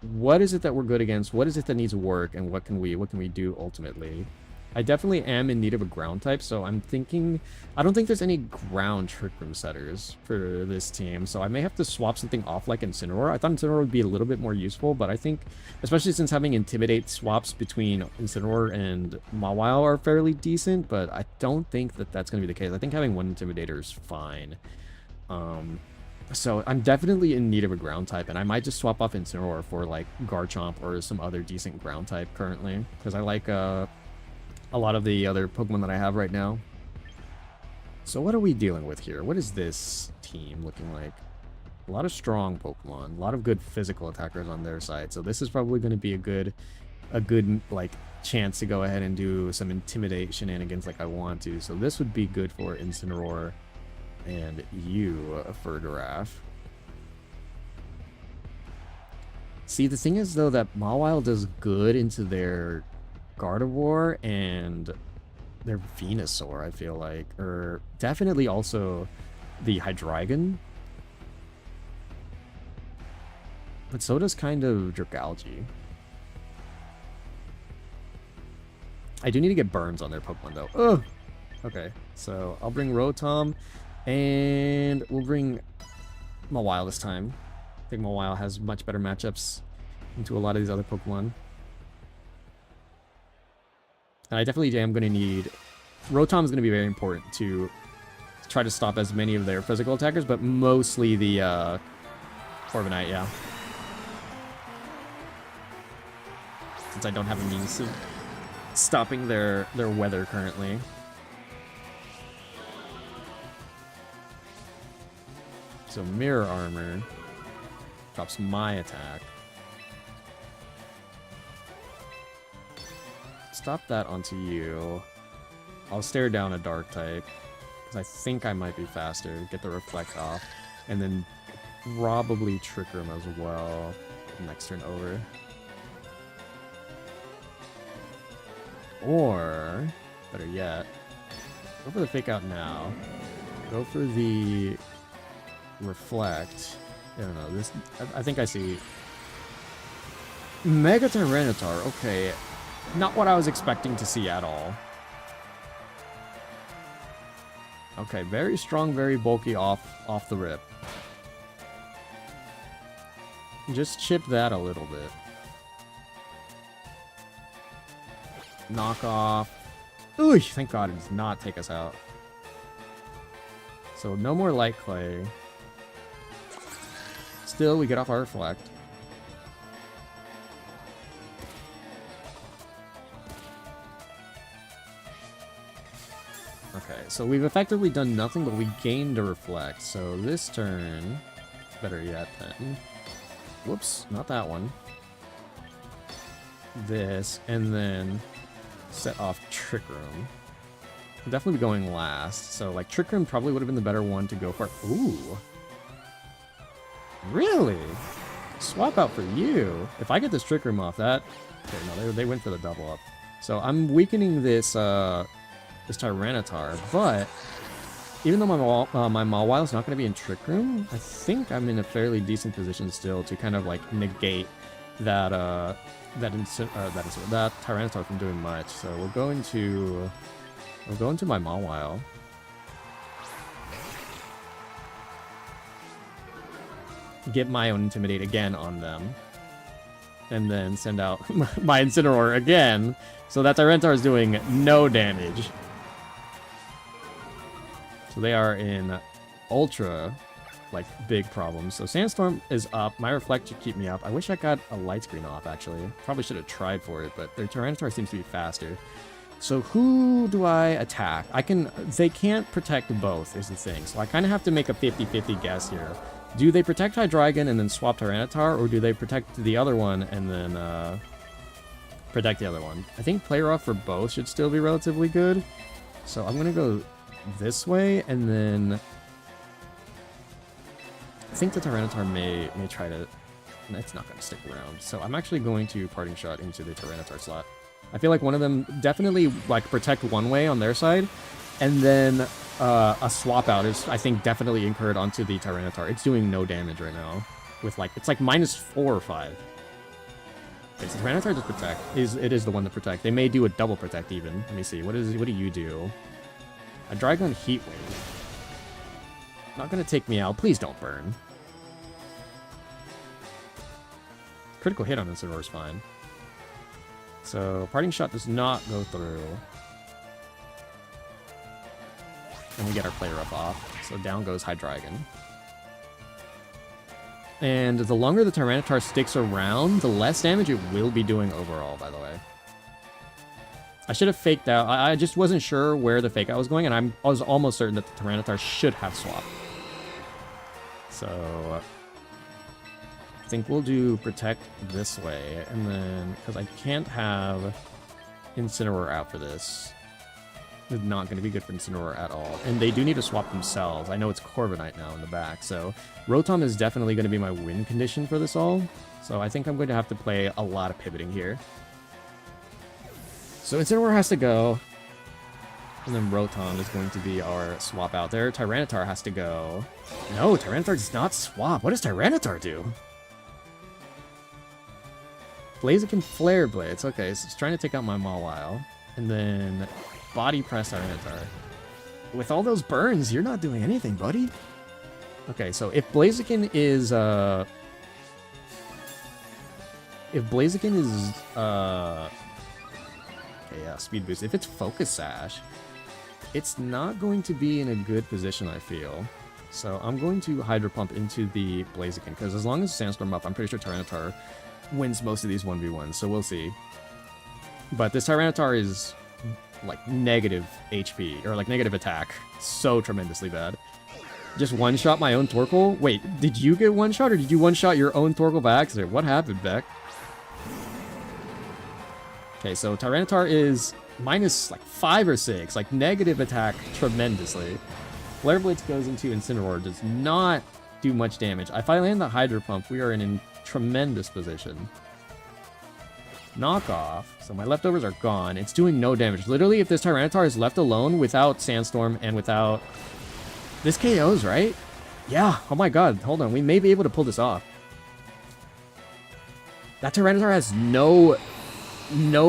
what is it that we're good against, what is it that needs work, and what can we do ultimately. I definitely am in need of a ground type, so I'm thinking, I don't think there's any ground Trick Room setters for this team, so I may have to swap something off like Incineroar. I thought Incineroar would be a little bit more useful, but I think, especially since having Intimidate swaps between Incineroar and Mawile are fairly decent, but I don't think that that's going to be the case. I think having 1 Intimidator is fine. So I'm definitely in need of a ground type, and I might just swap off Incineroar for like Garchomp or some other decent ground type currently, because I like a lot of the other Pokemon that I have right now. So what are we dealing with here? What is this team looking like? A lot of strong Pokemon, a lot of good physical attackers on their side. So this is probably going to be a good like chance to go ahead and do some Intimidate shenanigans like I want to. So this would be good for Incineroar and you for Giraffe. See, the thing is though that Mawile does good into their Gardevoir and their Venusaur, I feel like, or definitely also the Hydreigon, but so does kind of Dragalge. I do need to get burns on their Pokemon though. Ugh. Okay, so I'll bring Rotom, and we'll bring Mawile this time. I think Mawile has much better matchups into a lot of these other Pokemon. And I definitely am going to need... Rotom is going to be very important to try to stop as many of their physical attackers, but mostly the Corviknight, yeah. Since I don't have a means of stopping their weather currently. So Mirror Armor drops my attack. Stop that onto you. I'll stare down a Dark type, because I think I might be faster. Get the Reflect off, and then probably Trick Room as well next turn over. Or, better yet, go for the Fake Out now. Go for the Reflect. I don't know, this... I think I see... Mega Tyranitar, okay. Not what I was expecting to see at all. Okay, very strong, very bulky off the rip. Just chip that a little bit. Knock off. Ooh, thank God it does not take us out. So no more Light Clay. Still, we get off our Reflect. Okay, so we've effectively done nothing, but we gained a Reflect. So this turn, better yet then. Whoops, not that one. This, and then set off Trick Room. I'll definitely be going last, so like Trick Room probably would have been the better one to go for. Ooh. Really? Swap out for you. If I get this Trick Room off, that... Okay, no, they went for the double up. So I'm weakening this, this Tyranitar, but even though my Mawile is not going to be in Trick Room, I think I'm in a fairly decent position still to kind of like negate that that Tyranitar from doing much. So we'll go into my Mawile. Get my own Intimidate again on them. And then send out my Incineroar again. So that Tyranitar is doing no damage. So they are in Ultra like, big problems. So Sandstorm is up. My Reflect should keep me up. I wish I got a light screen off, actually. Probably should have tried for it, but their Tyranitar seems to be faster. So who do I attack? They can't protect both, is the thing. So I kind of have to make a 50-50 guess here. Do they protect Hydreigon and then swap Tyranitar, or do they protect the other one and then, protect the other one? I think Play Rough for both should still be relatively good. So I'm gonna go this way, and then I think the Tyranitar may try to... It's not gonna stick around. So I'm actually going to Parting Shot into the Tyranitar slot. I feel like one of them definitely, like, protect one way on their side, and then a swap out is, I think, definitely incurred onto the Tyranitar. It's doing no damage right now. With, like, it's like -4 or 5. Okay, so Tyranitar does protect. It is the one to protect. They may do a double protect even. Let me see. What do you do? A Dragon Heat Wave. Not gonna take me out. Please don't burn. Critical hit on Incineroar is fine. So, Parting Shot does not go through. And we get our player up off. So down goes Hydreigon. And the longer the Tyranitar sticks around, the less damage it will be doing overall, by the way. I should have faked out. I just wasn't sure where the fake out was going, and I was almost certain that the Tyranitar should have swapped. So I think we'll do Protect this way, and then, because I can't have Incineroar out for this. It's not going to be good for Incineroar at all. And they do need to swap themselves. I know it's Corviknight now in the back, so Rotom is definitely going to be my win condition for this all. So I think I'm going to have to play a lot of pivoting here. So Incineroar has to go, and then Rotom is going to be our swap out there. Tyranitar has to go. No, Tyranitar does not swap. What does Tyranitar do? Blaziken Flare Blades. Okay, so it's trying to take out my Mawile. And then Body Press Tyranitar. With all those burns, you're not doing anything, buddy. Okay, so if Blaziken is, okay, yeah, Speed Boost. If it's Focus Sash, it's not going to be in a good position, I feel. So I'm going to Hydro Pump into the Blaziken, because as long as Sandstorm up, I'm pretty sure Tyranitar wins most of these 1v1s, so we'll see. But this Tyranitar is, like, negative HP, or, like, negative attack. So tremendously bad. Just one-shot my own Torkoal? Wait, did you get one-shot, or did you one-shot your own Torkoal by accident? What happened, Beck? Okay, so Tyranitar is minus, like, 5 or 6. Like, negative attack tremendously. Flare Blitz goes into Incineroar. Does not do much damage. If I land the Hydro Pump, we are in a tremendous position. Knockoff. So my leftovers are gone. It's doing no damage. Literally, if this Tyranitar is left alone without Sandstorm and without... This KOs, right? Yeah. Oh my god. Hold on. We may be able to pull this off. That Tyranitar has no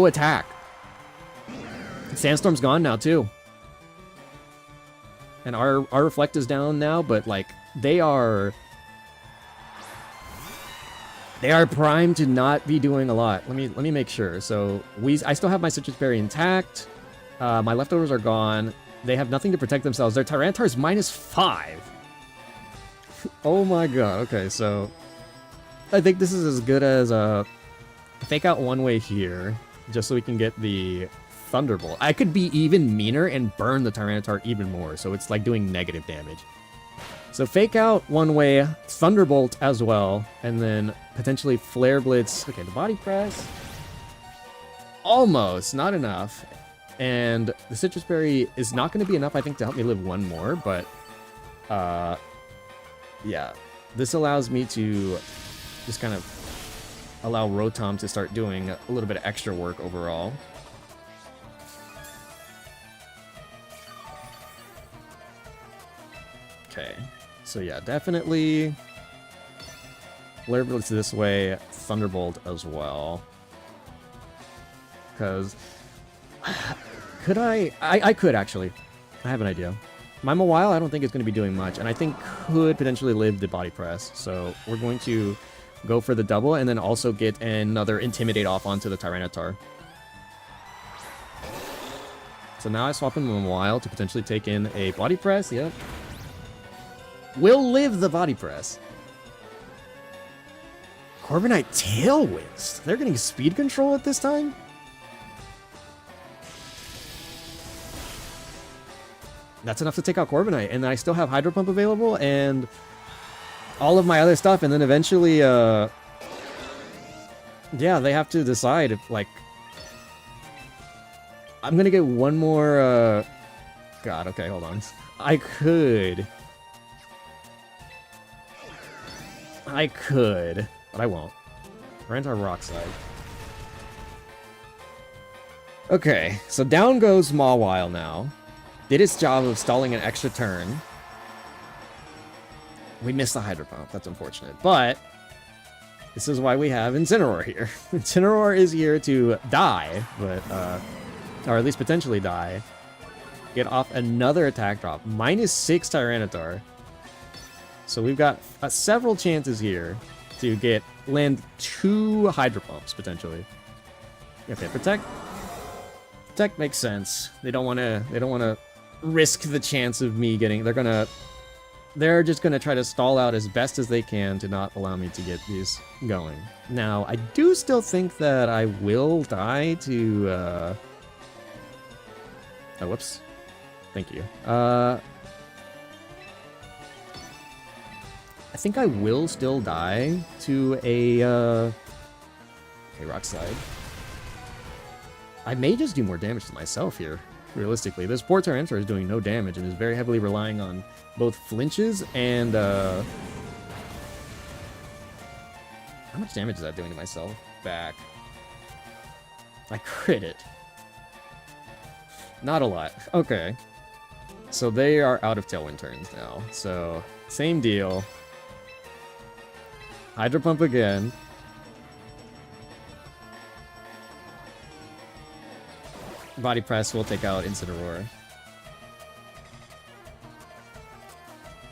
attack. Sandstorm's gone now, too. And our Reflect is down now, but, like, they are primed to not be doing a lot. Let me make sure. So I still have my Citrus Berry intact. My leftovers are gone. They have nothing to protect themselves. Their Tyranitar is minus 5. Oh my god. Okay, so I think this is as good as a fake out one way here, just so we can get the Thunderbolt. I could be even meaner and burn the Tyranitar even more, so it's like doing negative damage. So fake out one way, Thunderbolt as well, and then potentially Flare Blitz. Okay, the Body Press. Almost, not enough. And the Citrus Berry is not going to be enough, I think, to help me live one more, but yeah. This allows me to just kind of allow Rotom to start doing a little bit of extra work overall. Okay. So yeah, definitely Flare Blitz this way, Thunderbolt as well. Because could I could actually. I have an idea. My Mawile I don't think is going to be doing much, and I think could potentially live the Body Press. So we're going to go for the double and then also get another Intimidate off onto the Tyranitar. So now I swap in Mawile to potentially take in a Body Press, yep. will live the body press. Corviknight Tailwinds. They're getting speed control at this time? That's enough to take out Corviknight, and I still have Hydro Pump available, and all of my other stuff, and then eventually, yeah, they have to decide if, like... I'm gonna get one more, God, okay, hold on. I could, but I won't. Rent our rock side. Okay, so down goes Mawile now. Did its job of stalling an extra turn. We missed the Hydro Pump. That's unfortunate. But this is why we have Incineroar here. Incineroar is here to die, but or at least potentially die. Get off another attack drop. -6 Tyranitar. So we've got several chances here to land 2 Hydro Pumps potentially. Okay, protect. Protect makes sense. They don't want to risk the chance of me getting... They're just going to try to stall out as best as they can to not allow me to get these going. Now, I do still think that I will die to... Oh, whoops. Thank you. I think I will still die to a... Okay, Rock Slide. I may just do more damage to myself here. Realistically, this poor Tyranitar is doing no damage and is very heavily relying on both flinches and, How much damage is that doing to myself? Back. I crit it. Not a lot. Okay. So they are out of Tailwind turns now. So, same deal. Hydro Pump again. Body Press will take out Incineroar.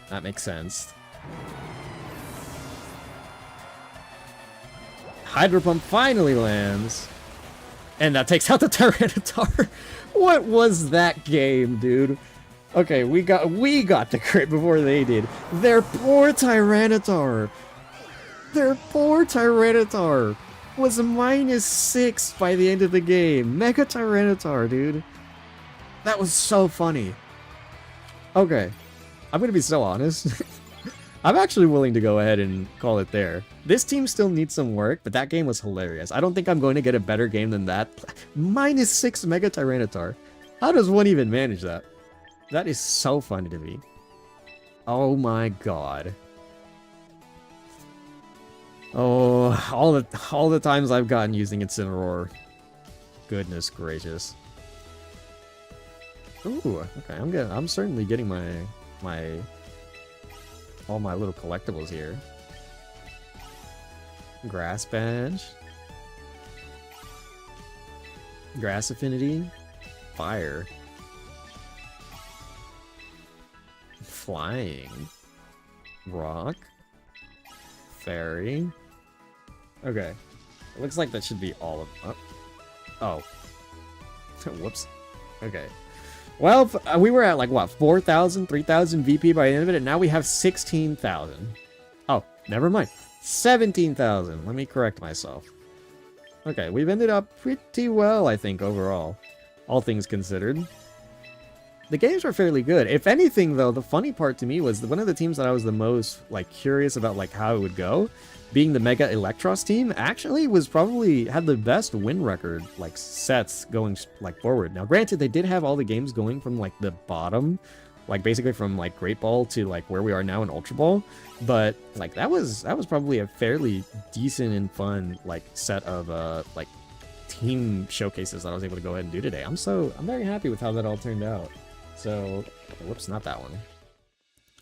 That makes sense. Hydro Pump finally lands. And that takes out the Tyranitar. What was that game, dude? Okay, we got the crit before they did. Their poor Tyranitar. Their poor Tyranitar was -6 by the end of the game. Mega Tyranitar, dude. That was so funny. Okay. I'm gonna be so honest. I'm actually willing to go ahead and call it there. This team still needs some work, but that game was hilarious. I don't think I'm going to get a better game than that. -6 Mega Tyranitar. How does one even manage that? That is so funny to me. Oh my god. Oh, all the times I've gotten using Incineroar. Goodness gracious. Ooh, okay, I'm certainly getting all my little collectibles here. Grass badge. Grass affinity. Fire. Flying. Rock. Fairy. Okay. It looks like that should be all of them. Oh. Whoops. Okay. Well, we were at like, what, 4,000, 3,000 VP by the end of it, and now we have 16,000. Oh, never mind. 17,000. Let me correct myself. Okay, we've ended up pretty well, I think, overall. All things considered. The games were fairly good. If anything, though, the funny part to me was one of the teams that I was the most, like, curious about, like, how it would go, being the Mega Electros team, actually was probably had the best win record, like, sets going, like, forward. Now, granted, they did have all the games going from, like, the bottom, like, basically from, like, Great Ball to, like, where we are now in Ultra Ball, but, like, that was probably a fairly decent and fun, like, set of, like, team showcases that I was able to go ahead and do today. I'm very happy with how that all turned out. So, whoops, not that one.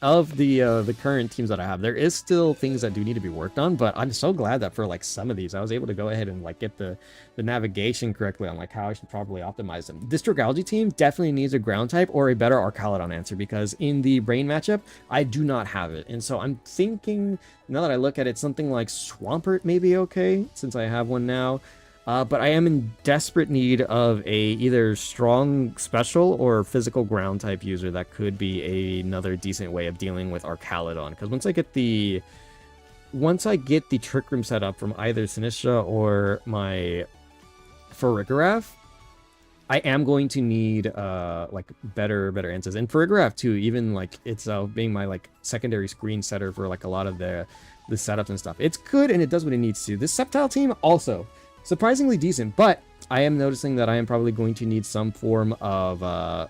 Of the current teams that I have, there is still things that do need to be worked on, but I'm so glad that for like some of these, I was able to go ahead and like get the navigation correctly on like how I should probably optimize them. This Dragalge team definitely needs a ground type or a better Arcalodon answer, because in the brain matchup, I do not have it. And so I'm thinking, now that I look at it, something like Swampert may be okay, since I have one now. But I am in desperate need of a either strong special or physical ground type user that could be another decent way of dealing with Archaludon. Because once I get the Trick Room set up from either Sinistra or my Farigiraf, I am going to need like better answers. And Farigiraf too, even like itself being my like secondary screen setter for like a lot of the setups and stuff. It's good and it does what it needs to. This Sceptile team also surprisingly decent, but I am noticing that I am probably going to need some form of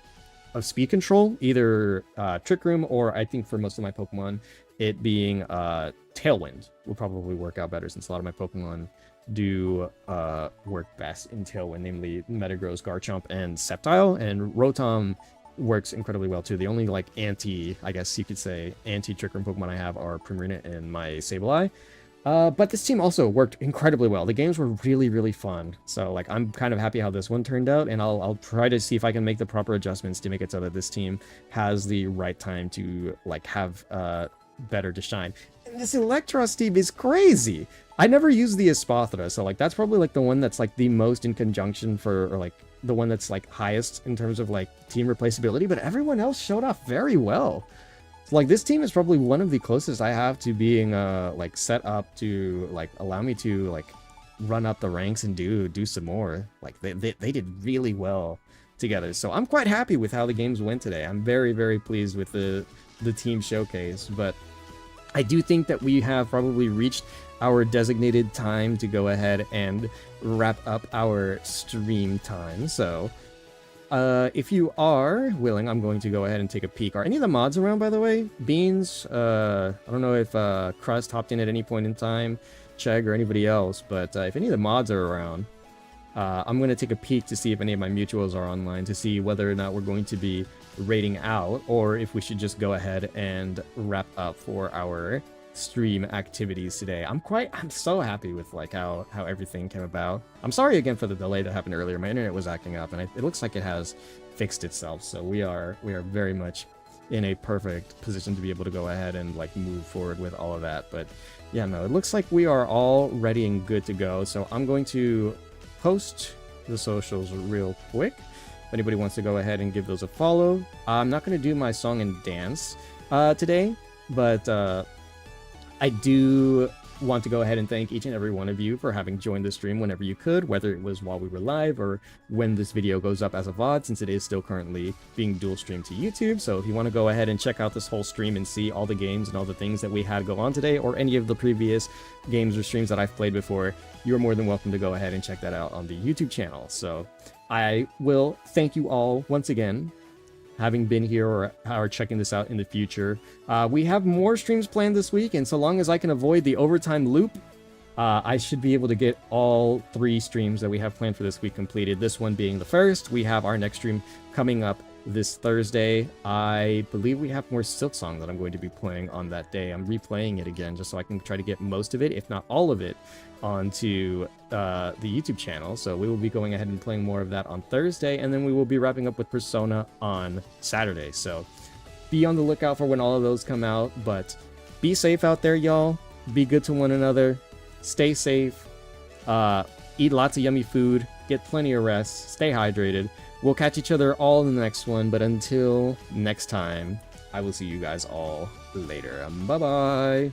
speed control, either Trick Room or I think for most of my Pokemon, it being Tailwind will probably work out better since a lot of my Pokemon do work best in Tailwind, namely Metagross, Garchomp, and Sceptile, and Rotom works incredibly well too. The only like I guess you could say, anti-Trick Room Pokemon I have are Primarina and my Sableye. But this team also worked incredibly well. The games were really, really fun. So like I'm kind of happy how this one turned out, and I'll try to see if I can make the proper adjustments to make it so that this team has the right time to like have better to shine. And this Electros team is crazy. I never used the Espathra, so like that's probably like the one that's like the most in conjunction for, or like the one that's like highest in terms of like team replaceability, but everyone else showed off very well. So, like this team is probably one of the closest I have to being like set up to like allow me to like run up the ranks and do some more. Like they did really well together. So I'm quite happy with how the games went today. I'm very, very pleased with the team showcase, but I do think that we have probably reached our designated time to go ahead and wrap up our stream time. So if you are willing, I'm going to go ahead and take a peek. Are any of the mods around, by the way? Beans, I don't know if Crust hopped in at any point in time, Chegg, or anybody else, but if any of the mods are around, I'm going to take a peek to see if any of my mutuals are online to see whether or not we're going to be raiding out, or if we should just go ahead and wrap up for our stream activities today. I'm so happy with like how everything came about. I'm sorry again for the delay that happened earlier. My internet was acting up, and it looks like it has fixed itself. So we are very much in a perfect position to be able to go ahead and like move forward with all of that. But yeah, no, it looks like we are all ready and good to go. So I'm going to post the socials real quick. If anybody wants to go ahead and give those a follow. I'm not going to do my song and dance today, but I do want to go ahead and thank each and every one of you for having joined the stream whenever you could, whether it was while we were live or when this video goes up as a VOD, since it is still currently being dual streamed to YouTube. So if you want to go ahead and check out this whole stream and see all the games and all the things that we had go on today, or any of the previous games or streams that I've played before, you're more than welcome to go ahead and check that out on the YouTube channel. So I will thank you all once again, having been here or checking this out in the future. We have more streams planned this week, and so long as I can avoid the overtime loop, I should be able to get all 3 streams that we have planned for this week completed. This one being the first. We have our next stream coming up this Thursday. I believe we have more Silksong that I'm going to be playing on that day. I'm replaying it again just so I can try to get most of it, if not all of it, onto the YouTube channel. So we will be going ahead and playing more of that on Thursday, and then we will be wrapping up with Persona on Saturday. So be on the lookout for when all of those come out, but be safe out there, y'all. Be good to one another. Stay safe. Eat lots of yummy food. Get plenty of rest. Stay hydrated. We'll catch each other all in the next one, but until next time, I will see you guys all later. Bye-bye.